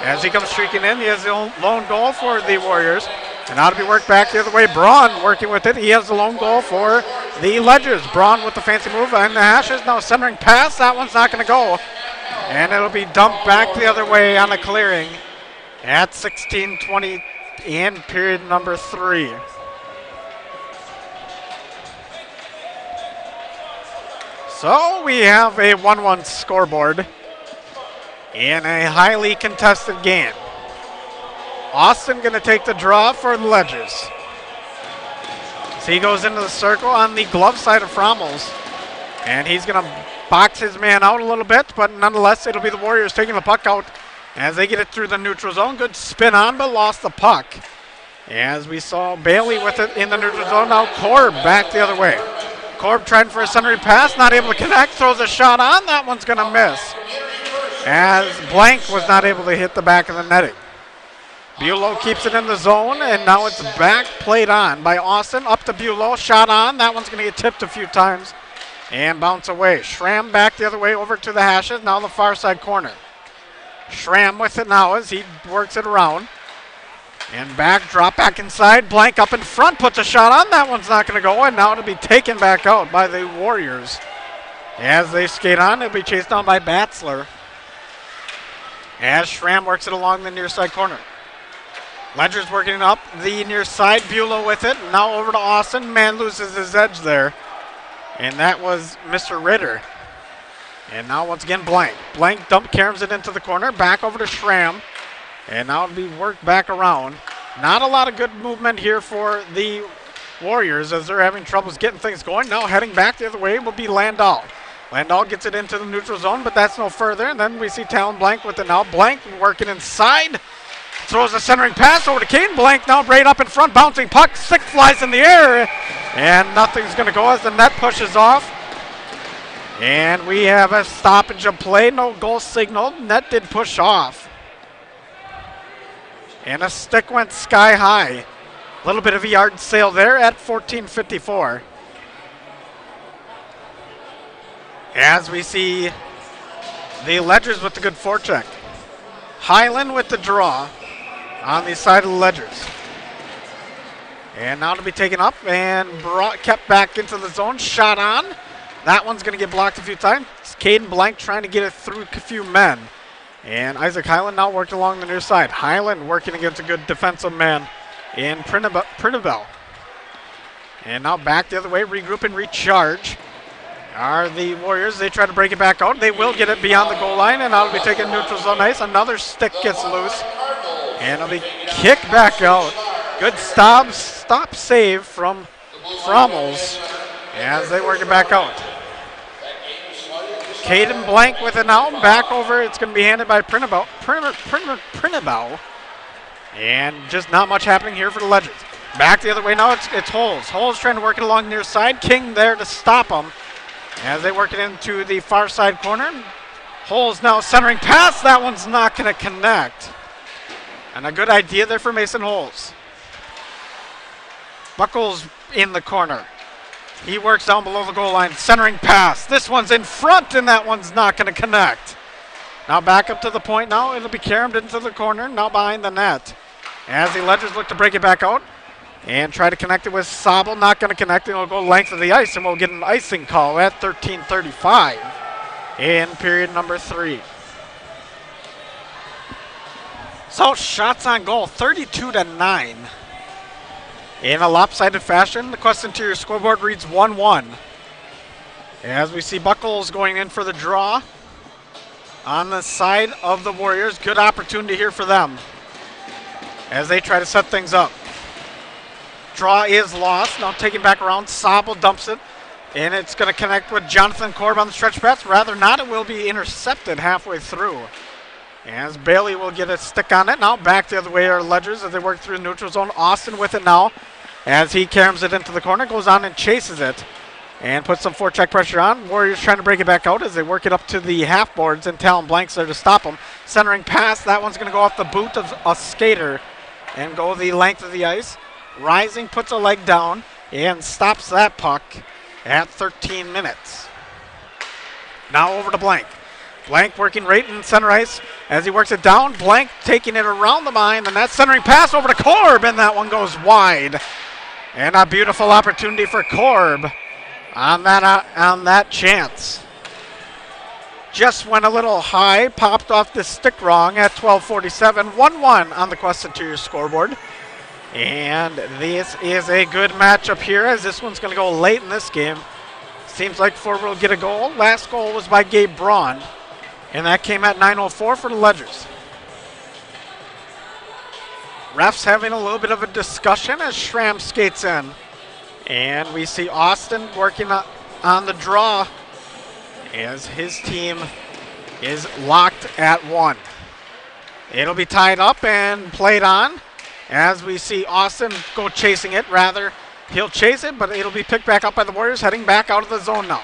As he comes streaking in, he has the lone goal for the Warriors. And now to be worked back the other way. Braun working with it. He has the lone goal for the Ledgers. Braun with the fancy move on the hashes. Now centering pass. That one's not going to go. And it'll be dumped back the other way on a clearing at 16:20 in period number 3. So we have a 1-1 scoreboard in a highly contested game. Austin going to take the draw for the Ledgers. So he goes into the circle on the glove side of Frommels. And he's going to box his man out a little bit, but nonetheless, it'll be the Warriors taking the puck out as they get it through the neutral zone. Good spin on, but lost the puck. As we saw Bailey with it in the neutral zone. Now Korb back the other way. Korb trying for a centering pass, not able to connect, throws a shot on. That one's going to miss, as Blank was not able to hit the back of the netting. Bulow keeps it in the zone, and now it's back played on by Austin. Up to Bulow, shot on. That one's going to get tipped a few times and bounce away. Schramm back the other way over to the hashes, now the far side corner. Schramm with it now as he works it around. And back, drop back inside. Blank up in front, puts a shot on. That one's not going to go, and now it'll be taken back out by the Warriors. As they skate on, it'll be chased down by Batzler. as Schramm works it along the near side corner. Ledger's working up the near side. Beulah with it. Now over to Austin. Man loses his edge there. And that was Mr. Ritter. And now once again Blank. Blank caroms it into the corner. Back over to Schramm. And now it'll be worked back around. Not a lot of good movement here for the Warriors as they're having troubles getting things going. Now heading back the other way will be Landau. Landau gets it into the neutral zone, but that's no further. And then we see Talon Blank with it now. Blank working inside. Throws a centering pass over to Kane. Blank now right up in front. Bouncing puck. Stick flies in the air. And nothing's going to go as the net pushes off. And we have a stoppage of play. No goal signal. Net did push off. And a stick went sky high. A little bit of a yard sale there at 14:54. As we see the Ledgers with the good forecheck. Highland with the draw on the side of the Ledgers. And now to be taken up and kept back into the zone. Shot on. That one's going to get blocked a few times. It's Caden Blank trying to get it through a few men. And Isaac Highland now worked along the near side. Highland working against a good defensive man in Printable. And now back the other way. Regroup and recharge are the Warriors. They try to break it back out. They will get it beyond the goal line. And now it'll be taken neutral zone ice. Another stick gets loose. And it'll be kicked back out. Good stop save from Frommels as they work it back out. Caden Blank with it now. Back over. It's going to be handed by Printable. And just not much happening here for the Legends. Back the other way now. It's Holes. Holes trying to work it along near side. King there to stop them as they work it into the far side corner. Holes now centering pass. That one's not going to connect. And a good idea there for Mason Holes. Buckles in the corner. He works down below the goal line. Centering pass. This one's in front, and that one's not going to connect. Now back up to the point now. It'll be caromed into the corner. Now behind the net. As the Ledgers look to break it back out. And try to connect it with Sobel. Not going to connect. It'll go length of the ice, and we'll get an icing call at 13:35 in period number 3. So shots on goal, 32-9. In a lopsided fashion, the Quest Interior scoreboard reads 1-1. As we see Buckles going in for the draw on the side of the Warriors. Good opportunity here for them as they try to set things up. Draw is lost. Now taking back around. Sobel dumps it. And it's going to connect with Jonathan Korb on the stretch pass. Rather not. It will be intercepted halfway through. As Bailey will get a stick on it. Now back the other way are Ledgers as they work through the neutral zone. Austin with it now as he caroms it into the corner. Goes on and chases it and puts some forecheck pressure on. Warriors trying to break it back out as they work it up to the half boards, and Talon Blank's there to stop them. Centering pass. That one's going to go off the boot of a skater and go the length of the ice. Rising puts a leg down and stops that puck at 13 minutes. Now over to Blank. Blank working right in center ice as he works it down. Blank taking it around the line, and that centering pass over to Korb, and that one goes wide. And a beautiful opportunity for Korb on that chance. Just went a little high, popped off the stick wrong at 12:47. 1-1 on the Quest Interior scoreboard. And this is a good matchup here as this one's going to go late in this game. Seems like Ford will get a goal. Last goal was by Gabe Braun. And that came at 9:04 for the Ledgers. Refs having a little bit of a discussion as Schramm skates in. And we see Austin working on the draw as his team is locked at 1. It'll be tied up and played on as we see Austin go chasing it. Rather, he'll chase it, but it'll be picked back up by the Warriors heading back out of the zone now.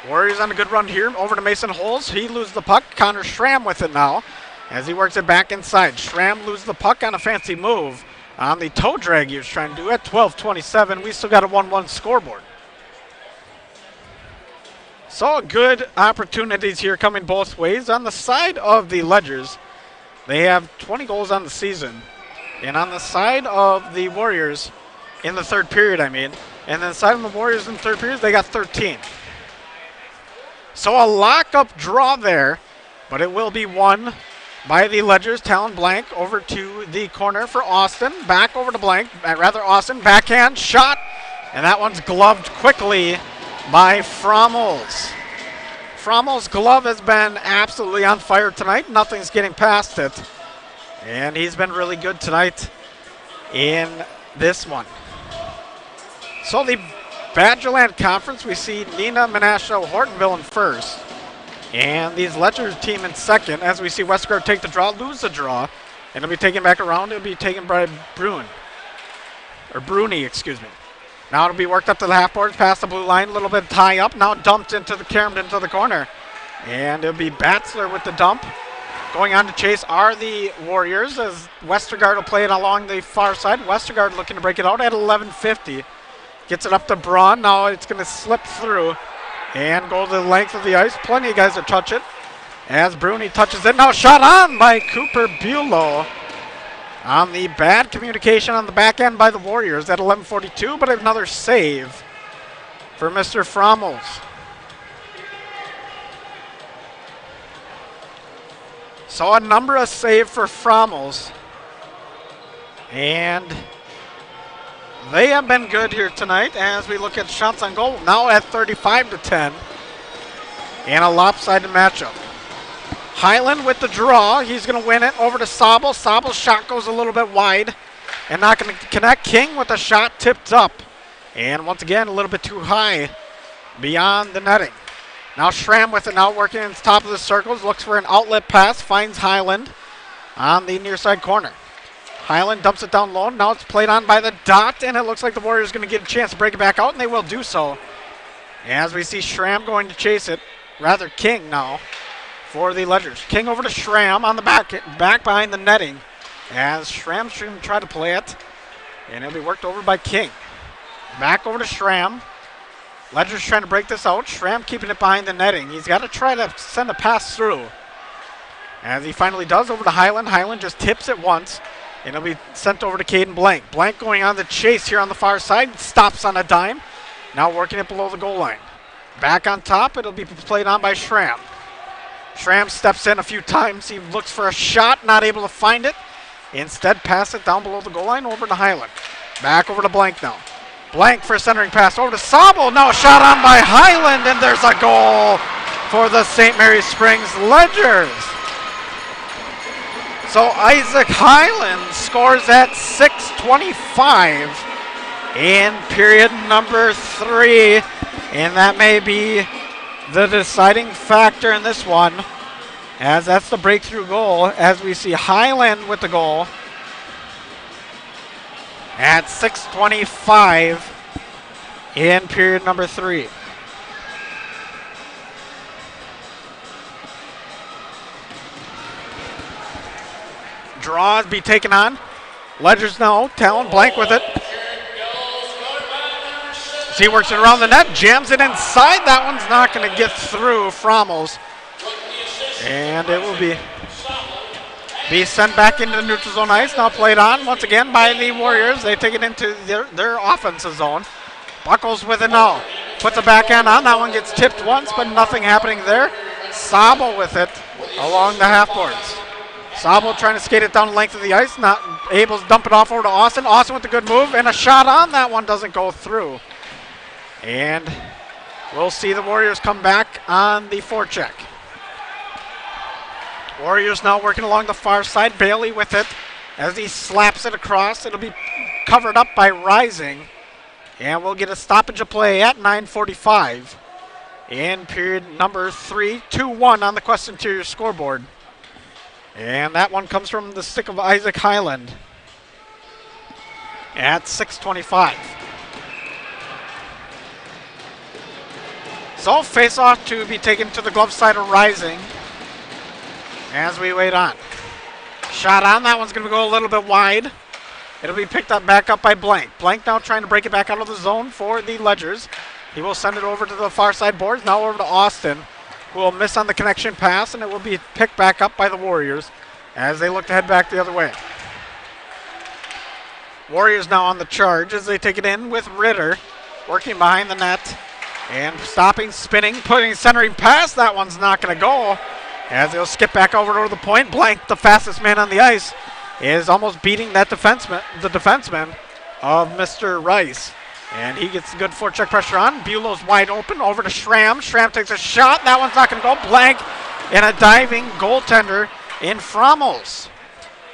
Warriors on a good run here. Over to Mason Holes. He loses the puck. Connor Schramm with it now as he works it back inside. Schramm loses the puck on a fancy move on the toe drag he was trying to do at 12:27. We still got a 1-1 scoreboard. So good opportunities here coming both ways. On the side of the Ledgers, they have 20 goals on the season. And on the side of the Warriors, in the third period, and then the side of the Warriors in the third period, they got 13. So a lock-up draw there, but it will be won by the Ledgers. Talon Blank over to the corner for Austin. Back over to Blank, Austin. Backhand shot, and that one's gloved quickly by Frommel's. Frommel's glove has been absolutely on fire tonight. Nothing's getting past it. And he's been really good tonight in this one. So the Badgerland Conference, we see Nina, Menasha, Hortonville in first. And these Ledgers team in second, as we see Westergaard take the draw, lose the draw. And it'll be taken back around. It'll be taken by Bruni, excuse me. Now it'll be worked up to the half boards, past the blue line, a little bit tie up. Now dumped into the caromed into the corner. And it'll be Batzler with the dump. Going on to chase are the Warriors, as Westergaard will play it along the far side. Westergaard looking to break it out at 11:50. Gets it up to Braun. Now it's going to slip through and go to the length of the ice. Plenty of guys to touch it. As Bruni touches it. Now shot on by Cooper Buelow. On the bad communication on the back end by the Warriors at 11:42, but another save for Mr. Frommels. So a number of save for Frommels. And they have been good here tonight as we look at shots on goal. Now at 35-10. And a lopsided matchup. Highland with the draw. He's going to win it over to Sobel. Sobel's shot goes a little bit wide and not going to connect. King with a shot tipped up. And once again, a little bit too high beyond the netting. Now Schramm with it now working in the top of the circles. Looks for an outlet pass. Finds Highland on the near side corner. Highland dumps it down low. Now it's played on by the dot. And it looks like the Warriors going to get a chance to break it back out. And they will do so. As we see Schramm going to chase it. Rather King now for the Ledgers. King over to Schramm on the back behind the netting. As Schramm's going to try to play it. And it'll be worked over by King. Back over to Schramm. Ledger's trying to break this out. Schramm keeping it behind the netting. He's got to try to send a pass through. As he finally does over to Highland. Highland just tips it once. And it'll be sent over to Caden Blank. Blank going on the chase here on the far side. Stops on a dime. Now working it below the goal line. Back on top. It'll be played on by Schramm. Schramm steps in a few times. He looks for a shot. Not able to find it. Instead pass it down below the goal line over to Highland. Back over to Blank now. Blank for a centering pass over to Sobel. Now shot on by Highland, and there's a goal for the St. Mary's Springs Ledgers. So Isaac Highland scores at 6:25 in period number 3, and that may be the deciding factor in this one, as that's the breakthrough goal, as we see Highland with the goal. At 6:25 in period number 3. Draws be taken on. Ledgers now. Talon Blank with it. He works it around the net. Jams it inside. That one's not going to get through Frommels. And it will be sent back into the neutral zone ice. Now played on once again by the Warriors. They take it into their offensive zone. Buckles with it now. Puts a backhand on. That one gets tipped once, but nothing happening there. Sobel with it along the half boards. Sobel trying to skate it down the length of the ice. Not able to dump it off over to Austin. Austin with a good move and a shot on. That one doesn't go through. And we'll see the Warriors come back on the forecheck. Warriors now working along the far side. Bailey with it as he slaps it across. It'll be covered up by Rising. And we'll get a stoppage of play at 9:45 in period number 3. 2-1 on the Quest Interior scoreboard. And that one comes from the stick of Isaac Highland at 6:25. So face off to be taken to the glove side of Rising as we wait on. Shot on. That one's going to go a little bit wide. It'll be picked up back up by Blank. Blank now trying to break it back out of the zone for the Ledgers. He will send it over to the far side boards. Now over to Austin, who will miss on the connection pass, and it will be picked back up by the Warriors as they look to head back the other way. Warriors now on the charge as they take it in with Ritter working behind the net and stopping, spinning, putting centering pass. That one's not going to go. As he'll skip back over to the point, Blank, the fastest man on the ice, is almost beating that defenseman, the defenseman of Mr. Rice. And he gets good forecheck pressure on. Bulow's wide open, over to Schramm. Schramm takes a shot. That one's not going to go. Blank and a diving goaltender in Frommels.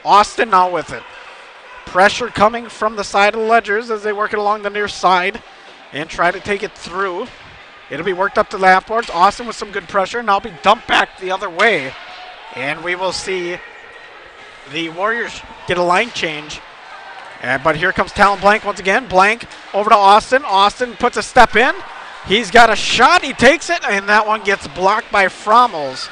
Austin now with it. Pressure coming from the side of the Ledgers as they work it along the near side and try to take it through. It'll be worked up to the half boards. Austin with some good pressure. Now be dumped back the other way. And we will see the Warriors get a line change. But here comes Talon Blank once again. Blank over to Austin. Austin puts a step in. He's got a shot. He takes it, and that one gets blocked by Frommels.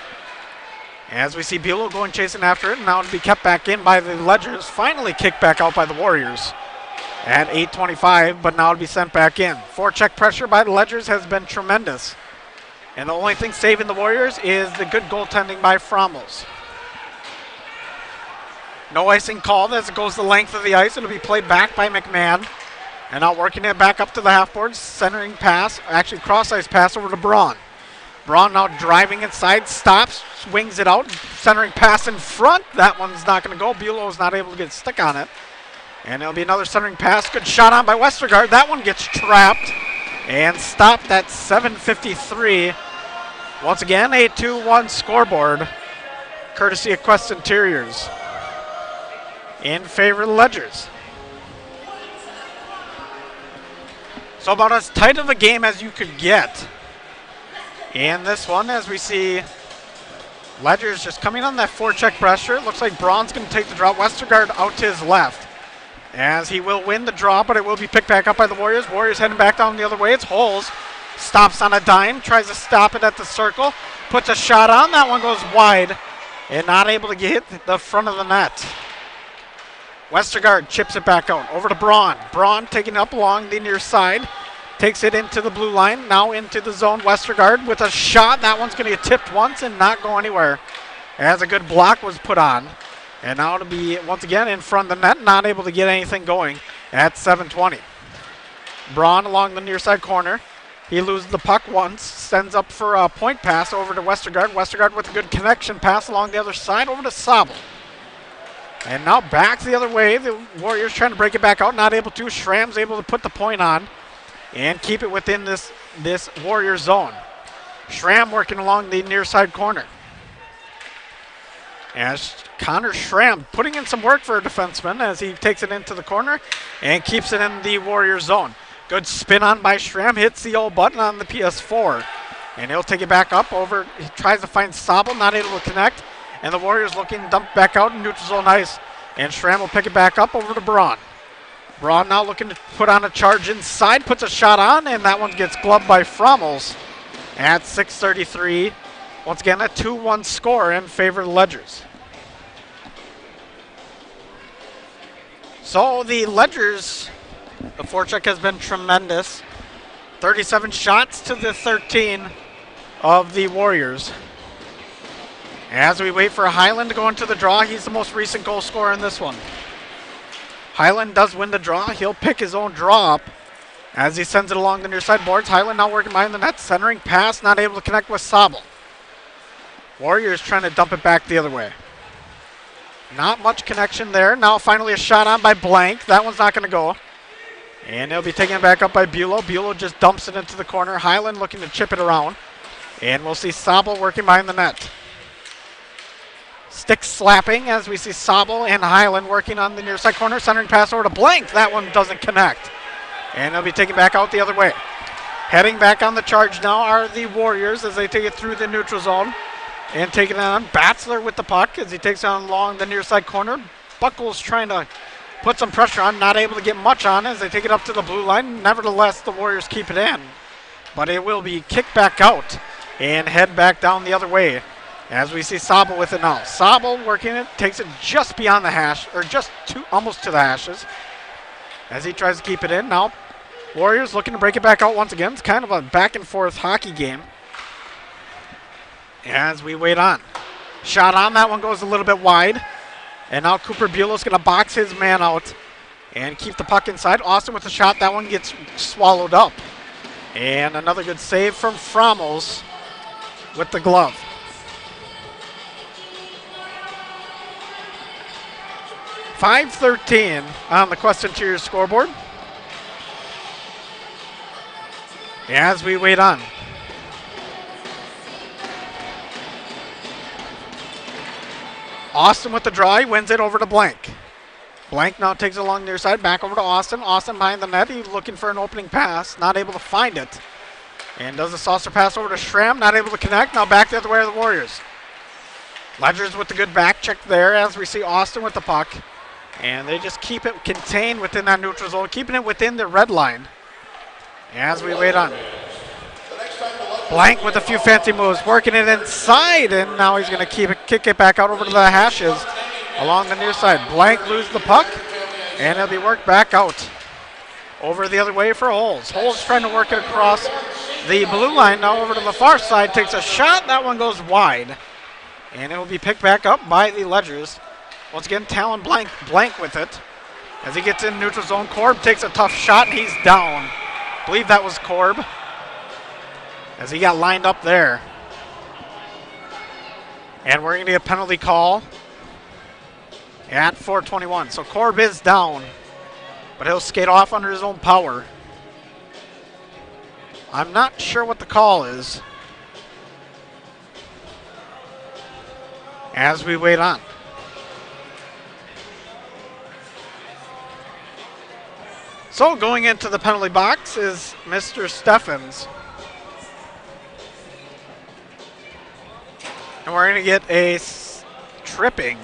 As we see Bulow going chasing after it, and now it'll be kept back in by the Ledgers. Finally kicked back out by the Warriors at 8:25, but now it'll be sent back in. Forecheck pressure by the Ledgers has been tremendous. And the only thing saving the Warriors is the good goaltending by Frommels. No icing called as it goes the length of the ice. It'll be played back by McMahon. And now working it back up to the half boards, centering pass, actually cross-ice pass over to Braun. Braun now driving inside, stops, swings it out, centering pass in front. That one's not going to go. Bulow is not able to get a stick on it. And it'll be another centering pass. Good shot on by Westergaard. That one gets trapped and stopped at 7:53. Once again, a 2-1 scoreboard, courtesy of Quest Interiors, in favor of the Ledgers. So about as tight of a game as you could get in this one, as we see Ledgers just coming on that forecheck pressure. It looks like Braun's going to take the draw. Westergaard out to his left, as he will win the draw, but it will be picked back up by the Warriors. Warriors heading back down the other way. It's Holes. Stops on a dime, tries to stop it at the circle, puts a shot on. That one goes wide and not able to get hit the front of the net. Westergaard chips it back out. Over to Braun. Braun taking it up along the near side. Takes it into the blue line. Now into the zone. Westergaard with a shot. That one's going to get tipped once and not go anywhere, as a good block was put on. And now to be once again in front of the net. Not able to get anything going at 7:20. Braun along the near side corner. He loses the puck once. Sends up for a point pass over to Westergaard. Westergaard with a good connection pass along the other side over to Sabel. And now back the other way. The Warriors trying to break it back out. Not able to. Schramm's able to put the point on and keep it within this Warrior zone. Schramm working along the near side corner. As Connor Schramm putting in some work for a defenseman as he takes it into the corner and keeps it in the Warrior zone. Good spin on by Schramm. Hits the old button on the PS4. And he'll take it back up over. He tries to find Sabel. Not able to connect. And the Warriors looking to dump back out in neutral zone ice. And Schramm will pick it back up over to Braun. Braun now looking to put on a charge inside. Puts a shot on, and that one gets gloved by Frommels at 6:33. Once again, a 2-1 score in favor of the Ledgers. So the Ledgers, the forecheck has been tremendous. 37 shots to the 13 of the Warriors. As we wait for Highland to go into the draw, he's the most recent goal scorer in this one. Highland does win the draw. He'll pick his own draw up as he sends it along the near side boards. Highland now working behind the net, centering pass, not able to connect with Sabel. Warriors trying to dump it back the other way. Not much connection there. Now finally a shot on by Blank. That one's not going to go. And he'll be taken back up by Bulow. Bulow just dumps it into the corner. Highland looking to chip it around. And we'll see Sabel working behind the net. Stick slapping as we see Sabel and Highland working on the near side corner. Centering pass over to Blank. That one doesn't connect. And they'll be taken back out the other way. Heading back on the charge now are the Warriors as they take it through the neutral zone. And taking it on. Batzler with the puck as he takes it on along the near side corner. Buckles trying to put some pressure on. Not able to get much on as they take it up to the blue line. Nevertheless, the Warriors keep it in. But it will be kicked back out and head back down the other way. As we see Sabel with it now. Sabel working it, takes it just beyond the hash, or just almost to the hashes. As he tries to keep it in. Now, Warriors looking to break it back out once again. It's kind of a back and forth hockey game. As we wait on. Shot on, that one goes a little bit wide. And now Cooper Bulow's going to box his man out and keep the puck inside. Austin with the shot, that one gets swallowed up. And another good save from Frommels with the glove. 5:13 on the Quest Interior scoreboard. As we wait on. Austin with the draw, he wins it over to Blank. Blank now takes it along near side, back over to Austin. Austin behind the net, he's looking for an opening pass, not able to find it. And does a saucer pass over to Schramm, not able to connect. Now back the other way of the Warriors. Ledgers with the good back check there as we see Austin with the puck. And they just keep it contained within that neutral zone, keeping it within the red line. As we wait on. Blank with a few fancy moves, working it inside, and now he's going to kick it back out over to the hashes along the near side. Blank loses the puck, and it'll be worked back out over the other way for Holes. Holes trying to work it across the blue line, now over to the far side, takes a shot. That one goes wide, and it will be picked back up by the Ledgers. Once again, Talon Blank with it. As he gets in neutral zone, Korb takes a tough shot, and he's down. I believe that was Korb, as he got lined up there. And we're going to get a penalty call at 4:21. So Korb is down, but he'll skate off under his own power. I'm not sure what the call is as we wait on. So going into the penalty box is Mr. Steffens. And we're going to get a tripping.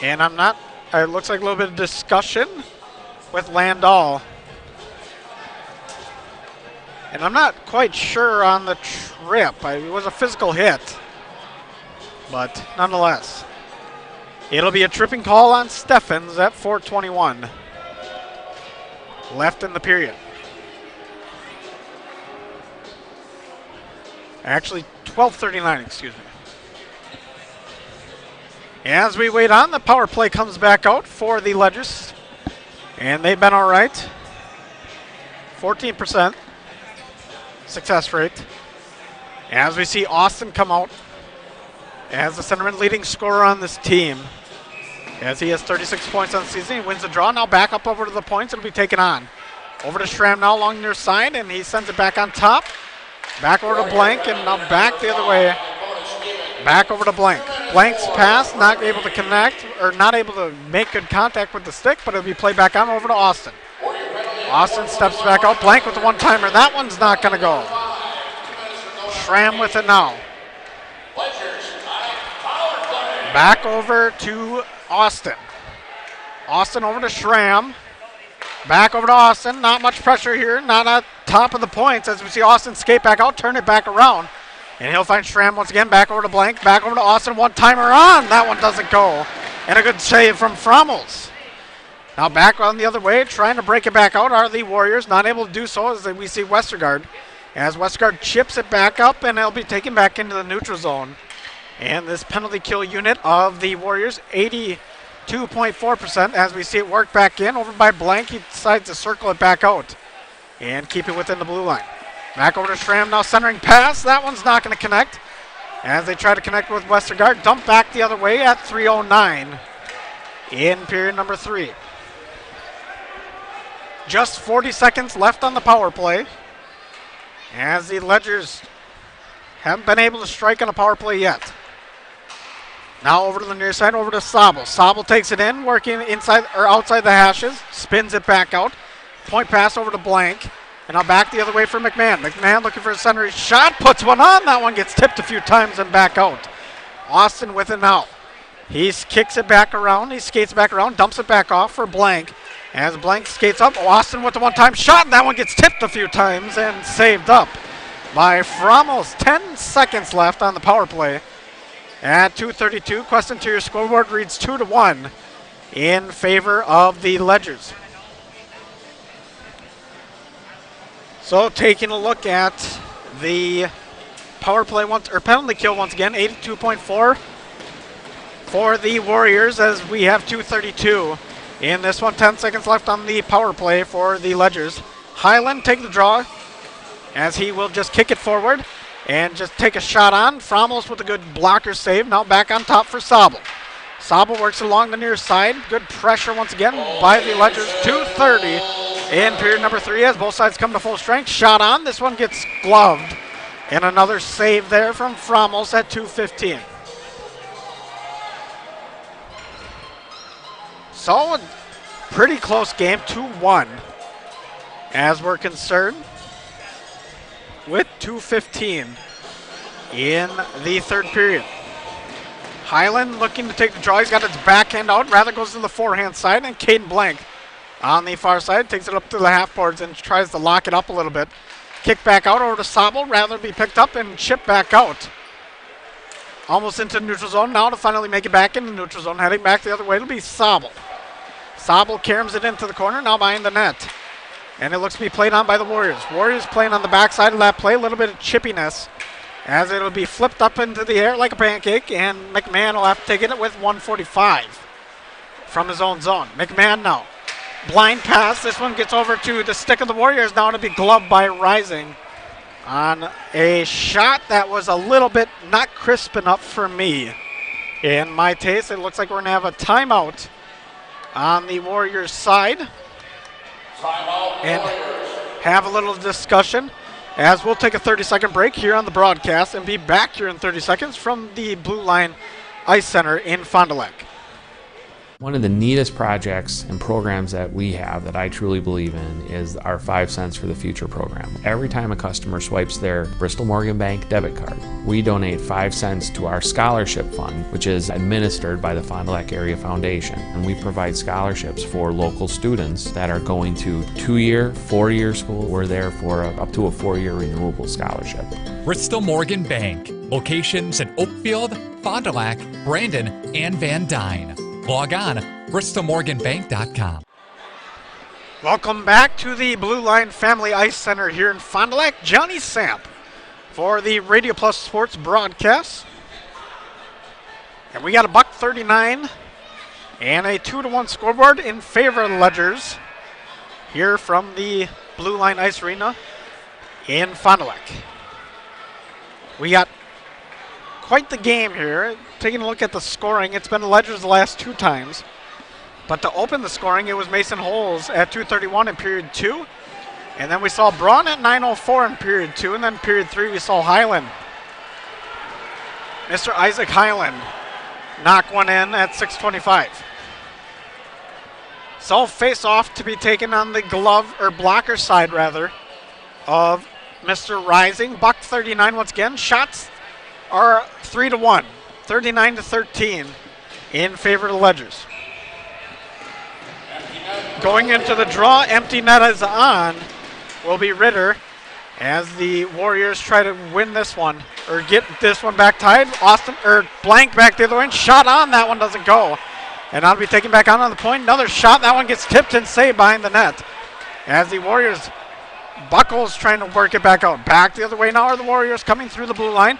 And it looks like a little bit of discussion with Landau. And I'm not quite sure on the trip. It was a physical hit. But nonetheless, it'll be a tripping call on Steffens at 4:21 left in the period. Actually, 12:39, excuse me. As we wait on, the power play comes back out for the Ledgers. And they've been all right. 14% success rate. As we see Austin come out as the centerman leading scorer on this team. As he has 36 points on the season, he wins the draw. Now back up over to the points. It'll be taken on. Over to Schramm now along near side, and he sends it back on top. Back over to Blank, and now back the other way. Back over to Blank. Blank's pass, not able to connect, or not able to make good contact with the stick, but it'll be played back on over to Austin. Austin steps back out. Blank with the one-timer. That one's not going to go. Schramm with it now. Back over to Austin. Austin over to Schramm. Back over to Austin. Not much pressure here. Not at top of the points as we see Austin skate back out, turn it back around. And he'll find Schramm once again. Back over to Blank. Back over to Austin. One-timer on. That one doesn't go. And a good save from Frommels. Now back on the other way, trying to break it back out are the Warriors. Not able to do so as we see Westergaard. As Westergaard chips it back up, and it'll be taken back into the neutral zone. And this penalty kill unit of the Warriors, 82.4%, as we see it work back in. Over by Blank, he decides to circle it back out and keep it within the blue line. Back over to Schramm, now centering pass. That one's not going to connect. As they try to connect with Westergaard, dump back the other way at 3:09 in period number 3. Just 40 seconds left on the power play, as the Ledgers haven't been able to strike on a power play yet. Now over to the near side, over to Sabel. Sabel takes it in, working inside or outside the hashes, spins it back out. Point pass over to Blank, and now back the other way for McMahon. McMahon looking for a center shot, puts one on. That one gets tipped a few times and back out. Austin with it now. He kicks it back around. He skates back around, dumps it back off for Blank. As Blank skates up, Austin with the one-time shot, and that one gets tipped a few times and saved up by Frommels. 10 seconds left on the power play. At 2:32, Quest Interior scoreboard reads 2-1 in favor of the Ledgers. So taking a look at the power play penalty kill once again, 82.4 for the Warriors as we have 2:32 in this one. 10 seconds left on the power play for the Ledgers. Highland take the draw as he will just kick it forward and just take a shot on. Frommels with a good blocker save. Now back on top for Sabel. Sabel works along the near side. Good pressure once again by the Ledgers. 2:30 in period number 3 as both sides come to full strength. Shot on. This one gets gloved. And another save there from Fromels at 2:15. So a pretty close game, 2-1 as we're concerned with 2:15 in the third period. Highland looking to take the draw. He's got his backhand out. Rather goes to the forehand side, and Caden Blank on the far side takes it up to the half boards and tries to lock it up a little bit. Kick back out over to Sabel. Rather be picked up and chipped back out. Almost into neutral zone now to finally make it back into neutral zone. Heading back the other way, it'll be Sabel. Sabel caroms it into the corner, now behind the net. And it looks to be played on by the Warriors. Warriors playing on the backside of that play, a little bit of chippiness as it'll be flipped up into the air like a pancake, and McMahon will have to take it with 1:45 from his own zone. McMahon now. Blind pass. This one gets over to the stick of the Warriors now to be gloved by Rising on a shot that was a little bit not crisp enough for me. In my taste, it looks like we're going to have a timeout on the Warriors side and have a little discussion as we'll take a 30-second break here on the broadcast and be back here in 30 seconds from the Blue Line Ice Center in Fond du Lac. One of the neatest projects and programs that we have that I truly believe in is our 5 cents for the future program. Every time a customer swipes their Bristol Morgan Bank debit card, we donate 5 cents to our scholarship fund, which is administered by the Fond du Lac Area Foundation. And we provide scholarships for local students that are going to 2-year, 4-year school. We're there for up to a 4-year renewable scholarship. Bristol Morgan Bank. Locations in Oakfield, Fond du Lac, Brandon, and Van Dyne. Log on, bristolmorganbank.com. Welcome back to the Blue Line Family Ice Center here in Fond du Lac. Johnny Samp for the Radio Plus Sports broadcast. And we got a $1.39 and a 2-1 scoreboard in favor of the Ledgers here from the Blue Line Ice Arena in Fond du Lac. We got quite the game here. Taking a look at the scoring, it's been the Ledgers the last 2 times. But to open the scoring, it was Mason Holes at 2:31 in period 2. And then we saw Braun at 9:04 in period 2. And then period 3, we saw Highland. Mr. Isaac Highland knock one in at 6:25. So face off to be taken on the glove, or blocker side rather, of Mr. Rising. $1.39 once again. Shots are 3-1. 39-13 in favor of the Ledgers. Going into the draw, empty net is on, will be Ritter as the Warriors try to win this one, or get this one back tied. Blank back the other way, and shot on, that one doesn't go. And that'll be taken back on the point. Another shot, that one gets tipped and saved behind the net. As the Warriors, Buckles trying to work it back out. Back the other way now are the Warriors coming through the blue line.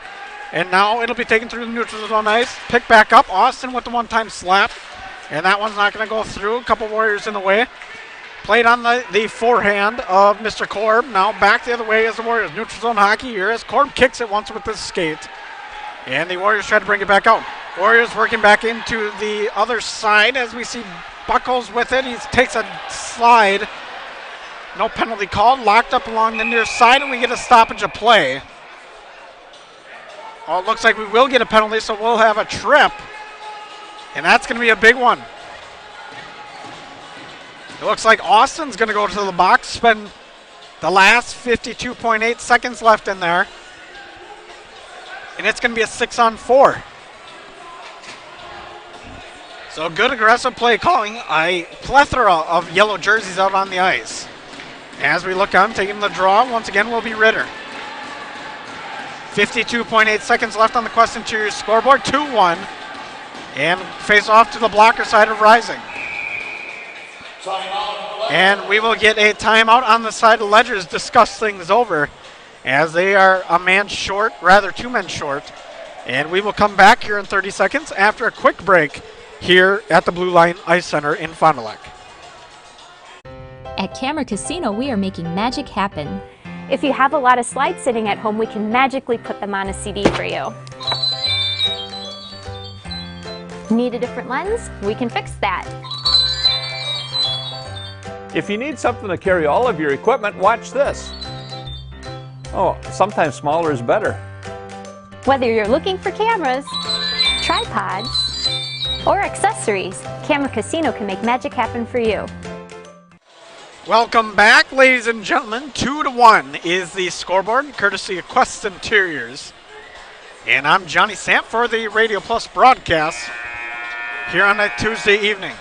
And now it'll be taken through the neutral zone ice. Pick back up. Austin with the one-time slap. And that one's not going to go through. A couple Warriors in the way. Played on the forehand of Mr. Korb. Now back the other way as the Warriors. Neutral zone hockey here as Korb kicks it once with his skate. And the Warriors try to bring it back out. Warriors working back into the other side as we see Buckles with it. He takes a slide. No penalty called. Locked up along the near side, and we get a stoppage of play. Oh, it looks like we will get a penalty, so we'll have a trip. And that's going to be a big one. It looks like Austin's going to go to the box, spend the last 52.8 seconds left in there. And it's going to be a 6-on-4. So good aggressive play calling. A plethora of yellow jerseys out on the ice. As we look on, taking the draw, once again will be Ritter. 52.8 seconds left on the Quest Interior scoreboard, 2-1. And face off to the blocker side of Rising. And we will get a timeout on the side of Ledgers, discuss things over, as they are a man short, rather 2 men short. And we will come back here in 30 seconds after a quick break here at the Blue Line Ice Center in Fond du Lac. At Camera Casino, we are making magic happen. If you have a lot of slides sitting at home, we can magically put them on a CD for you. Need a different lens? We can fix that. If you need something to carry all of your equipment, watch this. Oh, sometimes smaller is better. Whether you're looking for cameras, tripods, or accessories, Camera Casino can make magic happen for you. Welcome back, ladies and gentlemen. 2-1 is the scoreboard, courtesy of Quest Interiors. And I'm Johnny Samp for the Radio Plus broadcast here on a Tuesday evening.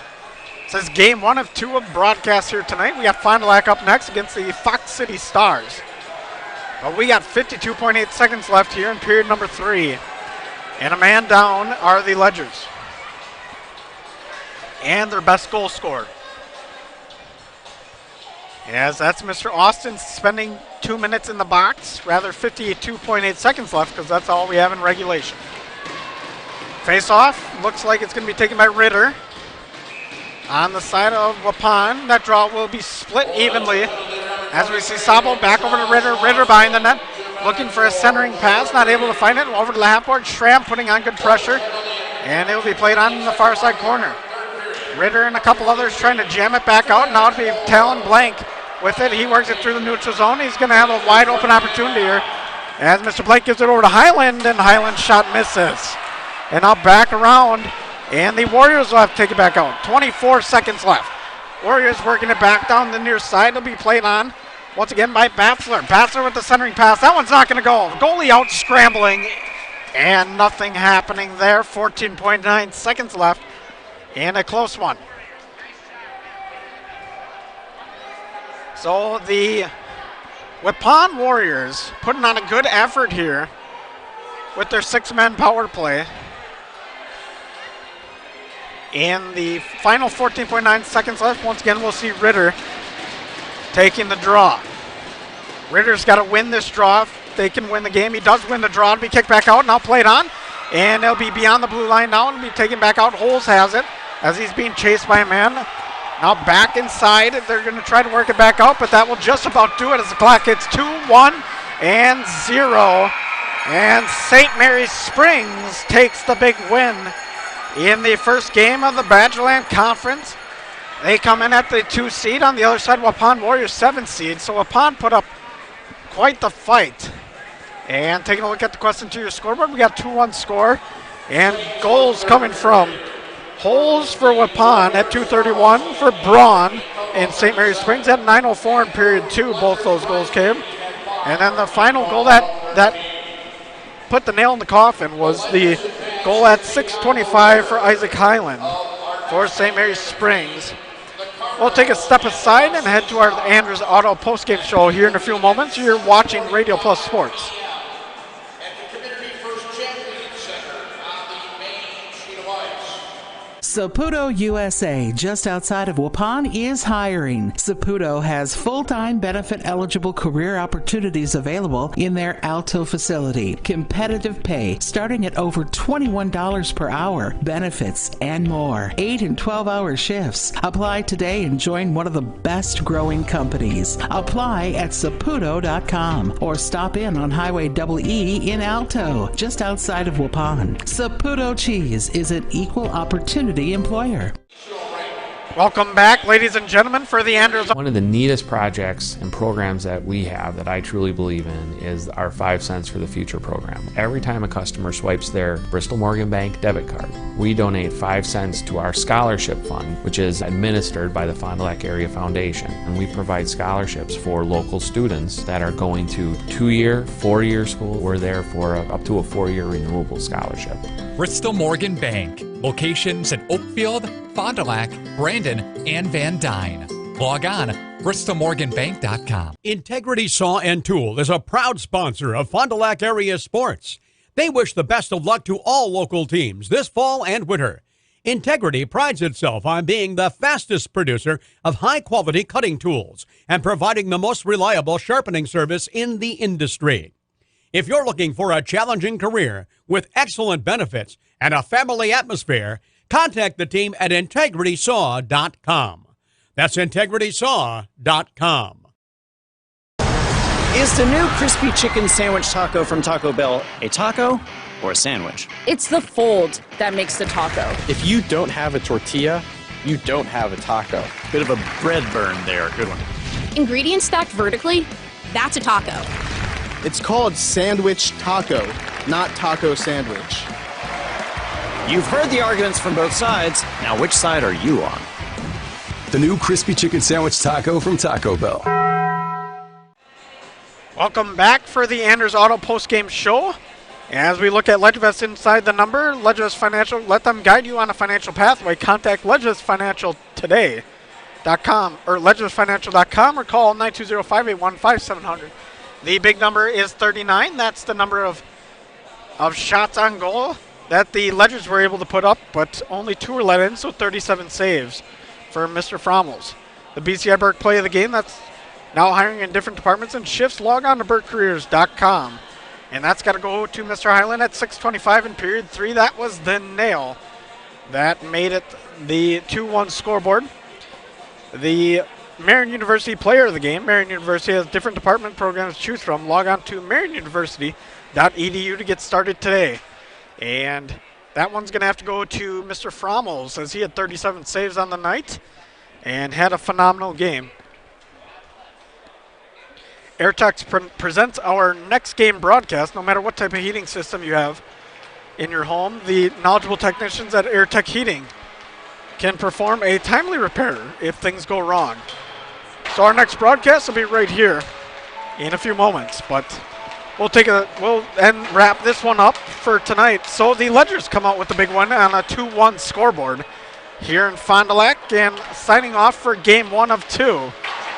It says game 1 of 2 of broadcasts here tonight. We got Fond du Lac up next against the Fox City Stars. But we got 52.8 seconds left here in period number 3. And a man down are the Ledgers. And their best goal scorer. As that's Mr. Austin spending 2 minutes in the box, rather 52.8 seconds left because that's all we have in regulation. Face off, looks like it's going to be taken by Ritter. On the side of Waupun, that draw will be split evenly. As we see Sabo back over to Ritter, Ritter behind the net, looking for a centering pass, not able to find it, over to the half board, Schramm putting on good pressure, and it will be played on the far side corner. Ritter and a couple others trying to jam it back out. Now it'll be Talon Blank with it. He works it through the neutral zone. He's going to have a wide open opportunity here as Mr. Blank gives it over to Highland, and Highland's shot misses. And now back around, and the Warriors will have to take it back out. 24 seconds left. Warriors working it back down the near side. It'll be played on once again by Batzler. Batzler with the centering pass. That one's not going to go. Goalie out scrambling, and nothing happening there. 14.9 seconds left. And a close one. So the Waupun Warriors putting on a good effort here with their 6-man power play. In the final 14.9 seconds left, once again we'll see Ritter taking the draw. Ritter's got to win this draw if they can win the game. He does win the draw. It'll be kicked back out, now played on. And it'll be beyond the blue line now. It'll be taken back out. Holes has it as he's being chased by a man. Now back inside. They're going to try to work it back out, but that will just about do it as the clock hits 2, 1, and 0. And St. Mary's Springs takes the big win in the first game of the Badgerland Conference. They come in at the 2 seed. On the other side, Waupun Warriors 7 seed. So Waupun put up quite the fight. And taking a look at the Quest Interior scoreboard, we got 2-1 score. And goals coming from Holes for Waupun at 2:31, for Braun in St. Mary's Springs at 9:04 in period 2. Both those goals came. And then the final goal that put the nail in the coffin was the goal at 6:25 for Isaac Highland for St. Mary's Springs. We'll take a step aside and head to our Andrews Auto postgame show here in a few moments. You're watching Radio Plus Sports. Saputo USA, just outside of Waupun, is hiring. Saputo has full-time benefit-eligible career opportunities available in their Alto facility. Competitive pay starting at over $21 per hour, benefits, and more. 8 and 12-hour shifts. Apply today and join one of the best-growing companies. Apply at saputo.com or stop in on Highway EE in Alto, just outside of Waupun. Saputo Cheese is an equal opportunity employer. Welcome back, ladies and gentlemen, for the Andrews. One of the neatest projects and programs that we have that I truly believe in is our 5 cents for the future program. Every time a customer swipes their Bristol Morgan Bank debit card, we donate 5 cents to our scholarship fund, which is administered by the Fond du Lac Area Foundation. And we provide scholarships for local students that are going to 2-year, 4-year school. We're there for up to a 4-year renewable scholarship. Bristol Morgan Bank. Locations in Oakfield, Fond du Lac, Brandon, and Van Dyne. Log on bristolmorganbank.com. Integrity Saw and Tool is a proud sponsor of Fond du Lac area sports. They wish the best of luck to all local teams this fall and winter. Integrity prides itself on being the fastest producer of high-quality cutting tools and providing the most reliable sharpening service in the industry. If you're looking for a challenging career with excellent benefits and a family atmosphere, contact the team at integritysaw.com. That's integritysaw.com. Is the new crispy chicken sandwich taco from Taco Bell a taco or a sandwich? It's the fold that makes the taco. If you don't have a tortilla, you don't have a taco. Bit of a bread burn there. Good one. Ingredients stacked vertically, that's a taco. It's called sandwich taco, not taco sandwich. You've heard the arguments from both sides. Now, which side are you on? The new crispy chicken sandwich taco from Taco Bell. Welcome back for the Anders Auto postgame show. As we look at LedgeVest inside the number, LedgeVest Financial, let them guide you on a financial pathway. Contact LedgeVest Financial today.com or LedgeVestFinancial.com or call 920-581-5700. The big number is 39. That's the number of shots on goal that the Ledgers were able to put up, but only 2 were let in, so 37 saves for Mr. Frommels. The BCI Burke play of the game, that's now hiring in different departments and shifts. Log on to BurkeCareers.com. And that's got to go to Mr. Highland at 6:25 in period 3. That was the nail that made it the 2-1 scoreboard. The Marion University player of the game. Marion University has different department programs to choose from. Log on to marionuniversity.edu to get started today. And that one's going to have to go to Mr. Frommels, as he had 37 saves on the night and had a phenomenal game. Airtex presents our next game broadcast. No matter what type of heating system you have in your home, the knowledgeable technicians at Airtech Heating can perform a timely repair if things go wrong. So our next broadcast will be right here in a few moments, but we'll wrap this one up for tonight. So the Ledgers come out with the big one on a 2-1 scoreboard here in Fond du Lac, and signing off for game 1 of 2.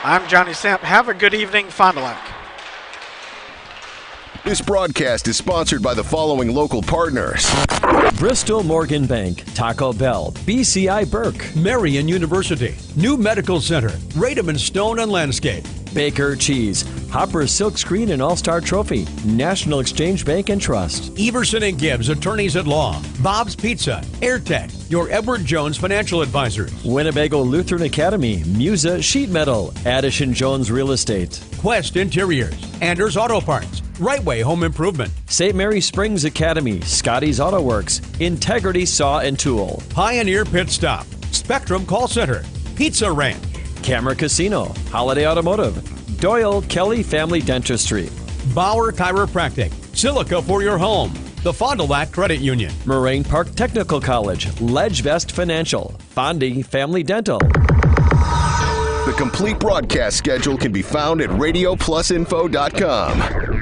I'm Johnny Samp. Have a good evening, Fond du Lac. This broadcast is sponsored by the following local partners: Bristol Morgan Bank, Taco Bell, BCI Burke, Marion University, New Medical Center, Rademan Stone and Landscape, Baker Cheese, Hopper Silkscreen and All-Star Trophy, National Exchange Bank and Trust, Everson and Gibbs, Attorneys at Law, Bob's Pizza, Airtech, your Edward Jones Financial Advisors, Winnebago Lutheran Academy, Musa Sheet Metal, Addison Jones Real Estate, Quest Interiors, Anders Auto Parts, Right Way Home Improvement, St. Mary Springs Academy, Scotty's Auto Works, Integrity Saw and Tool, Pioneer Pit Stop, Spectrum Call Center, Pizza Ranch, Camera Casino, Holiday Automotive, Doyle Kelly Family Dentistry, Bauer Chiropractic, Silica for your home, the Fond du Lac Credit Union, Moraine Park Technical College, LedgeVest Financial, Fondy Family Dental. The complete broadcast schedule can be found at RadioPlusInfo.com.